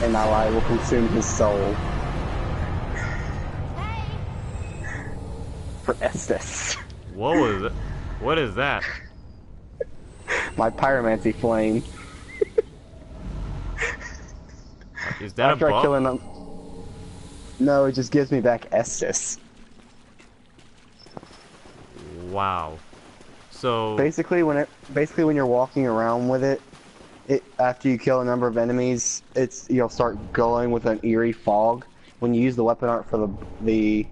And now I will consume his soul. For Estes. What was it? What is that? My pyromancy flame. Is that After a buff? I kill him, no, it just gives me back Estes. Wow. So Basically, when you're walking around with it, after you kill a number of enemies, you'll start glowing with an eerie fog. When you use the weapon art for the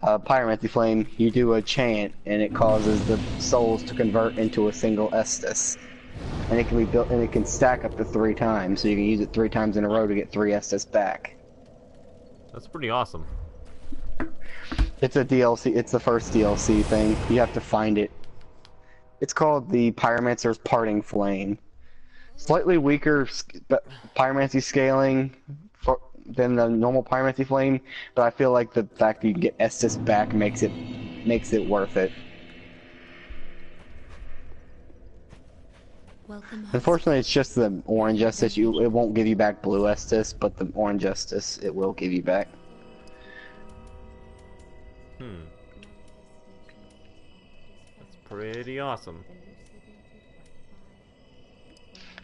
pyromancy flame, you do a chant, and it causes the souls to convert into a single Estes. And it can be built, and it can stack up to 3 times, so you can use it 3 times in a row to get 3 Estes back. that's pretty awesome. It's a DLC. It's the first DLC thing. You have to find it. It's called the Pyromancer's Parting Flame. Slightly weaker pyromancy scaling than the normal pyromancy flame, but I feel like the fact that you can get Estes back makes it worth it. Welcome. Unfortunately, it's just the orange Estes. It won't give you back blue Estes, but the orange Estes it will give you back. That's pretty awesome.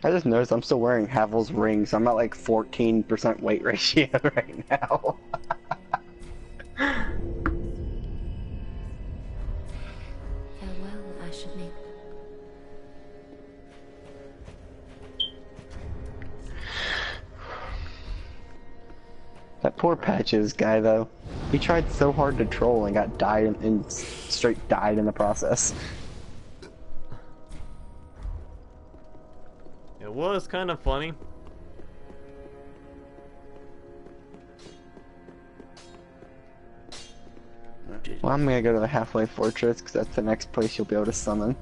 I just noticed I'm still wearing Havel's ring, so I'm at like 14% weight ratio right now. Farewell, Ashenip. That poor Patches guy, though. He tried so hard to troll and got died and straight died in the process. It was kind of funny. Well, I'm gonna go to the Halfway Fortress, because that's the next place you'll be able to summon.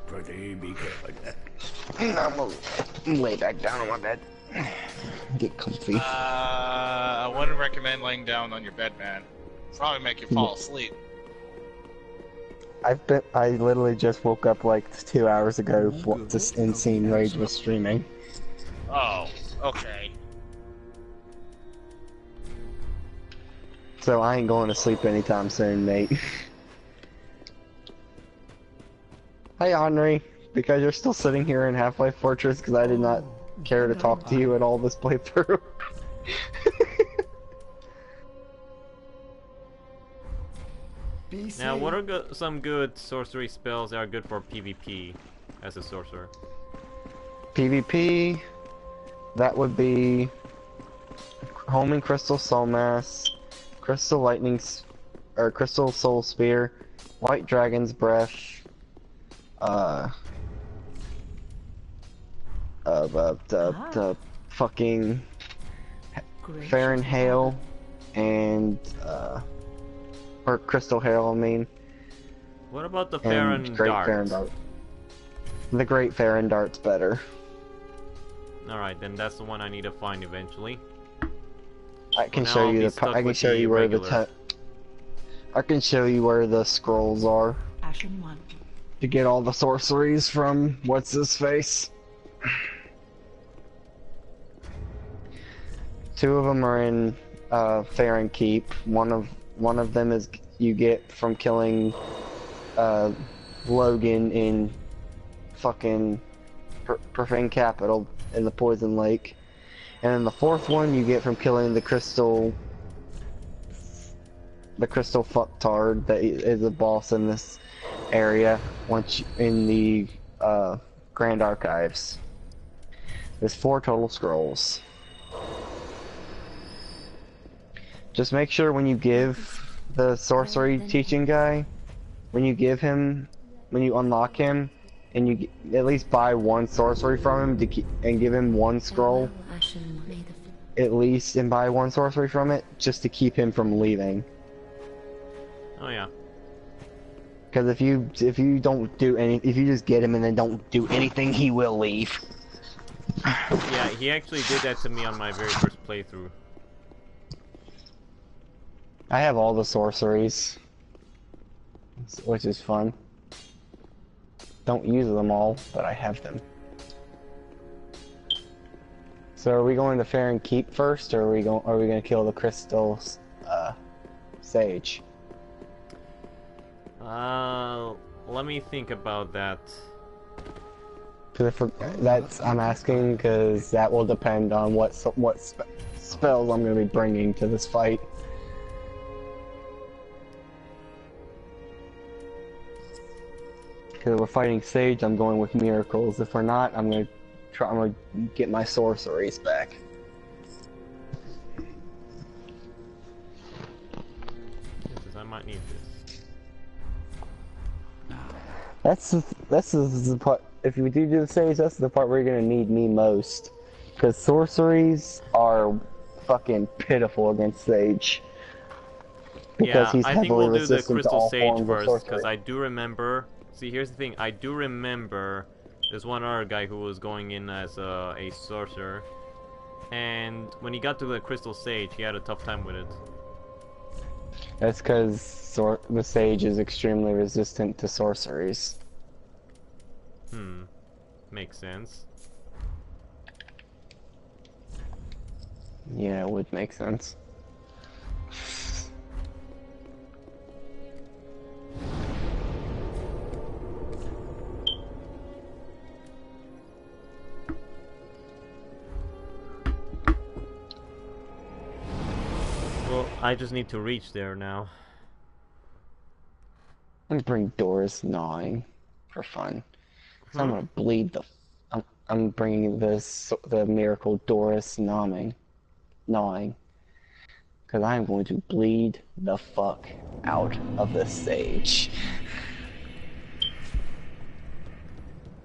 Pretty be good. I'm gonna lay back down on my bed. Get comfy. I wouldn't recommend laying down on your bed, man. Probably make you fall asleep. I literally just woke up like 2 hours ago while this insane rage was streaming. Oh, okay. So I ain't going to sleep anytime soon, mate. Hey, Henri, because you're still sitting here in Half-Life Fortress because I did not care to talk to you at all this playthrough. Now, what are some good sorcery spells that are good for PvP as a sorcerer? PvP, that would be Homing Crystal Soul Mass, Crystal Lightning, or Crystal Soul Spear, White Dragon's Breath, the fucking Farron Hail, and or Crystal Hail, I mean. What about the And Farron Great Dart? Farron Dart. The Great Farron Dart's better. Alright, then that's the one I need to find eventually. I can now show I'll you be the. stuck I can with show the you where the. regular. I can show you where the scrolls are Ashen 1. to get all the sorceries from what's his face. 2 of them are in Farron Keep. One of them is you get from killing Logan in fucking Profane Capital in the Poison Lake. And then the 4th one you get from killing the Crystal Fucktard that is a boss in this area in the Grand Archives. There's 4 total scrolls. Just make sure when you give the sorcery teaching guy when you give him, when you unlock him, and you at least buy one sorcery from him to keep, and give him one scroll, at least, and buy one sorcery from it, just to keep him from leaving. Oh yeah. Because if you don't do any, if you just get him and then don't do anything, he will leave. Yeah, he actually did that to me on my very first playthrough. I have all the sorceries, which is fun. Don't use them all, but I have them. So are we going to Fair and Keep first, or are we going to kill the crystal sage? Let me think about that. I'm asking because that will depend on what spells I'm going to be bringing to this fight. Because if we're fighting Sage, I'm going with miracles. If we're not, I'm going to get my sorceries back. I might need this. That's the part. If you do the Sage, that's the part where you're going to need me most. Because sorceries are fucking pitiful against Sage. Because he's I think heavily we'll do the resistant to Crystal all Sage forms of first, sorcery. because I do remember... See, here's the thing. I do remember there's one other guy who was going in as a Sorcerer. And when he got to the Crystal Sage, he had a tough time with it. That's because the Sage is extremely resistant to sorceries. Makes sense. Yeah, it would make sense. Well, I just need to reach there now. I'm gonna bring Doris gnawing for fun. So I'm gonna bleed the. I'm bringing the miracle Doris gnawing, because I'm going to bleed the fuck out of the Sage.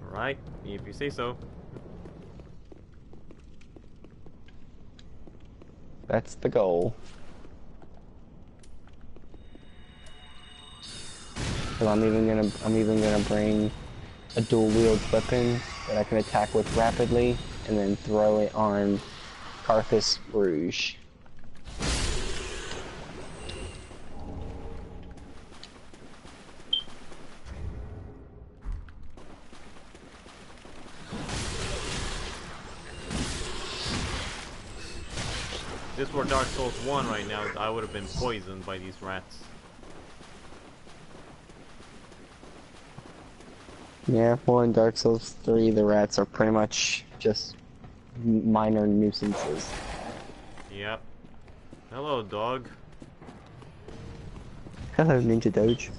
Alright, if you say so. That's the goal. Because I'm even gonna bring a dual wield weapon that I can attack with rapidly, and then throw it on Carthus Rouge. If this were Dark Souls 1 right now, I would have been poisoned by these rats. Yeah, well in Dark Souls 3 the rats are pretty much just minor nuisances. Yep. Hello, dog. Hello, Ninja Doge.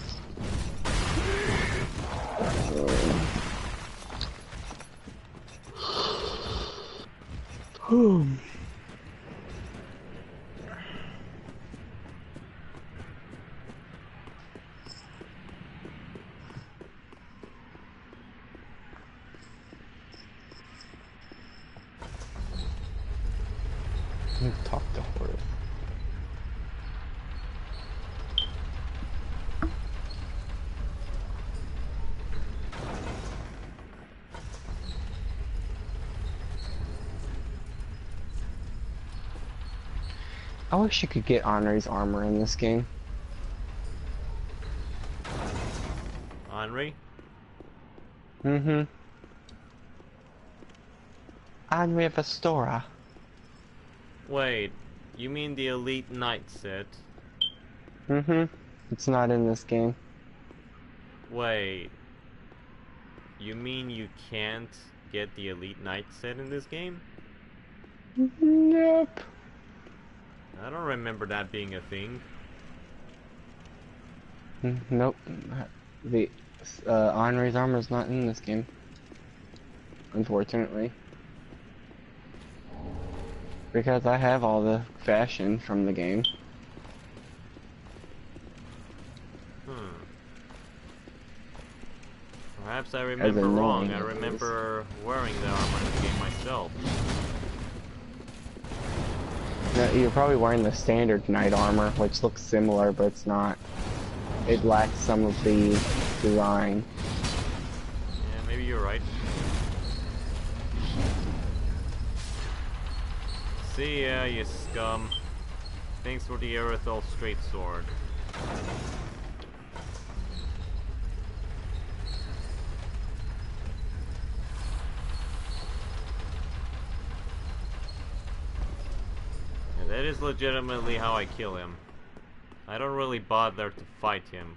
Talk to Horde. I wish you could get Henri's armor in this game. Henri? Mm-hmm. Henri of Astora. Wait, you mean the Elite Knight set? Mm-hmm. It's not in this game. Wait. You mean you can't get the Elite Knight set in this game? Nope. I don't remember that being a thing. Nope. The Henri's armor is not in this game. Unfortunately. Because I have all the fashion from the game. Perhaps I As remember wrong. annoying I as it is. remember wearing the armor in the game myself. No, you're probably wearing the standard knight armor, which looks similar, but it's not. It lacks some of the design. Yeah, maybe you're right. See ya, you scum. Thanks for the Erythal straight sword. Yeah, that is legitimately how I kill him. I don't really bother to fight him.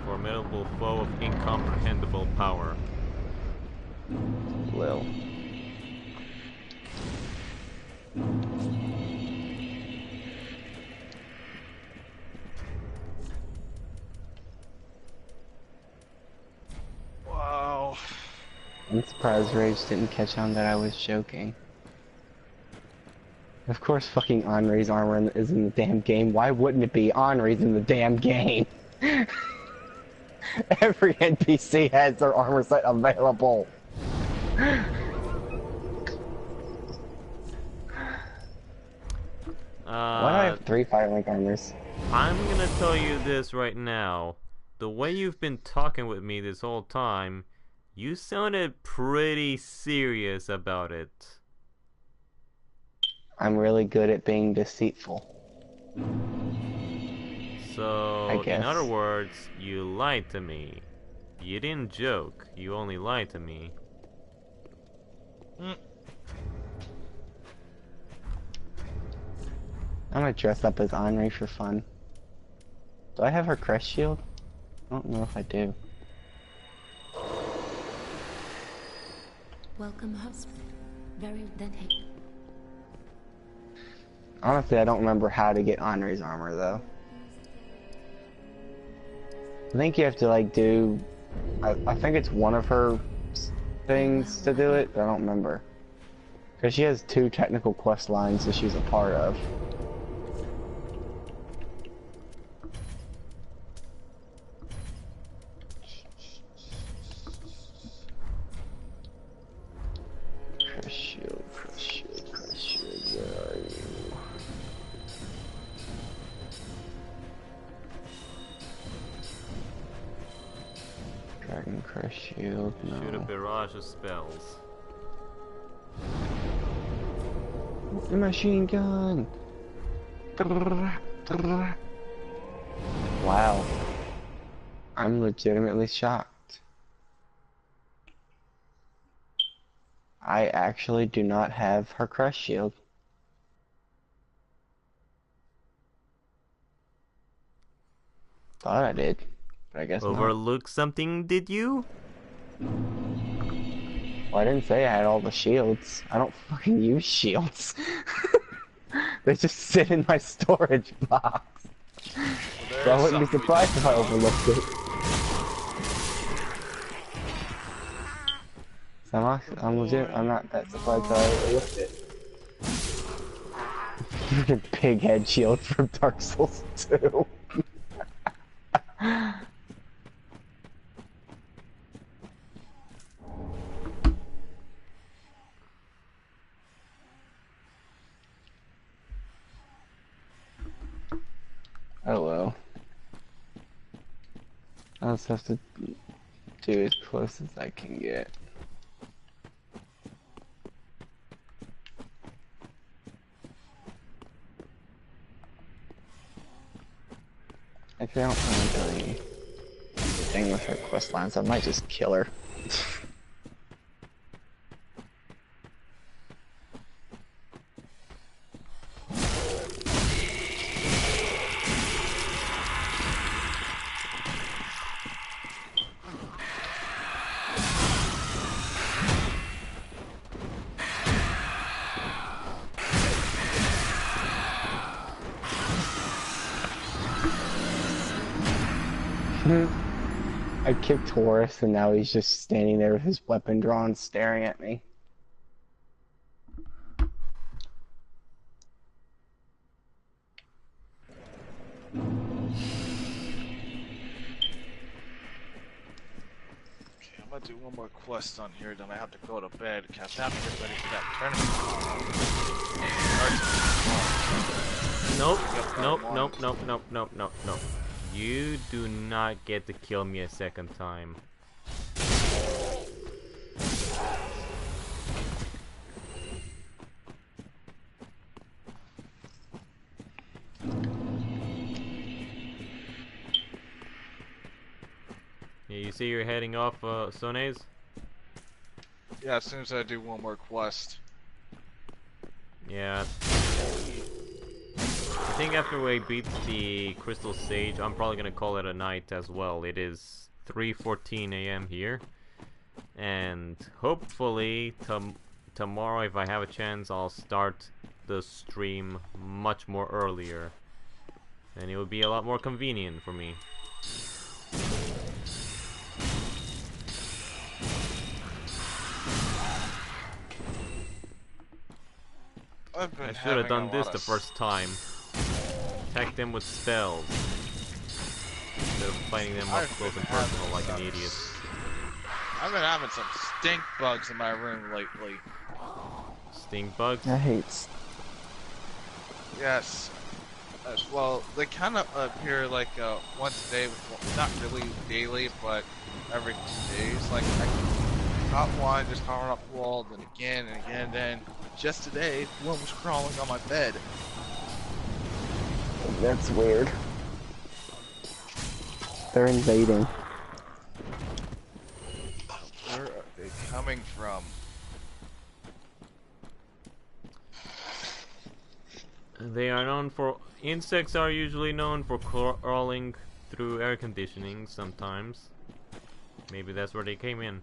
Formidable foe of incomprehensible power. Lil. Wow. I'm surprised Rage didn't catch on that I was joking. Of course fucking Henri's armor is in the damn game. Why wouldn't it be? Henri's in the damn game. Every NPC has their armor set available. Why do I have 3 Firelink armors? I'm gonna tell you this right now. The way you've been talking with me this whole time, you sounded pretty serious about it. I'm really good at being deceitful. So, guess. in other words, you lied to me. You didn't joke, you only lied to me. I'm gonna dress up as Henri for fun. Do I have her crest shield? I don't know if I do. Welcome, husband. Very then hey. Honestly, I don't remember how to get Henri's armor though. I think you have to like do... I think it's one of her things to do it, but I don't remember. Because she has 2 technical quest lines that she's a part of. Crest shield, crest shield, crest shield, where are you? Dragon crest shield, no. Shoot a barrage of spells. The machine gun! Wow. I'm legitimately shocked. I actually do not have her crest shield. Thought I did, but I guess not. Overlook something, did you? Well, I didn't say I had all the shields. I don't fucking use shields. They just sit in my storage box. So I wouldn't be surprised if I overlooked it. So I'm legit. I'm not that surprised that I overlooked it. Pig head shield from Dark Souls 2. Oh well. I'll just have to do as close as I can get. Actually, I don't plan on doing anything with her quest line, so I might just kill her. I kicked Taurus, and now he's just standing there with his weapon drawn, staring at me. Okay, I'm gonna do one more quest on here, then I have to go to bed because I have to get ready for that tournament. Nope, nope, nope, nope, nope, nope, nope, nope. You do not get to kill me a second time. Yeah, you see you're heading off, Sones? Yeah, as soon as I do one more quest. Yeah. I think after we beat the Crystal Sage, I'm probably gonna call it a night as well. It is 3:14 a.m. here. And hopefully, tomorrow, if I have a chance, I'll start the stream much more earlier. And it would be a lot more convenient for me. I should have done this the first time. Attack them with spells. Instead of fighting them up close and personal like an idiot. I've been having some stink bugs in my room lately. Stink bugs? I hate. Yes. Well, they kind of appear like once a day, not really daily, but every 2 days. Like, I got one just crawling up the wall, then again and again, and then just today, one was crawling on my bed. That's weird. They're invading. Where are they coming from? They are known for... Insects are usually known for crawling through air conditioning sometimes. Maybe that's where they came in.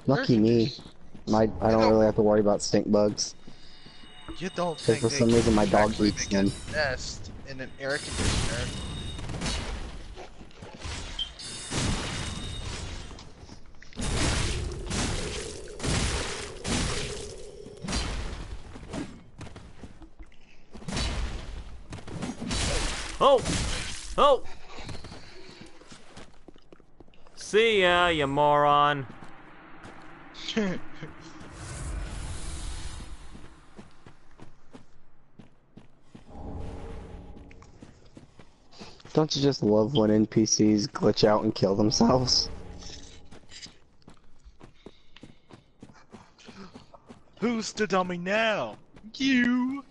Lucky me. I don't really have to worry about stink bugs. You don't Because think for some reason my dog eats them. Nest in an air conditioner? Oh! Oh! See ya, you moron! Don't you just love when NPCs glitch out and kill themselves? Who's the dummy now? You!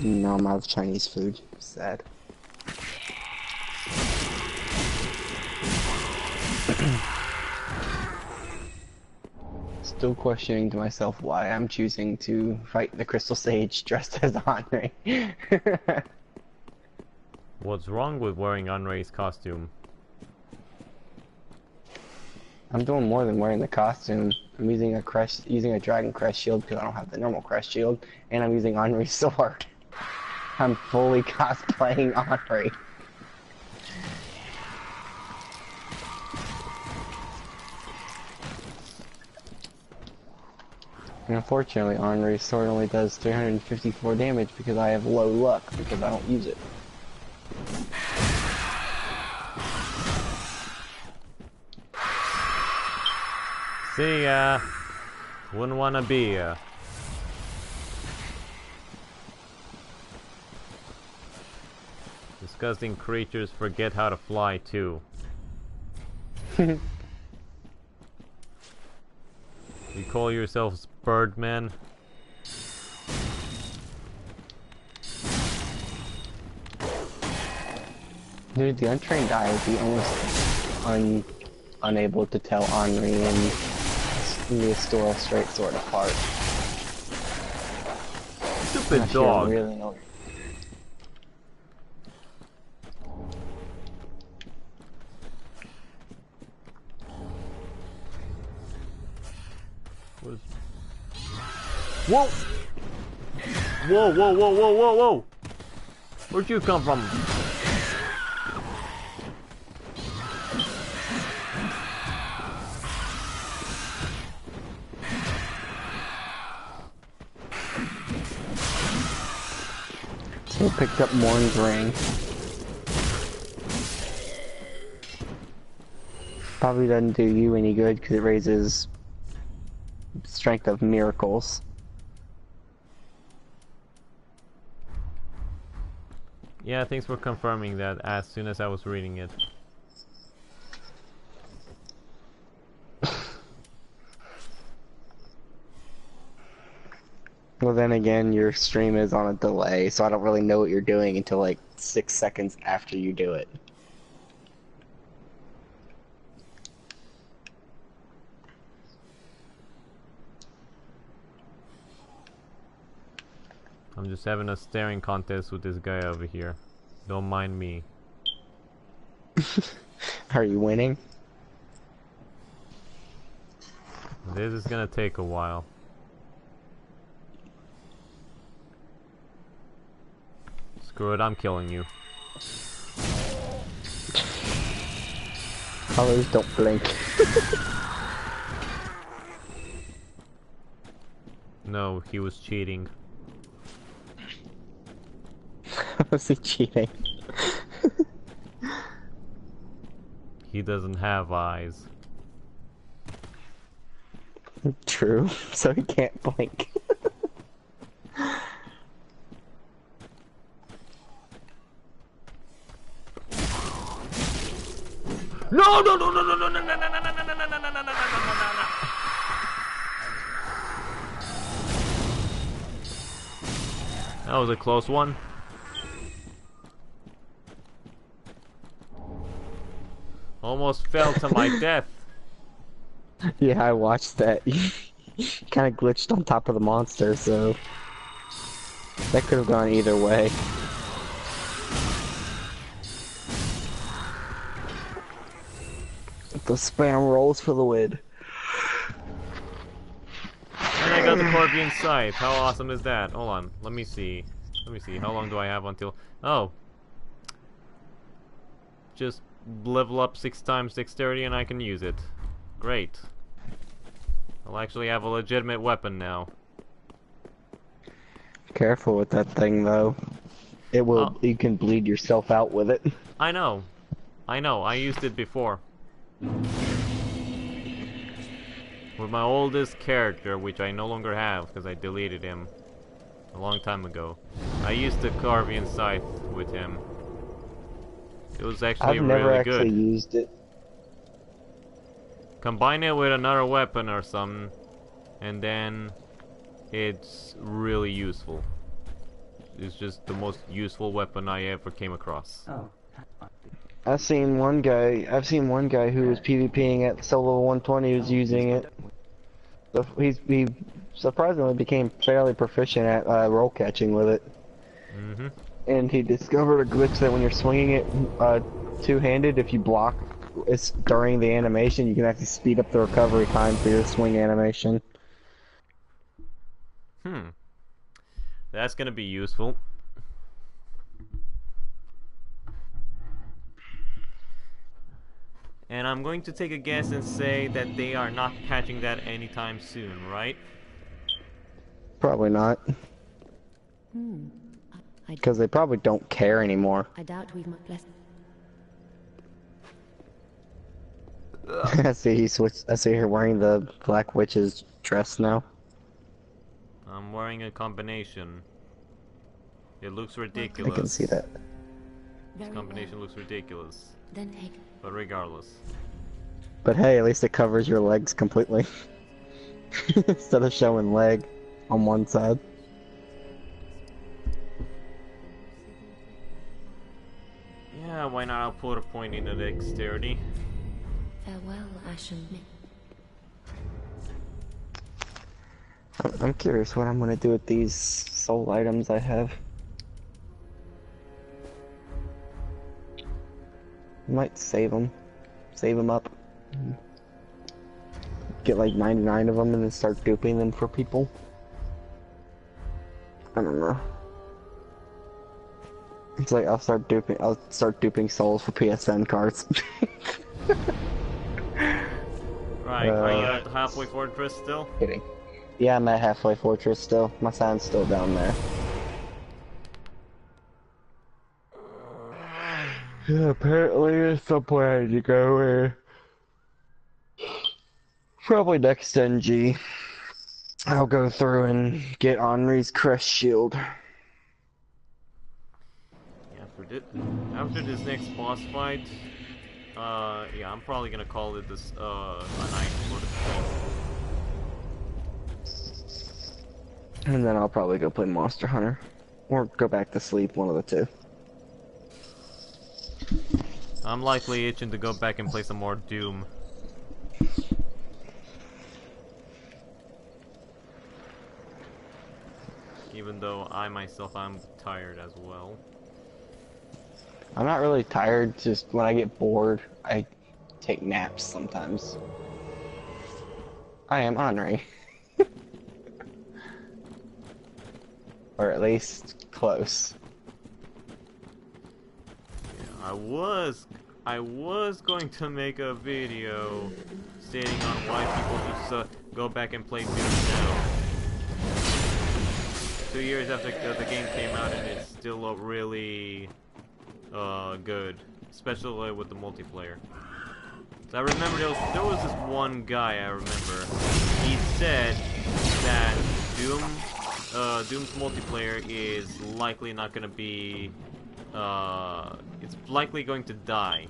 No, I'm out of Chinese food. Sad. Still questioning to myself why I'm choosing to fight the Crystal Sage dressed as Andre. What's wrong with wearing Unray's costume? I'm doing more than wearing the costume. I'm using a Dragon Crest shield because I don't have the normal Crest shield, and I'm using Henri's sword. I'm fully cosplaying Henri. And unfortunately, Henri's sword only does 354 damage because I have low luck because I don't use it. See ya! Wouldn't wanna be ya. Disgusting creatures forget how to fly too. You call yourselves birdmen? Dude, the untrained eye would be almost unable to tell Henri and the Astoral straight sword apart. Stupid Unless dog. you really know. Whoa! Whoa, whoa, whoa, whoa, whoa, whoa! Where'd you come from? So picked up Morn's ring. Probably doesn't do you any good because it raises strength of miracles. Yeah, thanks for confirming that as soon as I was reading it. Well, then again, your stream is on a delay, so I don't really know what you're doing until like 6 seconds after you do it. I'm just having a staring contest with this guy over here. Don't mind me. Are you winning? This is gonna take a while. Screw it, I'm killing you. Colors don't blink. No, he was cheating. Was he cheating? He doesn't have eyes. True, so he can't blink. No, no, no, no, no, no, no, no, no, no, no, no, no, no, no, no, no, no. That was a close one. Almost fell to my death. Yeah, I watched that. Kind of glitched on top of the monster, so that could have gone either way. The spam rolls for the win. And I got the Corvian Scythe. How awesome is that? Hold on, let me see. Let me see, how long do I have until... Oh! Just level up 6 times dexterity and I can use it. Great. I'll actually have a legitimate weapon now. Careful with that thing, though. It will. You can bleed yourself out with it. I know. I know. I used it before. With my oldest character, which I no longer have because I deleted him a long time ago. I used the Corvian Scythe with him. It was actually I've never really actually good. used it. Combine it with another weapon or something, and then it's really useful. It's just the most useful weapon I ever came across. Oh. I've seen one guy who was PvPing at solo 120 who was using it. So he surprisingly became fairly proficient at roll catching with it. Mm-hmm. And he discovered a glitch that when you're swinging it two-handed, if you block it's during the animation, you can actually speed up the recovery time for your swing animation. That's gonna be useful. And I'm going to take a guess and say that they are not patching that anytime soon, right? Probably not. Because they probably don't care anymore. I doubt we've much less. I see he switched. I see her wearing the Black Witch's dress now. I'm wearing a combination. It looks ridiculous. I can see that. This combination looks ridiculous. Then take. But regardless. But hey, at least it covers your legs completely. Instead of showing leg on one side. Yeah, why not? I'll put a point in the dexterity. Farewell, Ashen. I'm curious what I'm gonna do with these soul items I have. Might save them up. Get like 99 of them and then start duping them for people. I don't know. It's like I'll start duping souls for PSN cards. Right, are you at halfway fortress still? Kidding. Yeah, I'm at halfway fortress still. My sign's still down there. Yeah, apparently there's somewhere I need to go. Probably next NG. I'll go through and get Henri's crest shield. After this next boss fight, yeah, I'm probably gonna call it this, a night for the stream. And then I'll probably go play Monster Hunter. Or go back to sleep, one of the two. I'm likely itching to go back and play some more Doom. Even though I myself, I'm tired as well. I'm not really tired, just when I get bored, I take naps sometimes. I am Henri. Or at least close. Yeah, I was going to make a video stating on why people just go back and play Doom now. 2 years after the game came out and it's still really good, especially with the multiplayer. So I remember there was this one guy I remember. He said that Doom's multiplayer is likely not going to be, it's likely going to die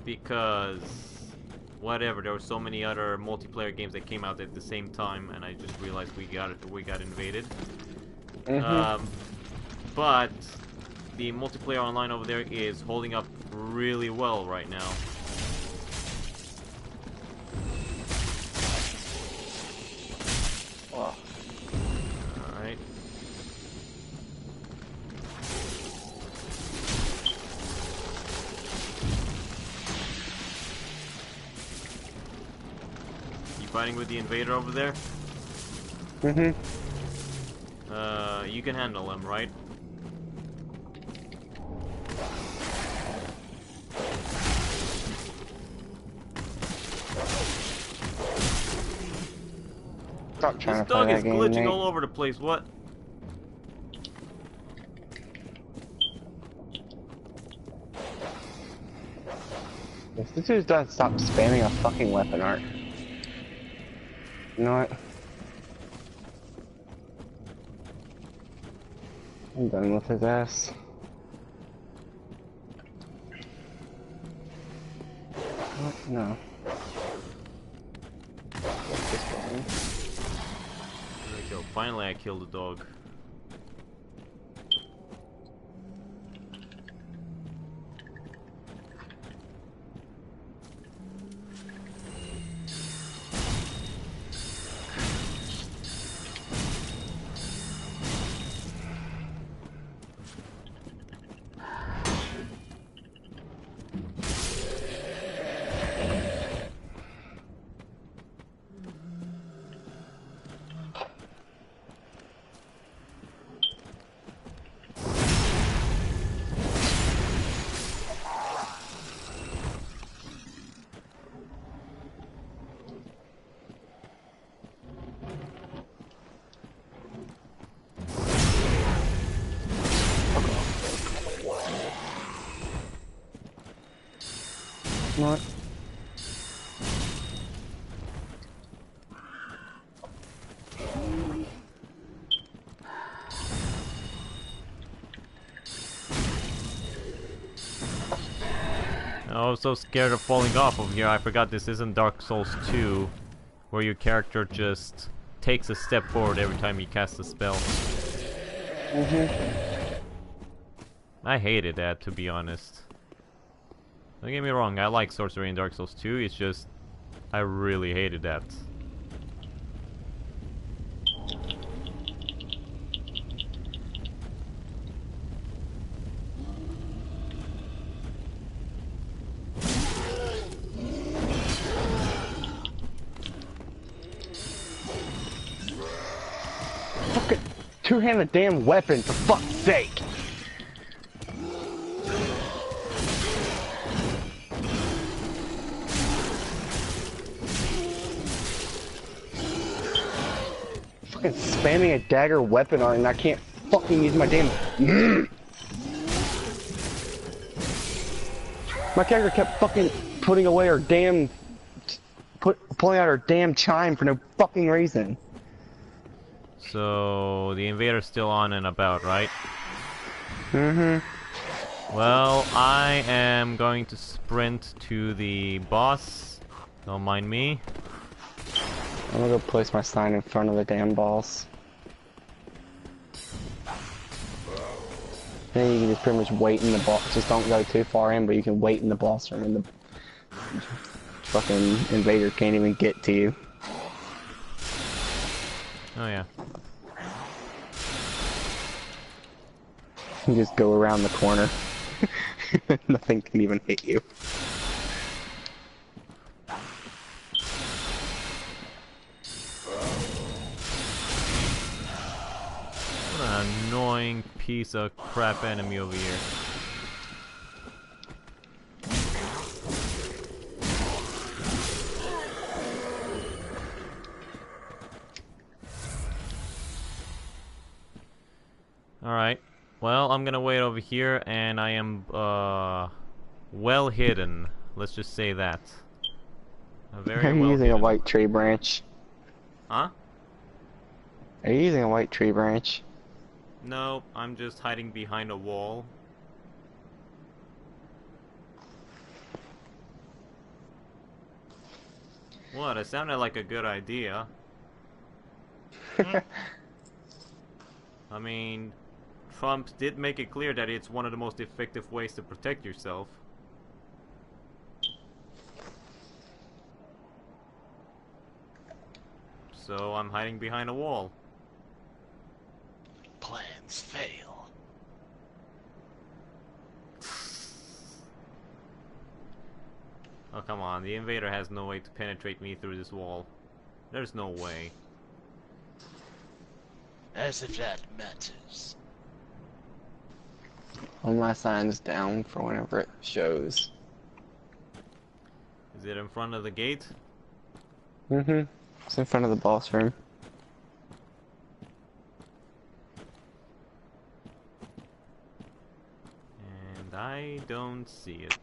because whatever, there were so many other multiplayer games that came out at the same time, and I just realized we got invaded. But the multiplayer online over there is holding up really well right now. Wow. Alright. You fighting with the invader over there? You can handle him, right? Stop trying this to play dog that is game, glitching Nate. all over the place, what? If this dude doesn't stop spamming a fucking weapon art. You know what? I'm done with his ass. What? No. This one. There we go. Finally I killed the dog. What? I was so scared of falling off of here, I forgot this isn't Dark Souls 2, where your character just takes a step forward every time you cast a spell. I hated that, to be honest. Don't get me wrong, I like Sorcerer in Dark Souls 2, it's just... I really hated that. Fucking two-handed damn weapon, for fuck's sake! Fucking spamming a dagger weapon on it and I can't fucking use my damn... My character kept fucking putting away her damn... pulling out her damn chime for no fucking reason. So, the invader's still on and about, right? Mm-hmm. Well, I am going to sprint to the boss. Don't mind me. I'm gonna go place my sign in front of the damn boss. Then you can just pretty much wait in the boss. Just don't go too far in, but you can wait in the boss room and the fucking invader can't even get to you. Oh yeah. You just go around the corner. Nothing can even hit you. What an annoying piece of crap enemy over here. Alright. Well, I'm gonna wait over here, and I am, well hidden. Let's just say that. I'm using a white tree branch. Huh? Are you using a white tree branch? No, I'm just hiding behind a wall. What? It sounded like a good idea. I mean... Trump did make it clear that it's one of the most effective ways to protect yourself. So I'm hiding behind a wall. Plans fail. Oh come on, the invader has no way to penetrate me through this wall. There's no way. As if that matters. All my signs down for whenever it shows. Is it in front of the gate? Mm-hmm. It's in front of the boss room. And I don't see it.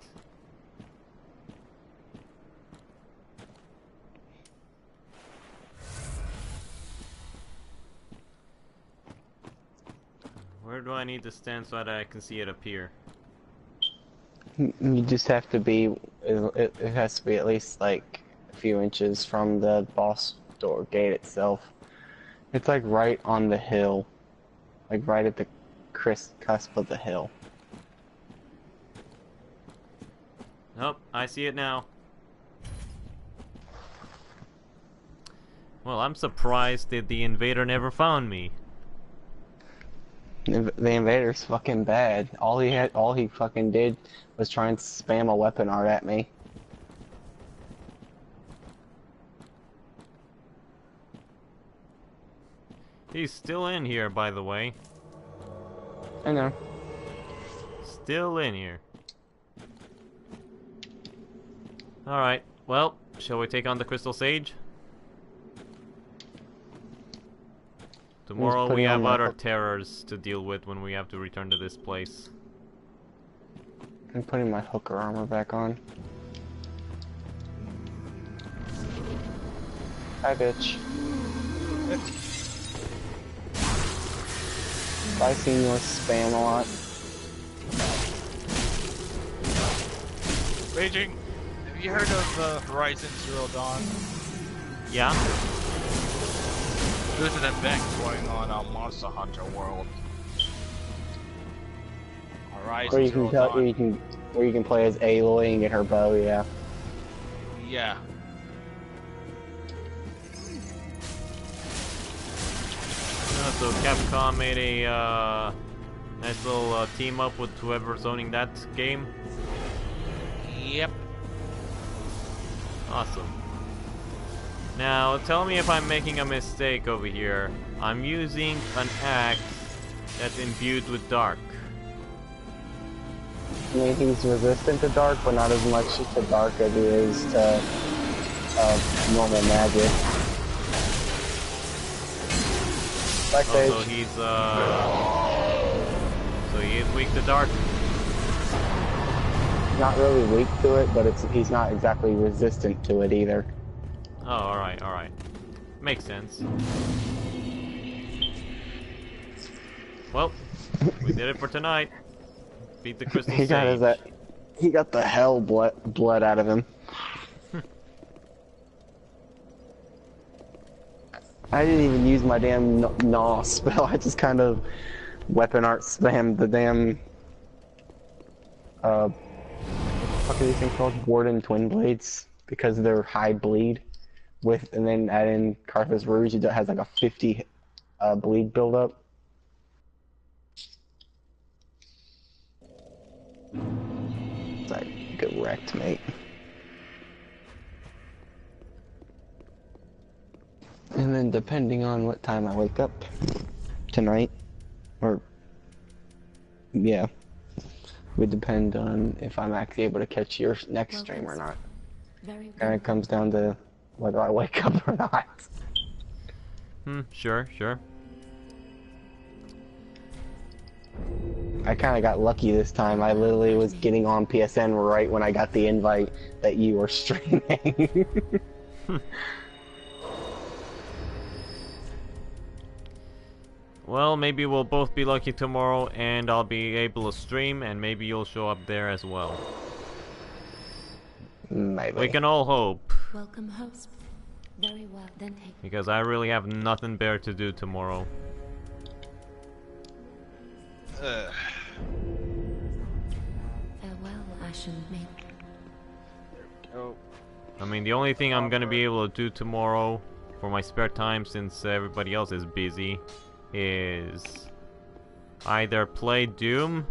Where do I need to stand so that I can see it appear? You just have to be, it has to be at least like a few inches from the boss door gate itself. It's like right on the hill. Like right at the cusp of the hill. Nope, I see it now. Well, I'm surprised that the invader never found me. The invader's fucking bad. All he fucking did was try and spam a weapon art at me. He's still in here, by the way. I know. Still in here. Alright, well, shall we take on the Crystal Sage? Tomorrow we have other terrors to deal with when we have to return to this place. I'm putting my hooker armor back on. Hi, bitch. I've seen your spam a lot. Raging, have you heard of Horizon Zero Dawn? Yeah? There's an event going on Monster Hunter World. Alright, Or you Zero can tell, Dawn. or you can play as Aloy and get her bow. Yeah. Yeah. So Capcom made a nice little team up with whoever's owning that game. Yep. Awesome. Now, tell me if I'm making a mistake over here. I'm using an axe that's imbued with dark. I mean, he's resistant to dark, but not as much to dark as he is to normal magic. Also, so he is weak to dark. Not really weak to it, but he's not exactly resistant to it either. Oh, alright, alright. Makes sense. Well, we did it for tonight. Beat the Crystal Sage. He got the hell blood out of him. I didn't even use my damn Gnaw spell. I just kind of weapon art spammed the damn what the fuck are these things called? Warden Twin Blades, because they're high bleed. And then add in Carthus Rouge, it has like a 50 bleed buildup. It's like, get wrecked, mate. And then depending on what time I wake up tonight, or yeah, would depend on if I'm actually able to catch your next stream or not. And it comes down to whether I wake up or not. Sure, sure. I kind of got lucky this time. I literally was getting on PSN right when I got the invite that you were streaming. Well, maybe we'll both be lucky tomorrow and I'll be able to stream and maybe you'll show up there as well. Maybe. We can all hope. Welcome, host. Very well, then take. Because I really have nothing better to do tomorrow. Farewell, Ashen Maid. Oh. I mean, the only thing I'm gonna be able to do tomorrow for my spare time, since everybody else is busy, is either play Doom,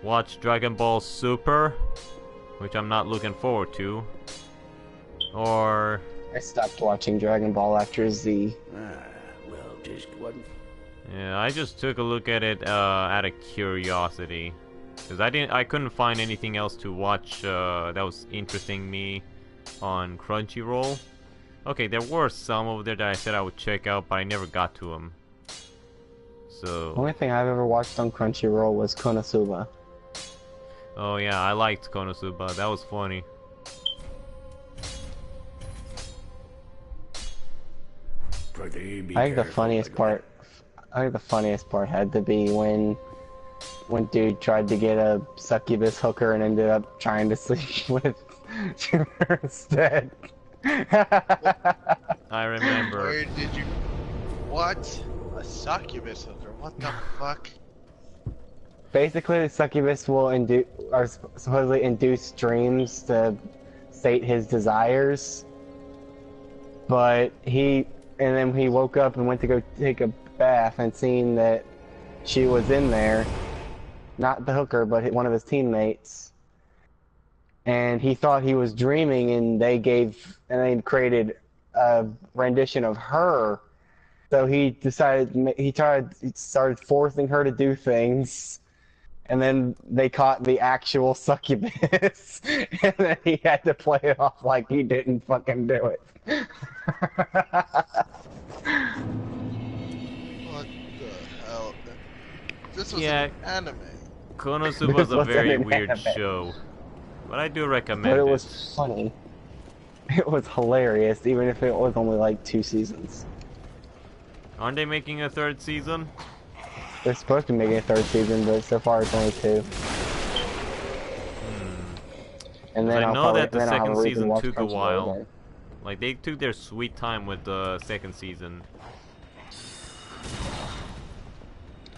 watch Dragon Ball Super, which I'm not looking forward to, or... I stopped watching Dragon Ball after Z. Well, just one. Yeah, I just took a look at it out of curiosity, because I couldn't find anything else to watch that was interesting me on Crunchyroll. Okay, there were some over there that I said I would check out, but I never got to them. So... The only thing I've ever watched on Crunchyroll was Konosuba. Oh yeah, I liked Konosuba. That was funny. I think the funniest part had to be when dude tried to get a succubus hooker and ended up trying to sleep with her instead. I remember. Where did you... What? A succubus hooker? What the fuck? Basically, the succubus will supposedly induce dreams to sate his desires, but then he woke up and went to go take a bath and seen that she was in there, not the hooker, but one of his teammates, and he thought he was dreaming, and they created a rendition of her. So he started forcing her to do things. And then they caught the actual succubus, and then he had to play it off like he didn't fucking do it. What the hell? This was Yeah, an anime. Konosuba was a very weird anime. show, but I do recommend But it. it was funny. It was hilarious, even if it was only like 2 seasons. Aren't they making a 3rd season? They're supposed to be making a 3rd season, but so far it's only 2. And then I I'll know probably, that the then I'll have a second reason to season watch took a Crunchyroll while. again. Like, they took their sweet time with the 2nd season.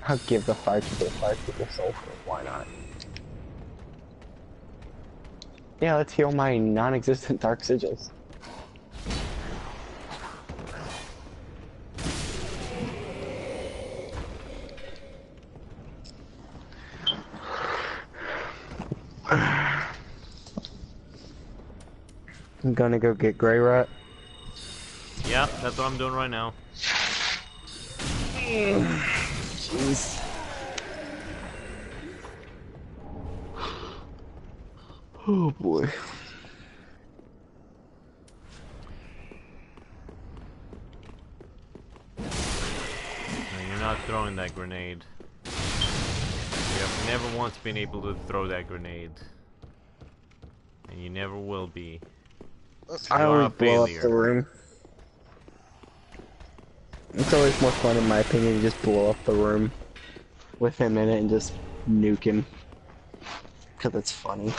I'll give the five people sulfur. Why not? Yeah, let's heal my non-existent dark sigils. I'm gonna go get Grey Rat. Yeah, that's what I'm doing right now. Jeez. Oh boy. No, you're not throwing that grenade. You have never once been able to throw that grenade. And you never will be. I You are always a blow up failure. the room. It's always more fun, in my opinion, to just blow up the room with him in it and just nuke him. Because it's funny.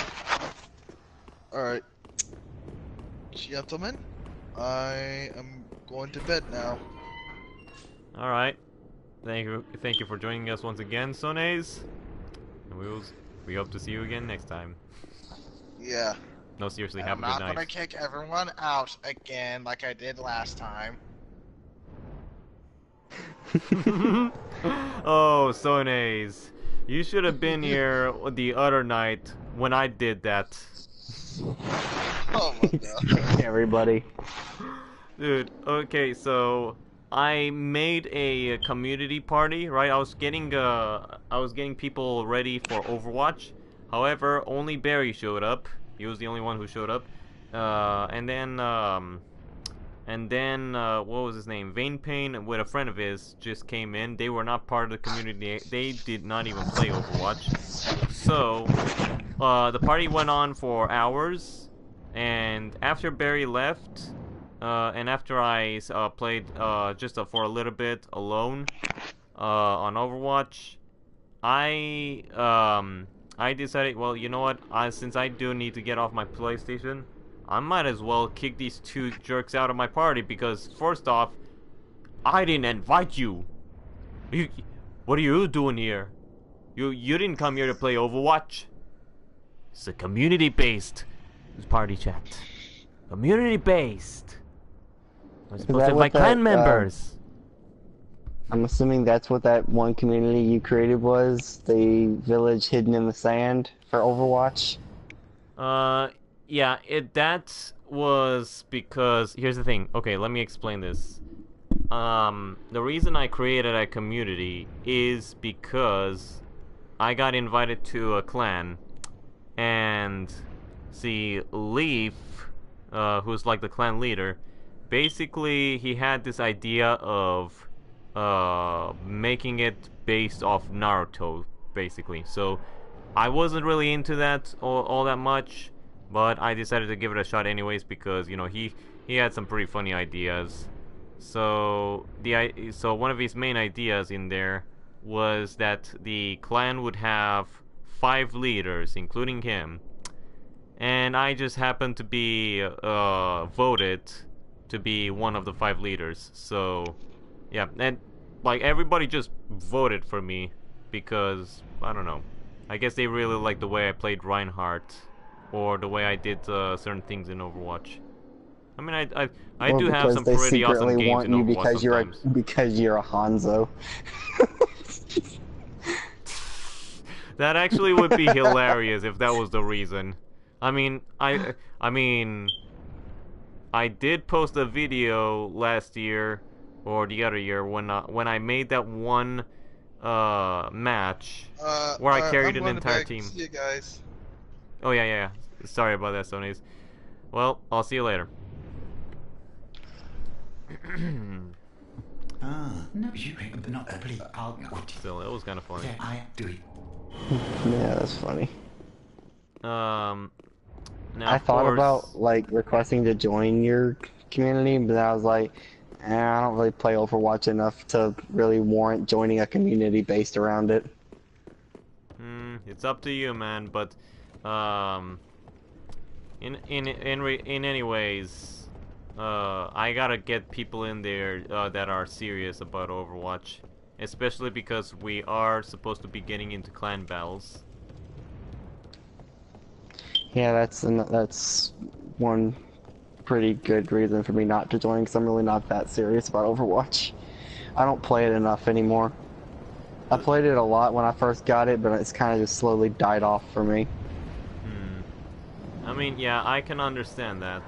Alright. Gentlemen, I am going to bed now. Alright. Thank you for joining us once again, Sonays. And we hope to see you again next time. Yeah. No, seriously, And have I'm a good not night. gonna kick everyone out again like I did last time. Oh, Sonays. You should have been here the other night when I did that. Oh my god. Everybody. Dude, okay, so I made a community party, right? I was getting people ready for Overwatch. However, only Barry showed up. He was the only one who showed up. And then what was his name? Vein Pain with a friend of his just came in. They were not part of the community. They did not even play Overwatch. So the party went on for hours, and after Barry left, and after I played just for a little bit alone on Overwatch, I decided, well, you know what? Since I do need to get off my PlayStation, I might as well kick these two jerks out of my party because, first off, I didn't invite you. What are you doing here? You didn't come here to play Overwatch. It's a community-based party chat. Community-based. I'm supposed to invite clan members. I'm assuming that's what that one community you created was? The village hidden in the sand for Overwatch? Yeah, that was because, here's the thing. Okay, let me explain this. The reason I created a community is because I got invited to a clan, and see, Leaf, who's like the clan leader, basically he had this idea of making it based off Naruto, basically. So I wasn't really into that all that much, but I decided to give it a shot anyways because, you know, he had some pretty funny ideas. So so one of his main ideas in there was that the clan would have 5 leaders, including him, and I just happened to be voted to be one of the 5 leaders. So yeah, and like everybody just voted for me because, I don't know, I guess they really liked the way I played Reinhardt or the way I did certain things in Overwatch. I mean, I do have some pretty awesome games in Overwatch sometimes. Because you're a Hanzo. That actually would be hilarious if that was the reason. I mean, I did post a video last year or the other year when I made that one match where I carried an entire team. See you guys. Oh yeah. Sorry about that, Sony's. Well, I'll see you later. No, not please. Still, it was kind of funny. I do it. Yeah, that's funny. Now, I thought about like requesting to join your community, but I was like, I don't really play Overwatch enough to really warrant joining a community based around it. It's up to you, man. But in any ways, I gotta get people in there that are serious about Overwatch. especially because we are supposed to be getting into clan battles. Yeah, that's one pretty good reason for me not to join, because I'm really not that serious about Overwatch. I don't play it enough anymore. I played it a lot when I first got it, but it's kind of just slowly died off for me. I mean, yeah, I can understand that.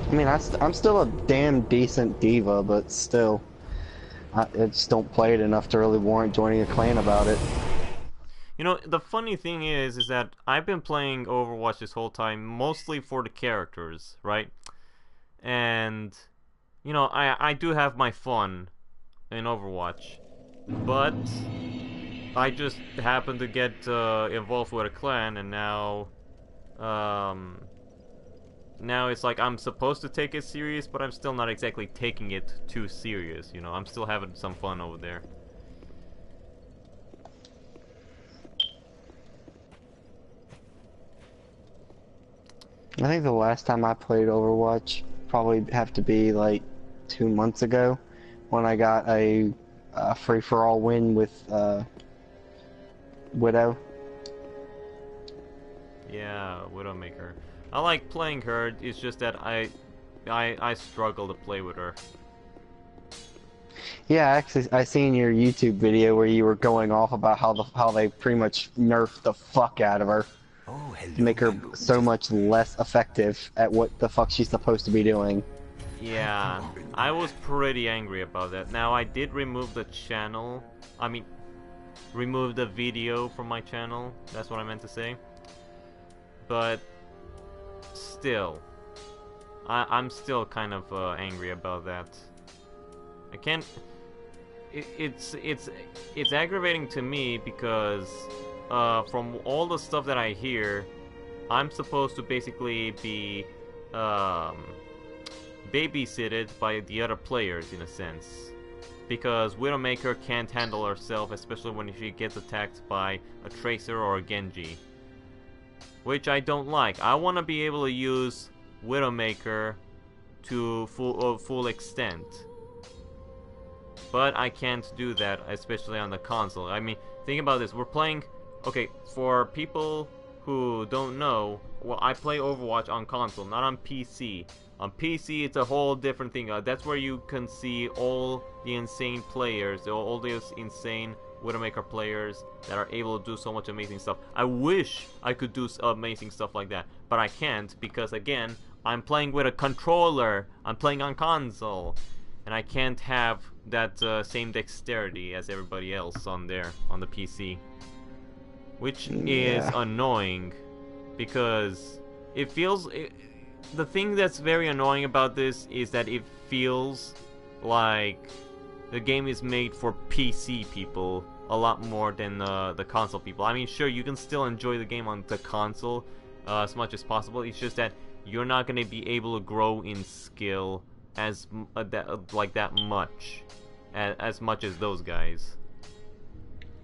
I mean, I'm still a damn decent diva, but still, I just don't play it enough to really warrant joining a clan about it. You know, the funny thing is that I've been playing Overwatch this whole time, mostly for the characters, right? And, you know, I do have my fun in Overwatch, but I just happened to get involved with a clan, and now it's like I'm supposed to take it serious, but I'm still not exactly taking it too serious, you know. I'm still having some fun over there. I think the last time I played Overwatch probably have to be like 2 months ago, when I got a free-for-all win with Widow. Yeah, Widowmaker. I like playing her, it's just that I struggle to play with her. Yeah, actually, I seen your YouTube video where you were going off about how they pretty much nerfed the fuck out of her to make her so much less effective at what the fuck she's supposed to be doing. Yeah, I was pretty angry about that. Now, I did remove the channel. I mean, remove the video from my channel. That's what I meant to say. But still, I'm still kind of angry about that. I can't. It's aggravating to me because from all the stuff that I hear, I'm supposed to basically be babysitted by the other players in a sense, because Widowmaker can't handle herself, especially when she gets attacked by a Tracer or a Genji, which I don't like. I want to be able to use Widowmaker to full extent, but I can't do that, especially on the console. I mean, think about this. We're playing... Okay, for people who don't know, well, I play Overwatch on console, not on PC. On PC, it's a whole different thing. That's where you can see all the insane players, all those insane Widowmaker players that are able to do so much amazing stuff. I wish I could do amazing stuff like that, but I can't because, again, I'm playing with a controller. I'm playing on console, and I can't have that same dexterity as everybody else on there, on the PC. Which is annoying, because it feels... the thing that's very annoying about this is that it feels like the game is made for PC people a lot more than the console people. I mean, sure, you can still enjoy the game on the console as much as possible. It's just that you're not going to be able to grow in skill as that much as those guys.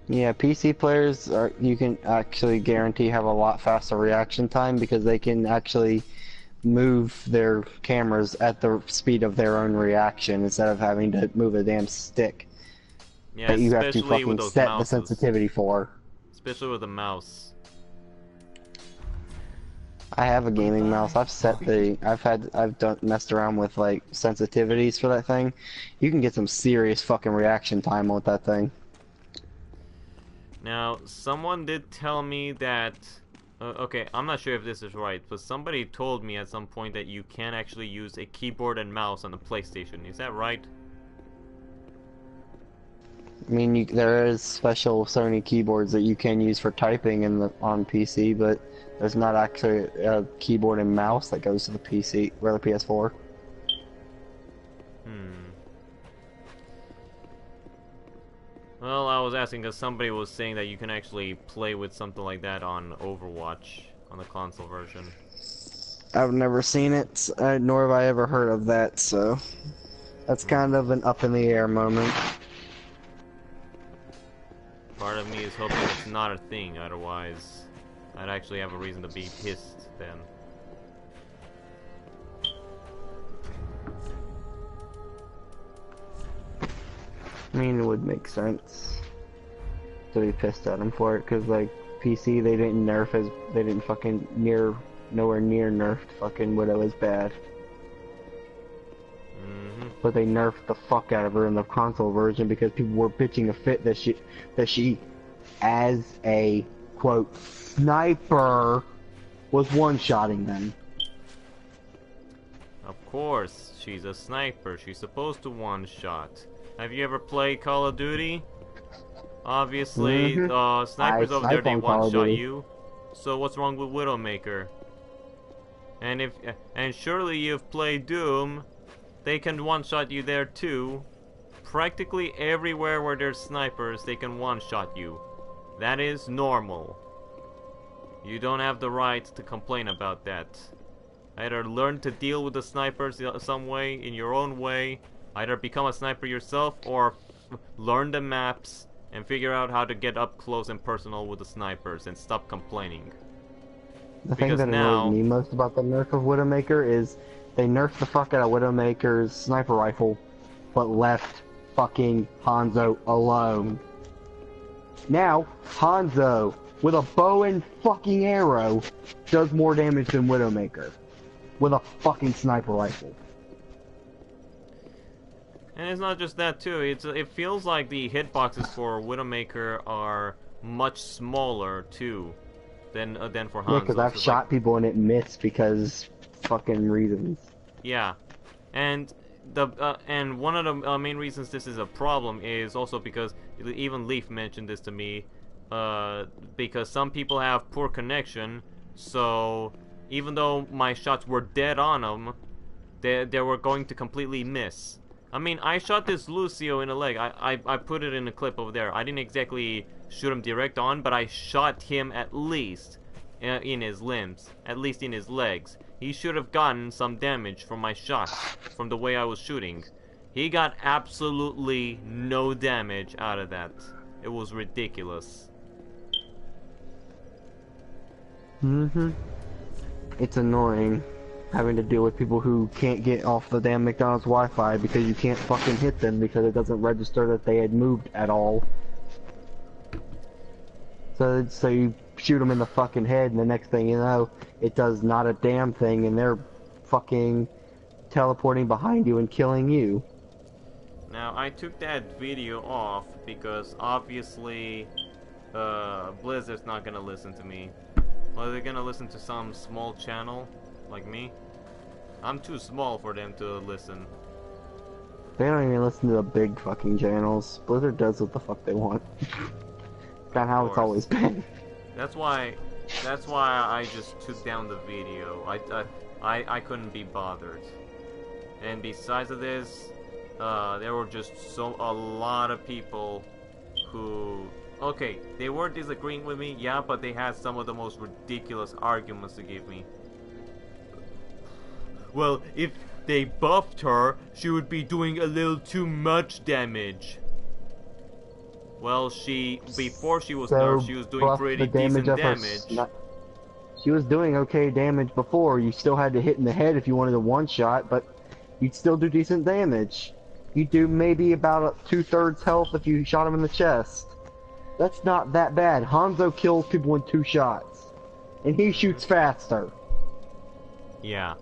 Yeah, PC players you can actually guarantee have a lot faster reaction time, because they can actually move their cameras at the speed of their own reaction instead of having to move a damn stick. Yeah, that you have to especially with fucking those set mouses. the sensitivity for. Especially with the mouse. I have a gaming mouse. I've messed around with like sensitivities for that thing. You can get some serious fucking reaction time with that thing. Now, someone did tell me that... okay, I'm not sure if this is right, but somebody told me at some point that you can actually use a keyboard and mouse on the PlayStation. Is that right? I mean, there is special Sony keyboards that you can use for typing on PC, but there's not actually a keyboard and mouse that goes to the PC or the PS4. Well, I was asking because somebody was saying that you can actually play with something like that on Overwatch, on the console version. I've never seen it, nor have I ever heard of that, so that's kind of an up-in-the-air moment. Part of me is hoping it's not a thing, otherwise I'd actually have a reason to be pissed then. I mean, it would make sense to be pissed at him for it, because, like, PC, they didn't they didn't fucking nowhere near nerfed fucking Widow as bad. But they nerfed the fuck out of her in the console version because people were pitching a fit that she, as a, quote, sniper, was one-shotting them. Of course, she's a sniper. She's supposed to one-shot. Have you ever played Call of Duty? Obviously, snipers over there, they one-shot you. So what's wrong with Widowmaker? And surely you've played Doom. They can one-shot you there too. Practically everywhere where there's snipers, they can one-shot you. That is normal. You don't have the right to complain about that. Either learn to deal with the snipers some way, in your own way. Either become a sniper yourself, or learn the maps and figure out how to get up close and personal with the snipers and stop complaining. The thing that annoys me most about the nerf of Widowmaker is they nerfed the fuck out of Widowmaker's sniper rifle, but left fucking Hanzo alone. Now, Hanzo, with a bow and fucking arrow, does more damage than Widowmaker. With a fucking sniper rifle. And it's not just that too, it feels like the hitboxes for Widowmaker are much smaller too than for Hanzo. Yeah, because I've shot people and it missed because fucking reasons. Yeah, and and one of the main reasons this is a problem is also because even Leaf mentioned this to me, because some people have poor connection, so even though my shots were dead on them, they were going to completely miss. I mean, I shot this Lucio in the leg. I put it in a clip over there. I didn't exactly shoot him direct on, but I shot him at least in his limbs, at least in his legs. He should have gotten some damage from my shots, from the way I was shooting. He got absolutely no damage out of that. It was ridiculous. It's annoying having to deal with people who can't get off the damn McDonald's Wi-Fi because you can't fucking hit them because it doesn't register that they had moved at all. So you shoot them in the fucking head, and the next thing you know, it does not a damn thing, and they're fucking teleporting behind you and killing you. Now, I took that video off because obviously Blizzard's not gonna listen to me. Well, they're gonna listen to some small channel like me. I'm too small for them to listen. They don't even listen to the big fucking channels. Blizzard does what the fuck they want. Kind of how it's always been. That's why I just took down the video. I couldn't be bothered. And besides of this, there were just a lot of people who, okay, they were disagreeing with me, yeah, but they had some of the most ridiculous arguments to give me. Well, if they buffed her, she would be doing a little too much damage. Well, before she was nerfed, she was doing pretty decent damage. She was doing okay damage before. You still had to hit in the head if you wanted a one-shot, but you'd still do decent damage. You'd do maybe about 2/3 health if you shot him in the chest. That's not that bad. Hanzo kills people in 2 shots. And he shoots faster. Yeah.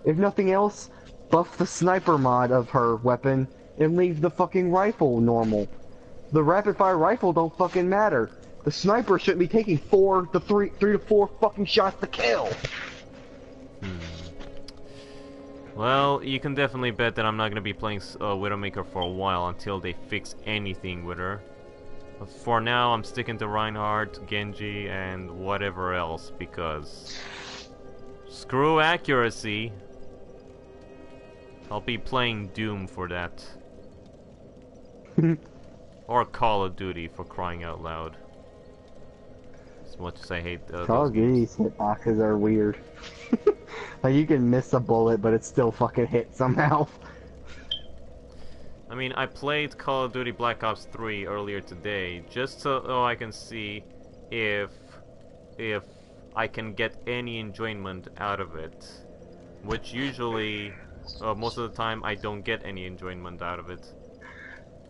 If nothing else, buff the sniper mod of her weapon and leave the fucking rifle normal. The rapid fire rifle don't fucking matter. The sniper shouldn't be taking 3 to 4 fucking shots to kill. Well, you can definitely bet that I'm not gonna be playing Widowmaker for a while until they fix anything with her. But for now, I'm sticking to Reinhardt, Genji, and whatever else because screw accuracy. I'll be playing Doom for that. Or Call of Duty, for crying out loud. As much as I hate Call of Duty's hitboxes are weird. Like, you can miss a bullet, but it still fucking hit somehow. I mean, I played Call of Duty Black Ops 3 earlier today, just so I can see if I can get any enjoyment out of it. Which usually, most of the time, I don't get any enjoyment out of it.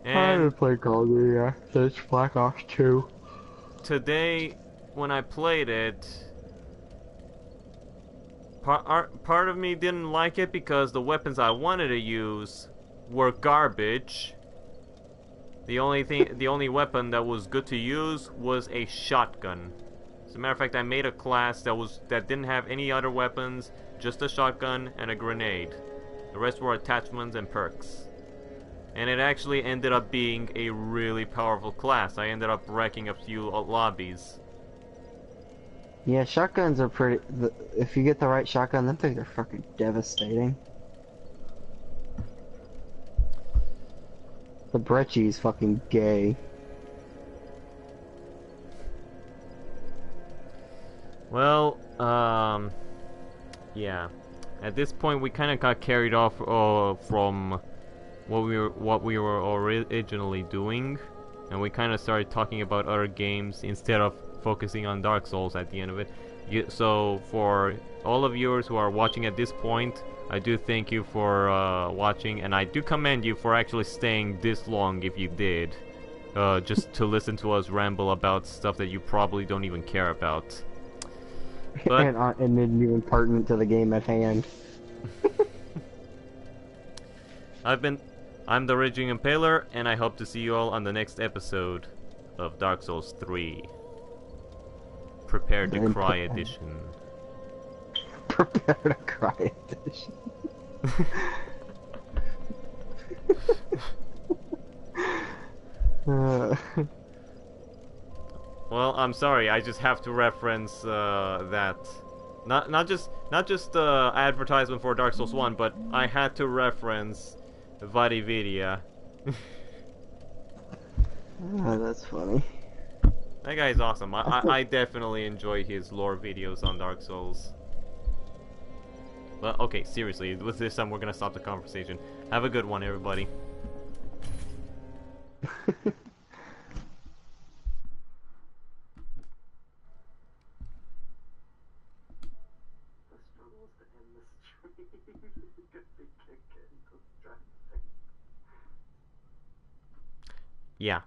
And didn't play Call of Duty after it's Black Ops 2. Today, when I played it, part of me didn't like it because the weapons I wanted to use were garbage. The only weapon that was good to use was a shotgun. As a matter of fact, I made a class that didn't have any other weapons, just a shotgun and a grenade. The rest were attachments and perks. And it actually ended up being a really powerful class. I ended up wrecking a few lobbies. Yeah, shotguns are pretty... if you get the right shotgun, them things are fucking devastating. The Brecci's fucking gay. Well, yeah. At this point, we kind of got carried off from what we were originally doing, and we kind of started talking about other games instead of focusing on Dark Souls at the end of it. So for all of viewers who are watching at this point, I do thank you for watching, and I do commend you for actually staying this long if you did, just to listen to us ramble about stuff that you probably don't even care about. But and then you impertinent to the game at hand. I'm the Raging Impaler, and I hope to see you all on the next episode of Dark Souls 3. Prepare to Cry Edition. Prepare to Cry Edition. Well, I'm sorry. I just have to reference that. Not just advertisement for Dark Souls 1, but I had to reference Vadividia. That's funny. That guy's awesome. I definitely enjoy his lore videos on Dark Souls. Well, okay, seriously, with this time we're gonna stop the conversation. Have a good one, everybody. Yeah.